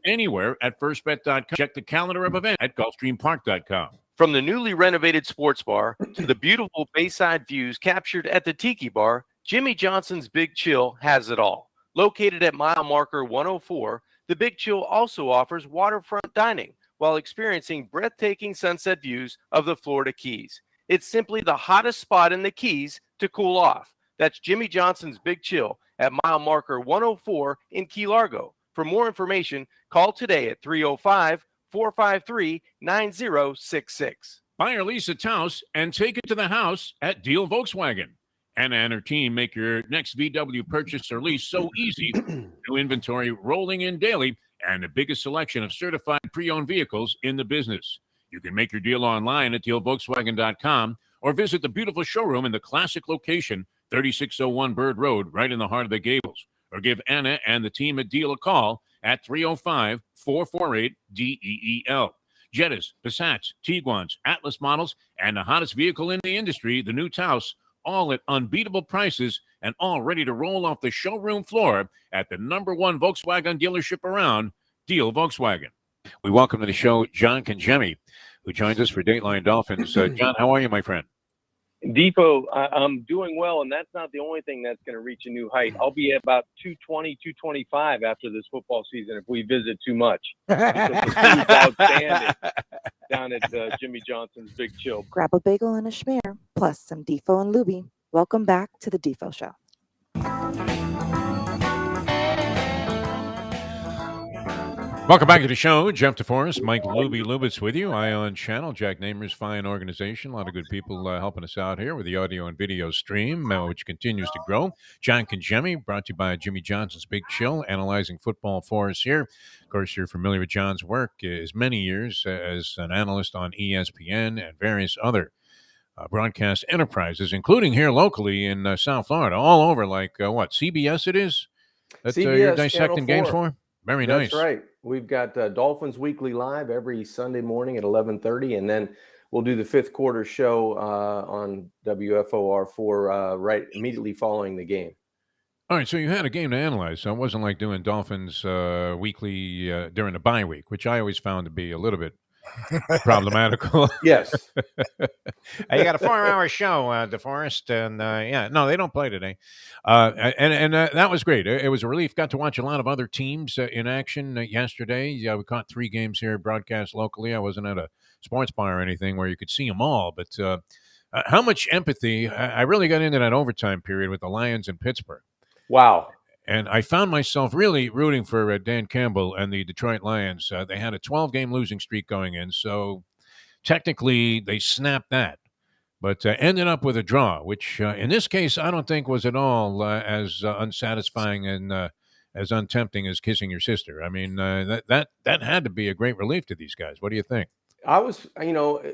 anywhere at firstbet.com. Check the calendar of events at gulfstreampark.com. From the newly renovated sports bar to the beautiful bayside views captured at the Tiki Bar, Jimmy Johnson's Big Chill has it all. Located at mile marker 104, the Big Chill also offers waterfront dining, while while experiencing breathtaking sunset views of the Florida Keys. It's simply the hottest spot in the Keys to cool off. That's Jimmy Johnson's Big Chill at mile marker 104 in Key Largo. For more information, call today at 305-453-9066. Buy or lease a Taos and take it to the house at Deal Volkswagen. Anna and her team make your next VW purchase or lease so easy. New inventory rolling in daily and the biggest selection of certified pre-owned vehicles in the business. You can make your deal online at dealvolkswagen.com or visit the beautiful showroom in the classic location, 3601 Bird Road, right in the heart of the Gables. Or give Anna and the team at Deal a call at 305-448-DEEL. Jettas, Passats, Tiguans, Atlas models, and the hottest vehicle in the industry, the new Taos, all at unbeatable prices and all ready to roll off the showroom floor at the #1 Volkswagen dealership around, Deal Volkswagen. We welcome to the show John Congemi, who joins us for Dateline Dolphins. John, how are you, my friend? Defo, I'm doing well, and that's not the only thing that's going to reach a new height. I'll be at about 220, 225 after this football season if we visit too much. Because the food's outstanding down at Jimmy Johnson's Big Chill. Grab a bagel and a schmear, plus some Defo and Lubie. Welcome back to the Defo Show. Welcome back to the show. Jeff Deforrest, Mike Lubitz with you. Ion Channel, Jack Namer's fine organization. A lot of good people helping us out here with the audio and video stream, which continues to grow. John Congemi, brought to you by Jimmy Johnson's Big Chill, analyzing football for us here. Of course, you're familiar with John's work, his many years as an analyst on ESPN and various other broadcast enterprises, including here locally in South Florida, all over, like CBS it is? That CBS, you're dissecting games for? Very nice. That's right. We've got Dolphins Weekly Live every Sunday morning at 11:30, and then we'll do the fifth quarter show on WFOR4 right immediately following the game. All right, so you had a game to analyze. So it wasn't like doing Dolphins weekly during the bye week, which I always found to be a little bit problematical. Yes. You got a 4-hour show, DeForest, and no, they don't play today. And that was great. It was a relief. Got to watch a lot of other teams in action yesterday. We caught 3 games here broadcast locally. I wasn't at a sports bar or anything where you could see them all, but how much empathy. I really got into that overtime period with the Lions in Pittsburgh. Wow. And I found myself really rooting for Dan Campbell and the Detroit Lions. They had a 12-game losing streak going in, so technically they snapped that, but ended up with a draw, which in this case I don't think was at all as unsatisfying and as untempting as kissing your sister. I mean, that had to be a great relief to these guys. What do you think? I was,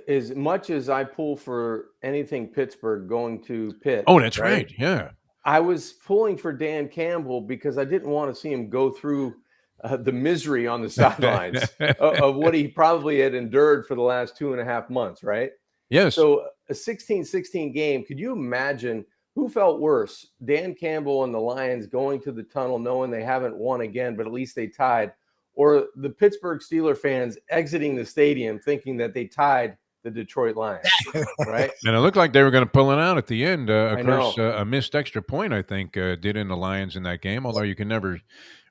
as much as I pull for anything Pittsburgh going to Pitt. Oh, that's right. Yeah. I was pulling for Dan Campbell because I didn't want to see him go through the misery on the sidelines of what he probably had endured for the last 2.5 months, right? Yes. So a 16-16 game, could you imagine who felt worse? Dan Campbell and the Lions going to the tunnel knowing they haven't won again, but at least they tied, or the Pittsburgh Steelers fans exiting the stadium thinking that they tied the Detroit Lions, right? And it looked like they were going to pull it out at the end. Of course, a missed extra point, I think, did in the Lions in that game, although you can never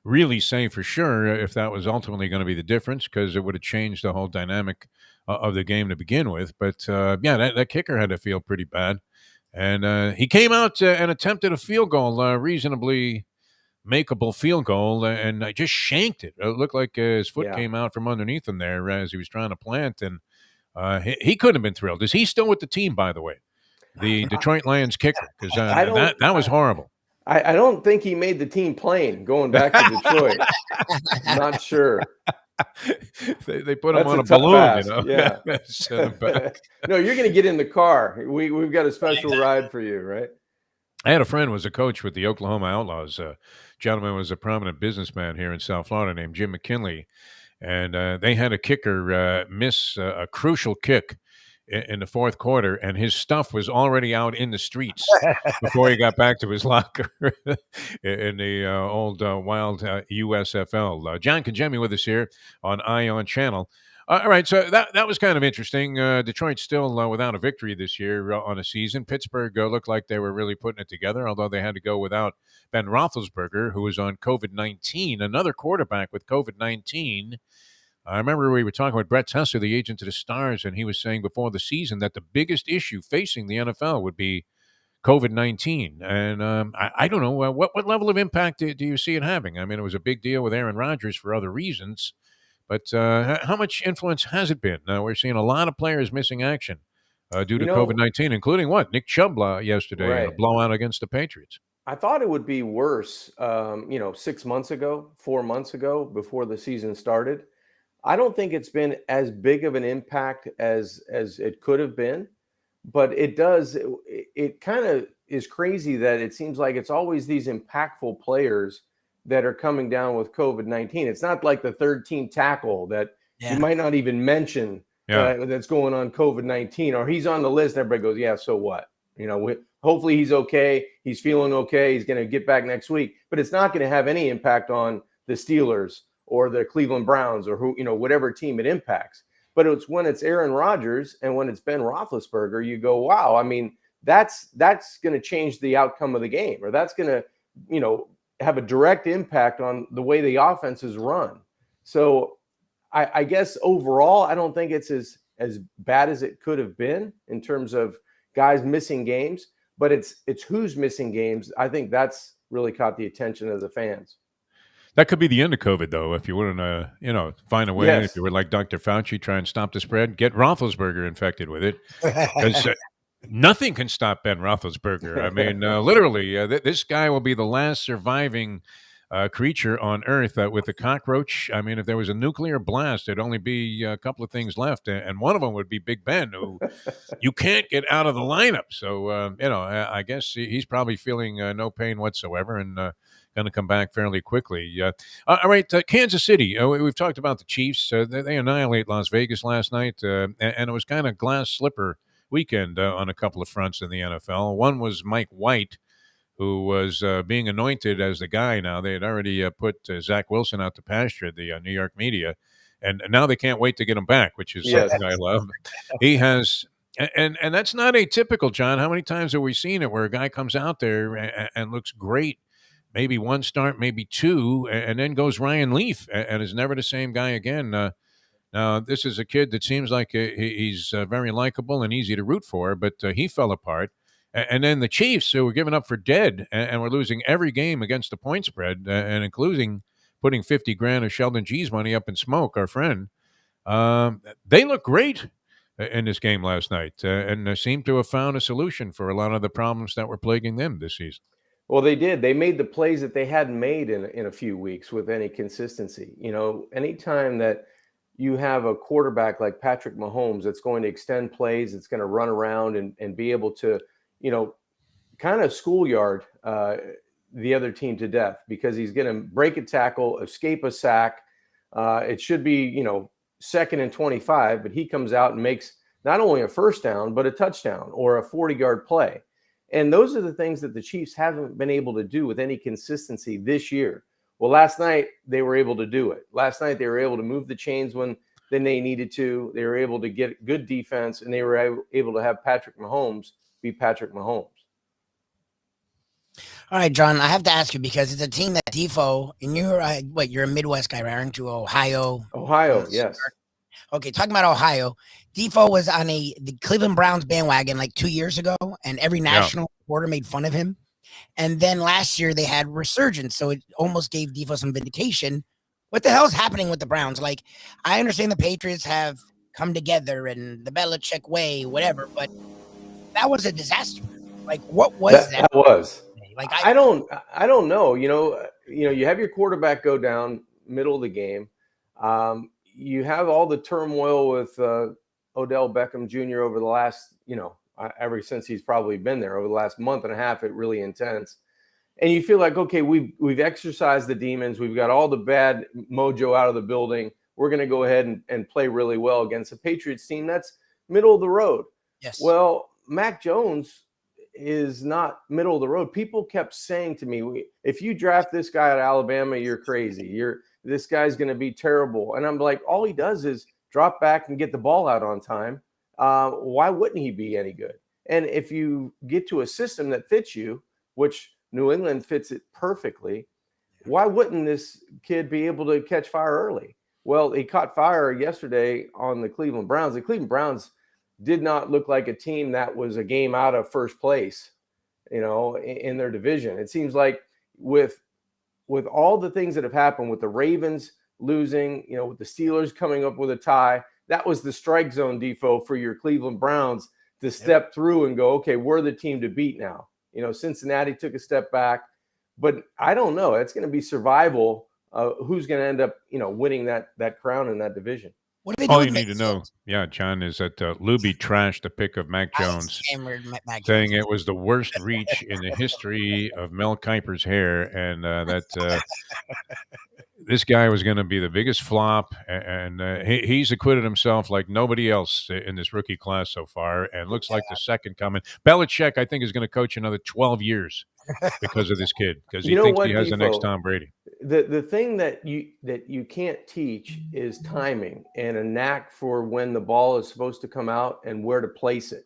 really say for sure if that was ultimately going to be the difference because it would have changed the whole dynamic of the game to begin with. But, that kicker had to feel pretty bad. And he came out and attempted a field goal, reasonably makeable field goal, and I just shanked it. It looked like his foot came out from underneath him there as he was trying to plant, and he couldn't have been thrilled. Is he still with the team, by the way? The Detroit Lions kicker, because that was horrible. I don't think he made the team plane going back to Detroit. Not sure. They put him on a balloon, Yeah. No, you're going to get in the car. We've got a special ride for you, right? I had a friend who was a coach with the Oklahoma Outlaws. Gentleman was a prominent businessman here in South Florida named Jim McKinley. And they had a kicker miss a crucial kick in the fourth quarter, and his stuff was already out in the streets before he got back to his locker in the old wild USFL. John Congemi with us here on Ion Channel. All right, so that was kind of interesting. Detroit's still without a victory this year on a season. Pittsburgh looked like they were really putting it together, although they had to go without Ben Roethlisberger, who was on COVID-19. Another quarterback with COVID-19 I remember we were talking with Brett Tesser, the agent to the Stars, and he was saying before the season that the biggest issue facing the NFL would be COVID-19. And I don't know, what level of impact do you see it having? I mean, it was a big deal with Aaron Rodgers for other reasons, but how much influence has it been? We're seeing a lot of players missing action due to COVID-19, including Nick Chubb yesterday in a Right. blowout against the Patriots. I thought it would be worse, 6 months ago, 4 months ago, before the season started. I don't think it's been as big of an impact as it could have been, but it does. It kind of is crazy that it seems like it's always these impactful players that are coming down with COVID-19. It's not like the third team tackle that you might not even mention that's going on COVID-19, or he's on the list. Everybody goes, yeah, so what? Hopefully he's okay. He's feeling okay. He's going to get back next week, but it's not going to have any impact on the Steelers or the Cleveland Browns or whatever team it impacts. But it's when it's Aaron Rodgers and when it's Ben Roethlisberger, you go, wow. I mean, that's going to change the outcome of the game, or that's going to, have a direct impact on the way the offense is run. So I guess overall, I don't think it's as bad as it could have been in terms of guys missing games, but it's who's missing games. I think that's really caught the attention of the fans. That could be the end of COVID, though, if you wouldn't, find a way. Yes. If you were like Dr. Fauci, try and stop the spread, get Roethlisberger infected with it. Because nothing can stop Ben Roethlisberger. I mean, literally, this guy will be the last surviving creature on Earth with a cockroach. I mean, if there was a nuclear blast, there'd only be a couple of things left. And one of them would be Big Ben, who you can't get out of the lineup. So, I guess he's probably feeling no pain whatsoever and going to come back fairly quickly. All right, Kansas City. We've talked about the Chiefs. They annihilate Las Vegas last night, and it was kind of glass slipper weekend on a couple of fronts in the NFL. One was Mike White, who was being anointed as the guy now. They had already put Zach Wilson out to pasture, the New York media, and now they can't wait to get him back, which is something I love. He has... And that's not atypical, John. How many times have we seen it where a guy comes out there and looks great, maybe one start, maybe two, and then goes Ryan Leaf and is never the same guy again. Now, this is a kid that seems like he's very likable and easy to root for, but he fell apart. And then the Chiefs, who were given up for dead and were losing every game against the point spread, and including putting $50,000 of Sheldon G's money up in smoke, our friend, they look great in this game last night and seem to have found a solution for a lot of the problems that were plaguing them this season. Well, they did. They made the plays that they hadn't made in a few weeks with any consistency. Anytime that you have a quarterback like Patrick Mahomes that's going to extend plays, it's going to run around and be able to, kind of schoolyard the other team to death, because he's going to break a tackle, escape a sack. It should be, 2nd and 25, but he comes out and makes not only a first down, but a touchdown or a 40-yard play. And those are the things that the Chiefs haven't been able to do with any consistency this year. Well, last night they were able to do it. Last night they were able to move the chains when they needed to. They were able to get good defense, and they were able to have Patrick Mahomes be Patrick Mahomes. All right, John, I have to ask you, because it's a team that Defo, and you're a Midwest guy, right? Aren't you? Ohio, yes. Okay, talking about Ohio, Defo was on the Cleveland Browns bandwagon like 2 years ago, and every national reporter made fun of him. And then last year they had resurgence, so it almost gave Defo some vindication. What the hell is happening with the Browns? Like, I understand the Patriots have come together and the Belichick way, whatever, but that was a disaster. Like, what was that? That was. Like, I don't know. You have your quarterback go down middle of the game. You have all the turmoil with Odell Beckham Jr. over the last, ever since he's probably been there over the last month and a half, it really intense. And you feel like, okay, we've exorcised the demons. We've got all the bad mojo out of the building. We're going to go ahead and play really well against a Patriots team that's middle of the road. Yes. Well, Mac Jones is not middle of the road. People kept saying to me, if you draft this guy at Alabama, you're crazy. This guy's going to be terrible. And I'm like, all he does is drop back and get the ball out on time. Why wouldn't he be any good? And if you get to a system that fits you, which New England fits it perfectly, why wouldn't this kid be able to catch fire early? Well, it caught fire yesterday on the Cleveland Browns. The Cleveland Browns did not look like a team that was a game out of first place, in their division. It seems like with all the things that have happened, with the Ravens losing, with the Steelers coming up with a tie, that was the strike zone, Defo, for your Cleveland Browns to step through and go, okay, we're the team to beat now. Cincinnati took a step back, but I don't know. It's going to be survival. Who's going to end up, winning that crown in that division? What do they do? All you need to know, John, is that Lubie trashed the pick of Mac Jones, saying it was the worst reach in the history of Mel Kiper's hair, and that this guy was going to be the biggest flop, and he's acquitted himself like nobody else in this rookie class so far, and looks like the second coming. Belichick, I think, is going to coach another 12 years because of this kid, because he thinks he has the next Tom Brady. The thing that you can't teach is timing and a knack for when the ball is supposed to come out and where to place it.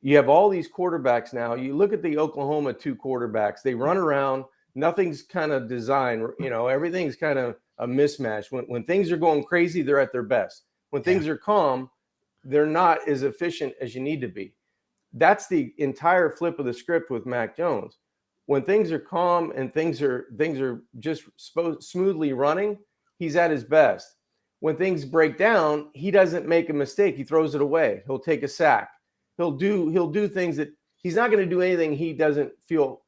You have all these quarterbacks now. You look at the Oklahoma 2 quarterbacks. They run around. Nothing's kind of designed. Everything's kind of a mismatch. When things are going crazy, they're at their best. When things are calm, they're not as efficient as you need to be. That's the entire flip of the script with Mac Jones. When things are calm and things are just smoothly running, he's at his best. When things break down, he doesn't make a mistake. He throws it away. He'll take a sack. He'll do things that he's not going to do anything he doesn't feel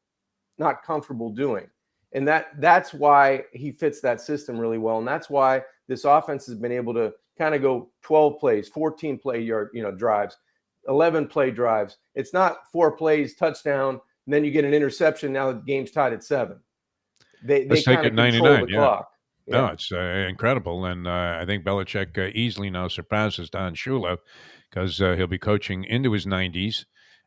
not comfortable doing. And that's why he fits that system really well. And that's why this offense has been able to kind of go 12 plays, 14 play yard, drives, 11 play drives. It's not 4 plays, touchdown, and then you get an interception. Now the game's tied at 7. They take it 99. The clock. Yeah. No, it's incredible. And I think Belichick easily now surpasses Don Shula, because he'll be coaching into his 90s.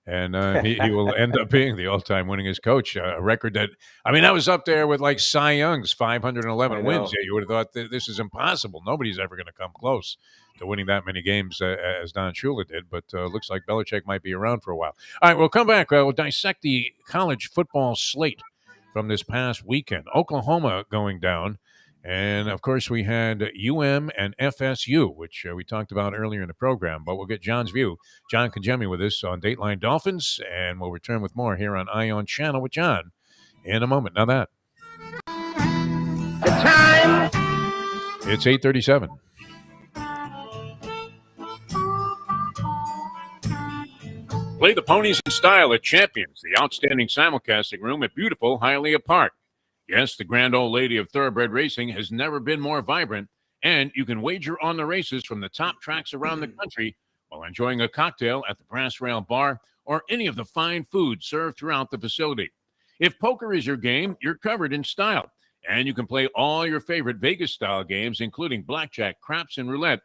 And he will end up being the all-time winningest coach, a record that was up there with like Cy Young's 511 wins. Yeah, you would have thought this is impossible. Nobody's ever going to come close to winning that many games as Don Shula did, but looks like Belichick might be around for a while. All right, we'll come back. We'll dissect the college football slate from this past weekend. Oklahoma going down. And, of course, we had UM and FSU, which we talked about earlier in the program, but we'll get John's view. John Congemi with us on Dateline Dolphins, and we'll return with more here on Ion Channel with John in a moment. Now that. The time. It's 8:37. Play the ponies in style at Champions, the outstanding simulcasting room at beautiful Hialeah Park. Yes, the grand old lady of thoroughbred racing has never been more vibrant, and you can wager on the races from the top tracks around the country while enjoying a cocktail at the Brass Rail Bar or any of the fine food served throughout the facility. If poker is your game, you're covered in style, and you can play all your favorite Vegas-style games, including blackjack, craps, and roulette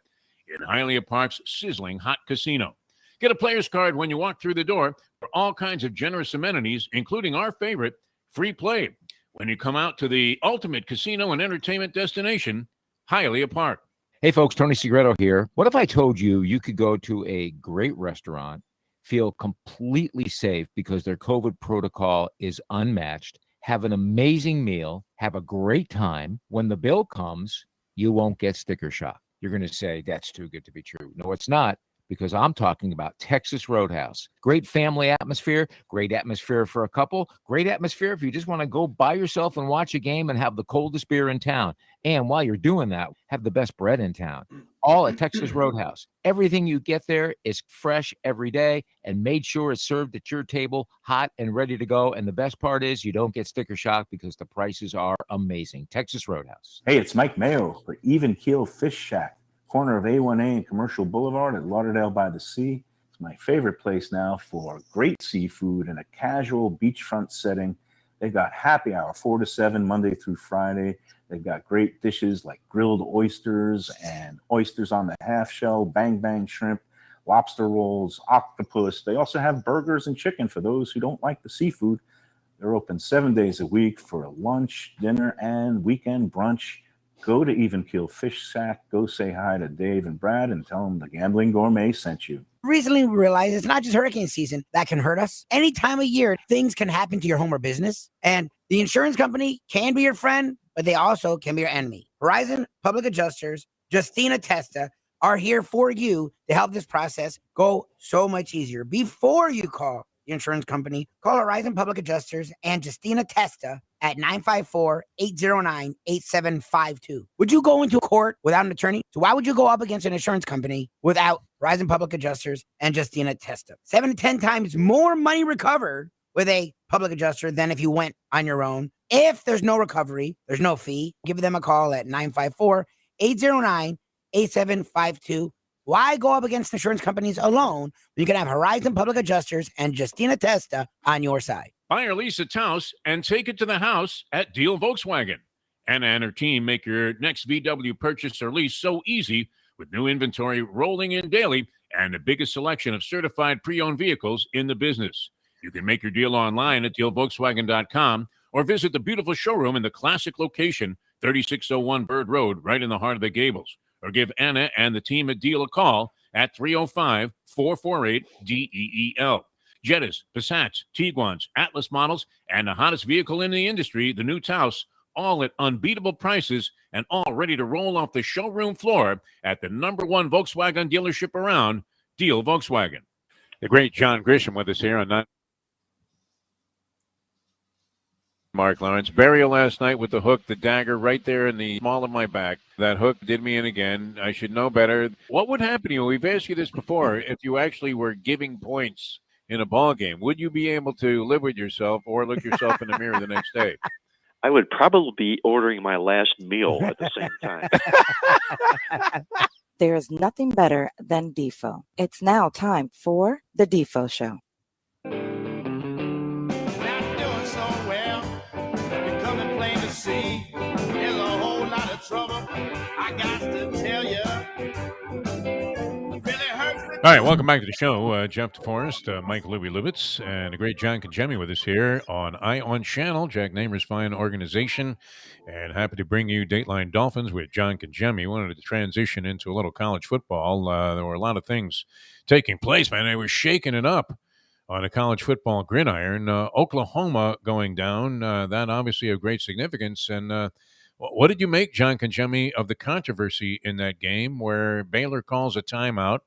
in Hialeah Park's sizzling hot casino. Get a player's card when you walk through the door for all kinds of generous amenities, including our favorite, free play, when you come out to the ultimate casino and entertainment destination, Hialeah Park. Hey, folks, Tony Segreto here. What if I told you you could go to a great restaurant, feel completely safe because their COVID protocol is unmatched, have an amazing meal, have a great time. When the bill comes, you won't get sticker shock. You're going to say, that's too good to be true. No, it's not. Because I'm talking about Texas Roadhouse. Great family atmosphere, great atmosphere for a couple, great atmosphere if you just want to go by yourself and watch a game and have the coldest beer in town. And while you're doing that, have the best bread in town. All at Texas Roadhouse. Everything you get there is fresh every day and made sure it's served at your table, hot and ready to go. And the best part is you don't get sticker shock because the prices are amazing. Texas Roadhouse. Hey, it's Mike Mayo for Even Keel Fish Shack, corner of A1A and Commercial Boulevard at Lauderdale by the Sea. It's my favorite place now for great seafood in a casual beachfront setting. They've got happy hour 4 to 7 Monday through Friday. They've got great dishes like grilled oysters and oysters on the half shell, bang bang shrimp, lobster rolls, octopus. They also have burgers and chicken for those who don't like the seafood. They're open 7 days a week for lunch, dinner, and weekend brunch. Go to Even Keel Fish Shack. Go say hi to Dave and Brad and tell them the Gambling Gourmet sent you. Recently, we realized it's not just hurricane season that can hurt us. Any time of year, things can happen to your home or business. And the insurance company can be your friend, but they also can be your enemy. Horizon Public Adjusters, Justina Testa, are here for you to help this process go so much easier. Before you call the insurance company, call Horizon Public Adjusters and Justina Testa at 954-809-8752. Would you go into court without an attorney? So why would you go up against an insurance company without Horizon Public Adjusters and Justina Testa? 7 to 10 times more money recovered with a public adjuster than if you went on your own. If there's no recovery, there's no fee. Give them a call at 954-809-8752. Why go up against insurance companies alone when you can have Horizon Public Adjusters and Justina Testa on your side? Buy or lease a Taos and take it to the house at Deal Volkswagen. Anna and her team make your next VW purchase or lease so easy with new inventory rolling in daily and the biggest selection of certified pre-owned vehicles in the business. You can make your deal online at dealvolkswagen.com or visit the beautiful showroom in the classic location, 3601 Bird Road, right in the heart of the Gables. Or give Anna and the team at Deal a call at 305-448-DEEL. Jettas, Passats, Tiguans, Atlas models, and the hottest vehicle in the industry, the new Taos, all at unbeatable prices and all ready to roll off the showroom floor at the #1 Volkswagen dealership around, Deal Volkswagen. The great John Grisham with us here on Not Mark Lawrence. Burial last night with the hook, the dagger right there in the small of my back. That hook did me in again. I should know better. What would happen to you? We've asked you this before. If you actually were giving points in a ball game, would you be able to live with yourself or look yourself in the mirror the next day? I would probably be ordering my last meal at the same time. There is nothing better than Defo. It's now time for the Defo Show. All right, welcome back to the show. Jeff Deforrest, Mike Lubitz, and the great John Kajemi with us here on On Channel, Jack Namer's fine organization, and happy to bring you Dateline Dolphins with John Kajemi. Wanted to transition into a little college football. There were a lot of things taking place, man. They were shaking it up on a college football gridiron. Oklahoma going down, that obviously of great significance. And what did you make, John Kajemi, of the controversy in that game where Baylor calls a timeout?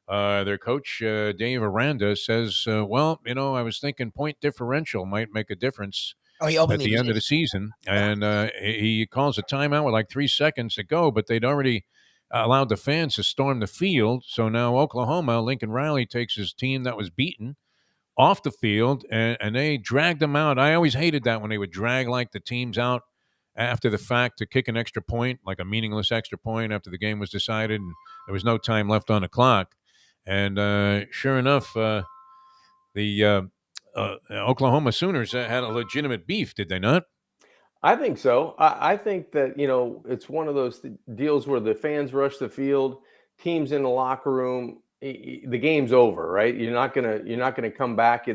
Their coach, Dave Aranda, says, well, you know, I was thinking point differential might make a difference at the end of the season. And he calls a timeout with like 3 seconds to go, but they'd already allowed the fans to storm the field. So now Oklahoma, Lincoln Riley takes his team that was beaten off the field, and they dragged them out. I always hated that when they would drag like the teams out after the fact to kick an extra point, like a meaningless extra point after the game was decided and there was no time left on the clock. And sure enough, the Oklahoma Sooners had a legitimate beef, did they not? I think so. I think that, you know, it's one of those deals where the fans rush the field, teams in the locker room, the game's over, right? You're not gonna come back.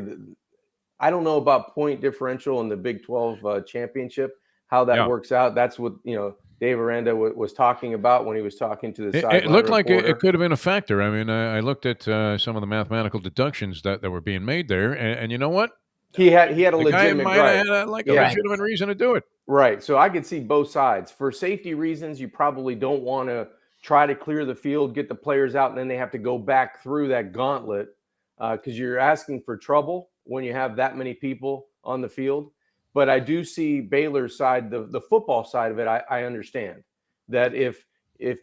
I don't know about point differential in the Big 12 championship, how that works out. That's what, you know, Dave Aranda was talking about when he was talking to the sideline. It looked like it could have been a factor. I mean, I looked at some of the mathematical deductions that were being made there, and you know what? He had a legitimate right. Had a legitimate reason to do it. Right. So I could see both sides. For safety reasons, you probably don't want to try to clear the field, get the players out, and then they have to go back through that gauntlet because you're asking for trouble when you have that many people on the field. But I do see Baylor's side, the football side of it. I understand that if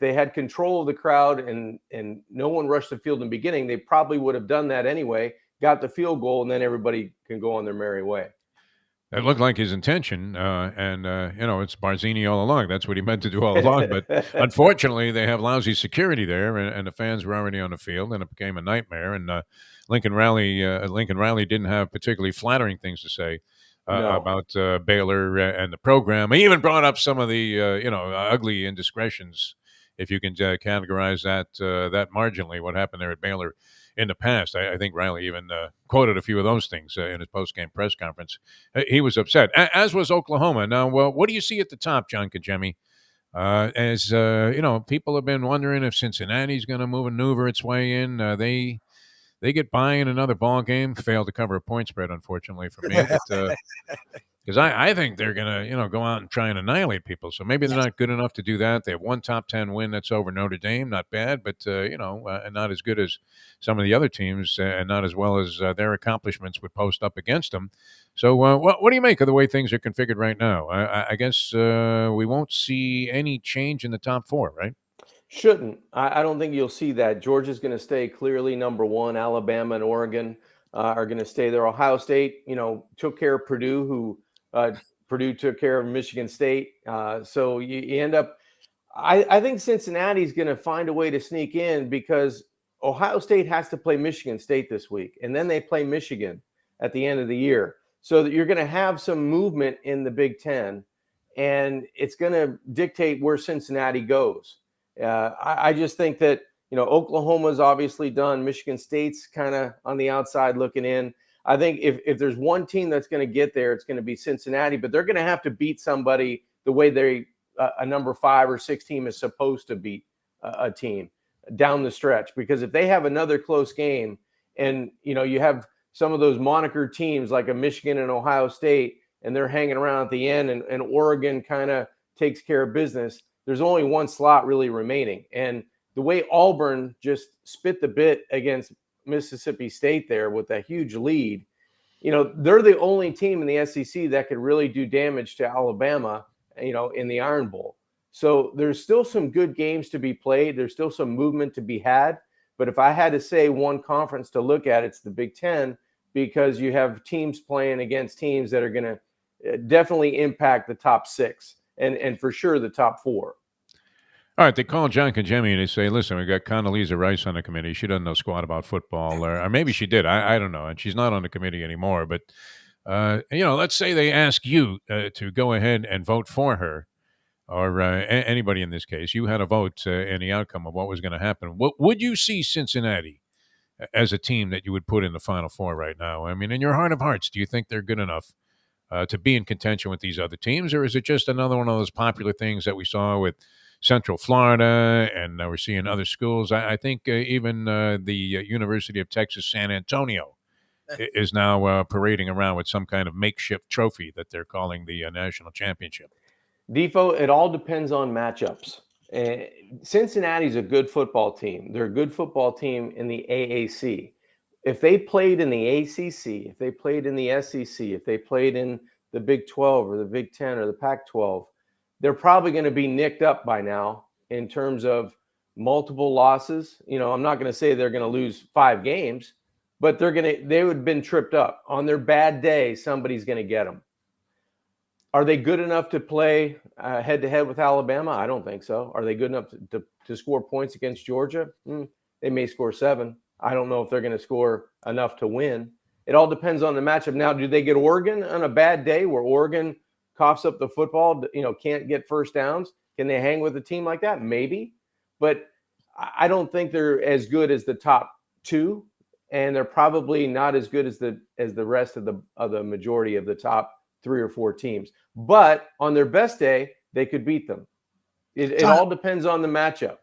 they had control of the crowd and no one rushed the field in the beginning, they probably would have done that anyway, got the field goal, and then everybody can go on their merry way. It looked like his intention, and it's Barzini all along. That's what he meant to do all along. But unfortunately, they have lousy security there, and the fans were already on the field, and it became a nightmare. And Lincoln Riley didn't have particularly flattering things to say about Baylor and the program. He even brought up some of the ugly indiscretions, if you can categorize that marginally, what happened there at Baylor in the past. I think Riley even quoted a few of those things in his post-game press conference. He was upset, as was Oklahoma. Now, what do you see at the top, John Kajemi? As people have been wondering if Cincinnati's going to maneuver its way in. They get by in another ball game. Failed to cover a point spread, unfortunately for me. But, because I think they're going to, go out and try and annihilate people. So maybe they're not good enough to do that. They have one top 10 win that's over Notre Dame. Not bad, but, and not as good as some of the other teams and not as well as their accomplishments would post up against them. So what do you make of the way things are configured right now? I guess we won't see any change in the top 4, right? Shouldn't. I don't think you'll see that. Georgia's going to stay clearly number 1. Alabama and Oregon are going to stay there. Ohio State, took care of Purdue, who Purdue took care of Michigan State. So you end up, I think Cincinnati's going to find a way to sneak in because Ohio State has to play Michigan State this week, and then they play Michigan at the end of the year. So that you're going to have some movement in the Big Ten, and it's going to dictate where Cincinnati goes. I just think that, Oklahoma's obviously done. Michigan State's kind of on the outside looking in. I think if there's one team that's going to get there, it's going to be Cincinnati, but they're going to have to beat somebody the way a number 5 or 6 team is supposed to beat a team down the stretch. Because if they have another close game and, you have some of those moniker teams like a Michigan and Ohio State, and they're hanging around at the end and Oregon kind of takes care of business, there's only one slot really remaining. And the way Auburn just spit the bit against Mississippi State there with a huge lead, they're the only team in the SEC that could really do damage to Alabama, in the Iron Bowl. So there's still some good games to be played. There's still some movement to be had. But if I had to say one conference to look at, it's the Big Ten, because you have teams playing against teams that are going to definitely impact the top 6 and for sure the top 4. All right, they call John Kajemi and they say, listen, we got Condoleezza Rice on the committee. She doesn't know squat about football, or maybe she did. I don't know. And she's not on the committee anymore. But, let's say they ask you to go ahead and vote for her, or anybody in this case. You had a vote in the outcome of what was going to happen. Would you see Cincinnati as a team that you would put in the Final Four right now? I mean, in your heart of hearts, do you think they're good enough to be in contention with these other teams? Or is it just another one of those popular things that we saw with Central Florida, and we're seeing other schools? I think even the University of Texas San Antonio is now parading around with some kind of makeshift trophy that they're calling the national championship. Defo, it all depends on matchups. Cincinnati's a good football team. They're a good football team in the AAC. If they played in the ACC, if they played in the SEC, if they played in the Big 12 or the Big 10 or the Pac-12, they're probably going to be nicked up by now in terms of multiple losses. I'm not going to say they're going to lose 5 games, but they would have been tripped up. On their bad day, somebody's going to get them. Are they good enough to play head-to-head with Alabama? I don't think so. Are they good enough to score points against Georgia? They may score 7. I don't know if they're going to score enough to win. It all depends on the matchup. Now, do they get Oregon on a bad day where Oregon coughs up the football, can't get first downs? Can they hang with a team like that? Maybe. But I don't think they're as good as the top 2, and they're probably not as good as the rest of the majority of the top 3 or 4 teams. But on their best day, they could beat them. It all depends on the matchup.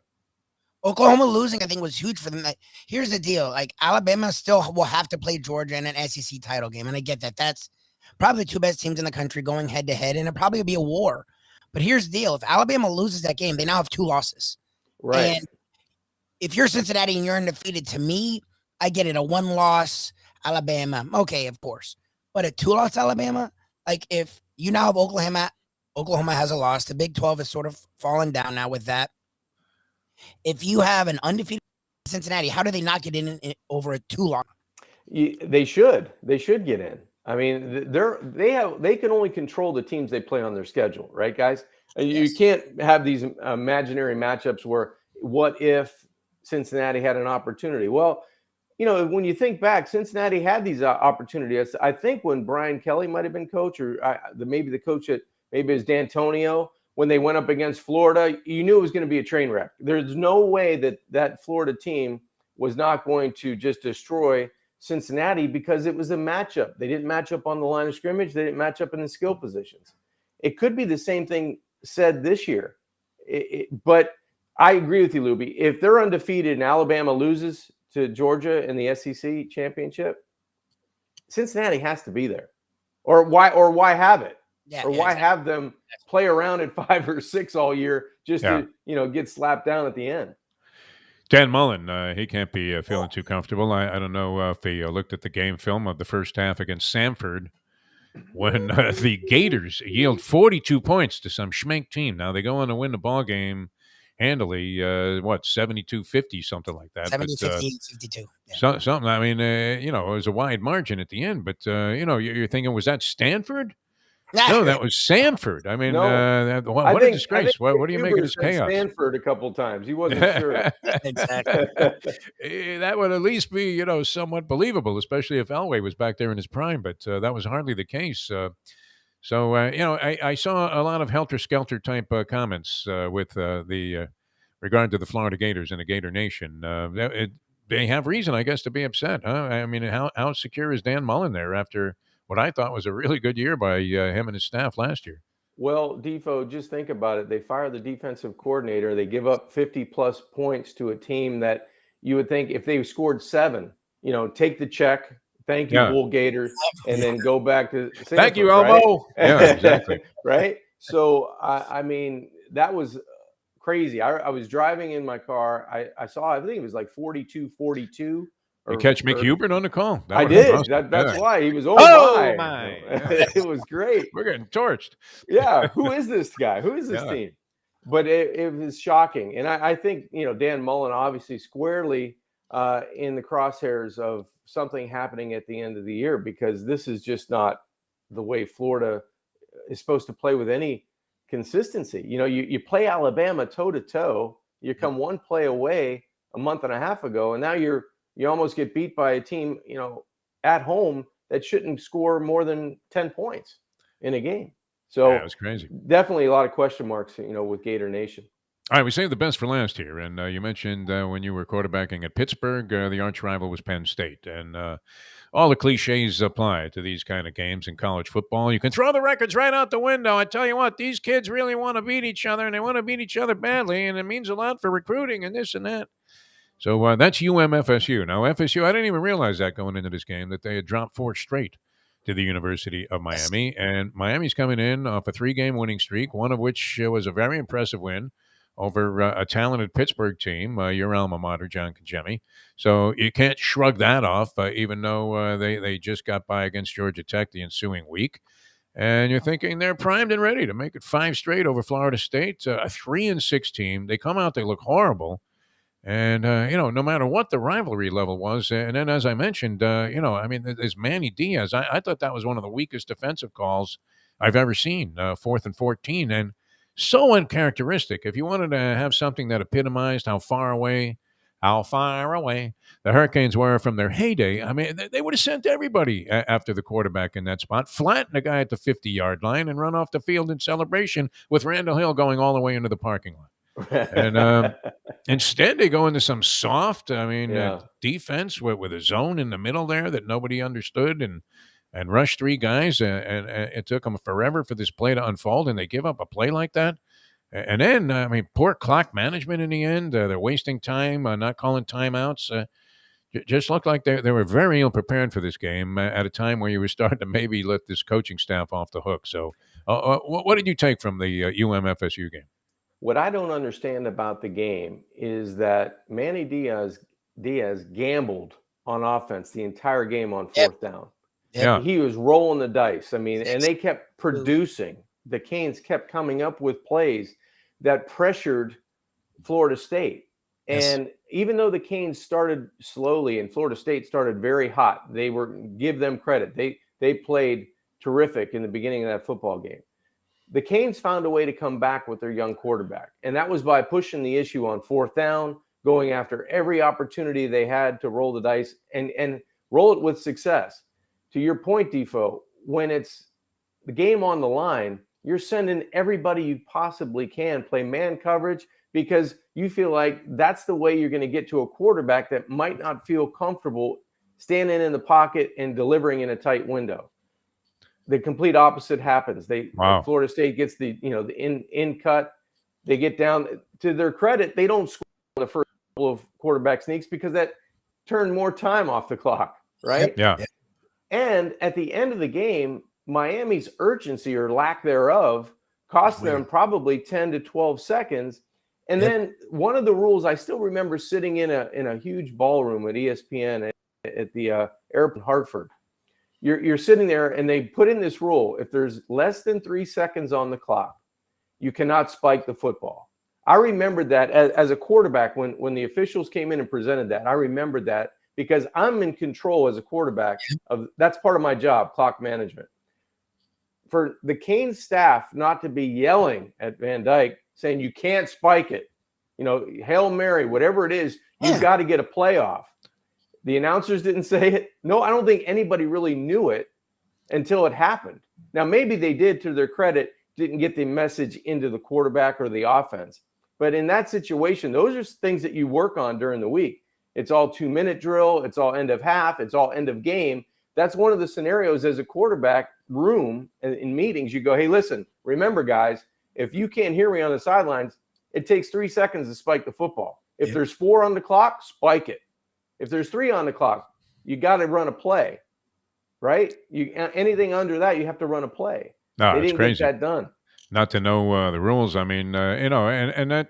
Oklahoma losing, I think, was huge for them. Here's the deal. Alabama still will have to play Georgia in an SEC title game. And I get that. That's probably the 2 best teams in the country going head-to-head, and it'll probably be a war. But here's the deal. If Alabama loses that game, they now have 2 losses. Right. And if you're Cincinnati and you're undefeated, to me, I get it. A 1-loss Alabama. Okay, of course. But a 2-loss Alabama, if you now have Oklahoma has a loss. The Big 12 is sort of fallen down now with that. If you have an undefeated Cincinnati, how do they not get in over a 2-loss? They should get in. I mean, they can only control the teams they play on their schedule, right, guys? You can't have these imaginary matchups where what if Cincinnati had an opportunity? Well, when you think back, Cincinnati had these opportunities. I think when Brian Kelly might have been coach, or maybe the coach maybe it was D'Antonio, when they went up against Florida, you knew it was going to be a train wreck. There's no way that Florida team was not going to just destroy Cincinnati because it was a matchup. They didn't match up on the line of scrimmage. They didn't match up in the skill positions. It could be the same thing said this year. But I agree with you, Lubie. If they're undefeated and Alabama loses to Georgia in the SEC championship, Cincinnati has to be there. Or why have it? Yeah, Or yeah, why exactly. have them play around at 5 or 6 all year just to get slapped down at the end? Dan Mullen, he can't be feeling too comfortable. I don't know if he looked at the game film of the first half against Samford when the Gators yield 42 points to some schmink team. Now they go on to win the ball game handily, 72-50, something like that. 70, But 50, 52. Yeah. something. I mean, it was a wide margin at the end. But you're thinking, was that Stanford? No, that was Samford. I mean, No. what a disgrace. What do you make of Huber this said chaos? Stanford a couple times. He wasn't sure. Exactly. That would at least be, somewhat believable, especially if Elway was back there in his prime. But that was hardly the case. I saw a lot of helter-skelter type comments with the regard to the Florida Gators and the Gator Nation. They have reason, I guess, to be upset. Huh? I mean, how secure is Dan Mullen there after what I thought was a really good year by him and his staff last year? Well, Defo, just think about it. They fire the defensive coordinator. They give up 50-plus points to a team that you would think if they scored 7, take the check. Thank you, Bull Gators, and then go back to Sanford, thank you, Elmo. Right? Yeah, exactly. Right? So, I mean, that was crazy. I was driving in my car. I saw, I think it was like 42-42. You catch Mick Hubert on the call? I did. Awesome. That's why he was. Oh my! It was great. We're getting torched. Yeah. Who is this guy? Who is this team? But it was shocking, and I think Dan Mullen obviously squarely in the crosshairs of something happening at the end of the year, because this is just not the way Florida is supposed to play with any consistency. You play Alabama toe to toe. You come one play away a month and a half ago, and now you almost get beat by a team, at home that shouldn't score more than 10 points in a game. So yeah, it was crazy. Definitely a lot of question marks, with Gator Nation. All right, we saved the best for last here. And you mentioned when you were quarterbacking at Pittsburgh, the arch rival was Penn State. And all the cliches apply to these kind of games in college football. You can throw the records right out the window. I tell you what, these kids really want to beat each other, and they want to beat each other badly, and it means a lot for recruiting and this and that. So that's UMFSU. Now, FSU, I didn't even realize that going into this game, that they had dropped 4 straight to the University of Miami. And Miami's coming in off a 3-game winning streak, one of which was a very impressive win over a talented Pittsburgh team, your alma mater, John Kajemi. So you can't shrug that off, even though they just got by against Georgia Tech the ensuing week. And you're thinking they're primed and ready to make it 5 straight over Florida State, a 3-6 team. They come out, they look horrible. And, no matter what the rivalry level was, and then as I mentioned, there's Manny Diaz. I thought that was one of the weakest defensive calls I've ever seen, 4th and 14. And so uncharacteristic. If you wanted to have something that epitomized how far away the Hurricanes were from their heyday, I mean, they would have sent everybody after the quarterback in that spot, flatten the guy at the 50-yard line, and run off the field in celebration with Randall Hill going all the way into the parking lot. And instead, they go into some soft, defense with a zone in the middle there that nobody understood, and rush 3 guys. And it took them forever for this play to unfold, and they give up a play like that. And then, poor clock management in the end. They're wasting time, not calling timeouts. Just looked like they were very ill prepared for this game at a time where you were starting to maybe let this coaching staff off the hook. So, what did you take from the UM-FSU game? What I don't understand about the game is that Manny Diaz gambled on offense the entire game on 4th down. Yeah. He was rolling the dice. I mean, and they kept producing. The Canes kept coming up with plays that pressured Florida State. And even though the Canes started slowly and Florida State started very hot, give them credit. They played terrific in the beginning of that football game. The Canes found a way to come back with their young quarterback, and that was by pushing the issue on 4th down, going after every opportunity they had to roll the dice and roll it with success. To your point, Defo, when it's the game on the line, you're sending everybody you possibly can play man coverage, because you feel like that's the way you're going to get to a quarterback that might not feel comfortable standing in the pocket and delivering in a tight window. The complete opposite happens. Florida State gets the in cut. They get down. To their credit, they don't score the first couple of quarterback sneaks because that turned more time off the clock, right? Yeah. And at the end of the game, Miami's urgency or lack thereof cost them probably 10 to 12 seconds. And then one of the rules, I still remember sitting in a huge ballroom at ESPN at the airport in Hartford. You're sitting there, and they put in this rule: if there's less than 3 seconds on the clock, you cannot spike the football. I remembered that as a quarterback when the officials came in and presented that. I remembered that because I'm in control as a quarterback of that's part of my job, clock management. For the Canes staff not to be yelling at Van Dyke saying you can't spike it, Hail Mary, whatever it is, you've got to get a playoff. The announcers didn't say it. No, I don't think anybody really knew it until it happened. Now, maybe they did, to their credit, didn't get the message into the quarterback or the offense. But in that situation, those are things that you work on during the week. It's all 2-minute drill. It's all end of half. It's all end of game. That's one of the scenarios as a quarterback room in meetings. You go, hey, listen, remember, guys, if you can't hear me on the sidelines, it takes 3 seconds to spike the football. If there's 4 on the clock, spike it. If there's 3 on the clock, you got to run a play, right? Anything under that, you have to run a play. No, they it's didn't crazy. get that done. Not to know the rules. I mean, and that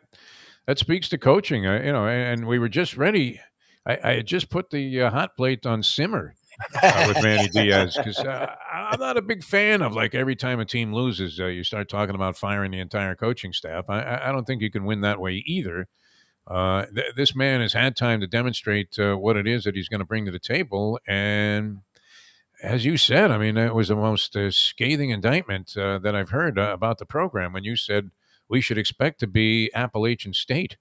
speaks to coaching. And we were just ready. I had just put the hot plate on simmer with Manny Diaz because I'm not a big fan of, like, every time a team loses, you start talking about firing the entire coaching staff. I don't think you can win that way either. This man has had time to demonstrate what it is that he's going to bring to the table. And as you said, I mean, it was the most scathing indictment that I've heard about the program when you said we should expect to be Appalachian State,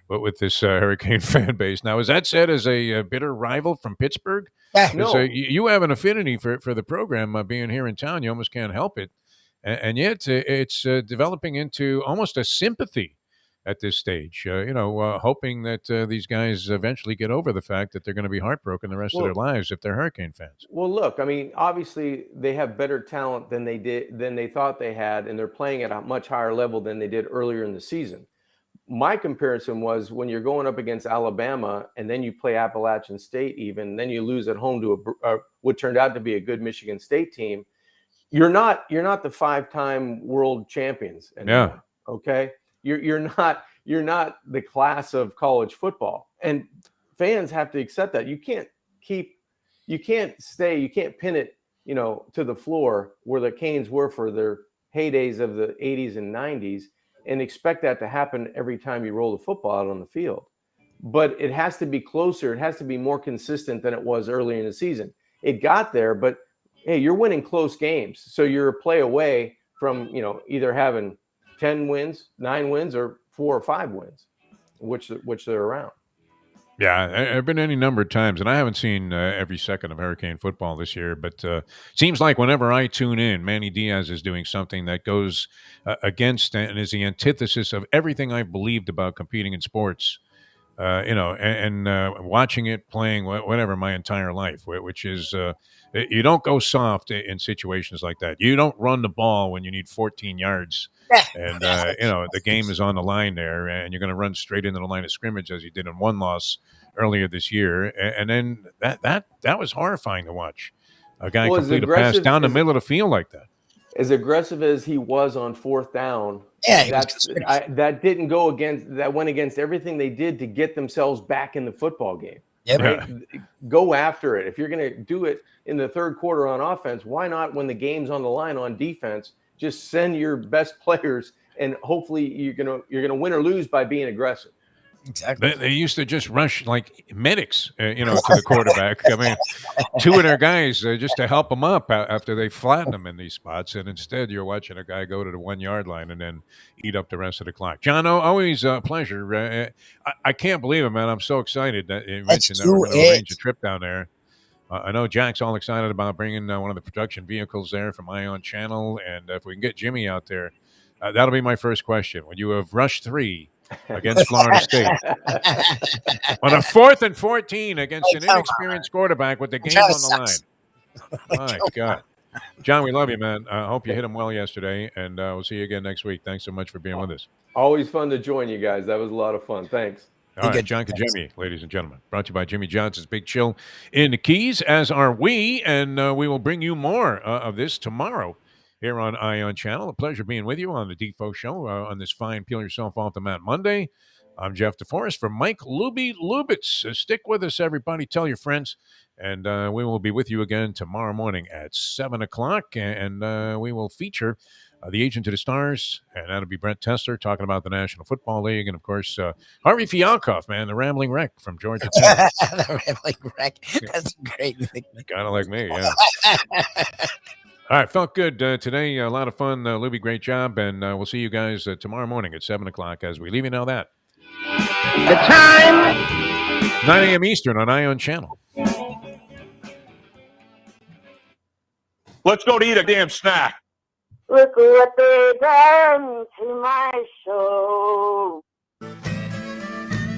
but with this Hurricane fan base. Now, is that said as a bitter rival from Pittsburgh? No. You have an affinity for the program being here in town. You almost can't help it. And yet it's developing into almost a sympathy at this stage, hoping that these guys eventually get over the fact that they're going to be heartbroken the rest of their lives if they're Hurricane fans. Well, look, I mean, obviously they have better talent than they thought they had, and they're playing at a much higher level than they did earlier in the season. My comparison was when you're going up against Alabama and then you play Appalachian State, even then you lose at home to what turned out to be a good Michigan State team. You're not the 5-time world champions anymore. Yeah. Okay. You're not the class of college football, and fans have to accept that. You can't pin it, to the floor where the Canes were for their heydays of the 80s and 90s and expect that to happen every time you roll the football out on the field. But it has to be closer. It has to be more consistent than it was earlier in the season. It got there, but hey, you're winning close games. So you're a play away from, either having 10 wins, 9 wins, or 4 or 5 wins, which they're around. Yeah, I've been any number of times, and I haven't seen every second of Hurricane football this year, but seems like whenever I tune in, Manny Diaz is doing something that goes against and is the antithesis of everything I've believed about competing in sports, and watching it, playing, whatever, my entire life, which is you don't go soft in situations like that. You don't run the ball when you need 14 yards. And, the game is on the line there, and you're going to run straight into the line of scrimmage as you did in one loss earlier this year. And then that was horrifying to watch. A guy complete a pass down the middle of the field like that. As aggressive as he was on 4th down, that went against everything they did to get themselves back in the football game. Yep. Right? Go after it. If you're going to do it in the third quarter on offense, why not when the game's on the line on defense? Just send your best players, and hopefully you're gonna win or lose by being aggressive. Exactly. They used to just rush like medics, to the quarterback. I mean, 2 of their guys just to help them up after they flatten them in these spots, and instead you're watching a guy go to the 1-yard line and then eat up the rest of the clock. John, always a pleasure. I can't believe it, man. I'm so excited that you mentioned that we're going to arrange a trip down there. I know Jack's all excited about bringing one of the production vehicles there from Ion Channel, and if we can get Jimmy out there, that'll be my first question. When you have rushed 3 against Florida State on a 4th and 14 against an inexperienced quarterback with the game on the line. My God. John, we love you, man. I hope you hit him well yesterday, and we'll see you again next week. Thanks so much for being with us. Always fun to join you guys. That was a lot of fun. Thanks. All right, John Kajemi, ladies and gentlemen. Brought to you by Jimmy Johnson's Big Chill in the Keys, as are we. And we will bring you more of this tomorrow here on Ion Channel. A pleasure being with you on the Defo Show on this fine Peel Yourself Off the Mat Monday. I'm Jeff Deforrest for Mike Lubitz. Stick with us, everybody. Tell your friends. And we will be with you again tomorrow morning at 7 o'clock. And we will feature the Agent to the Stars, and that'll be Brent Tester talking about the National Football League. And, of course, Harvey Fialkoff, man, the Rambling Wreck from Georgia Tech. The Rambling Wreck. That's great. Kind of like me, yeah. All right, felt good today. A lot of fun. Lubie, great job. And we'll see you guys tomorrow morning at 7 o'clock as we leave you now that. The time 9 a.m. Eastern on Ion Channel. Let's go to eat a damn snack. Look what they done to my soul.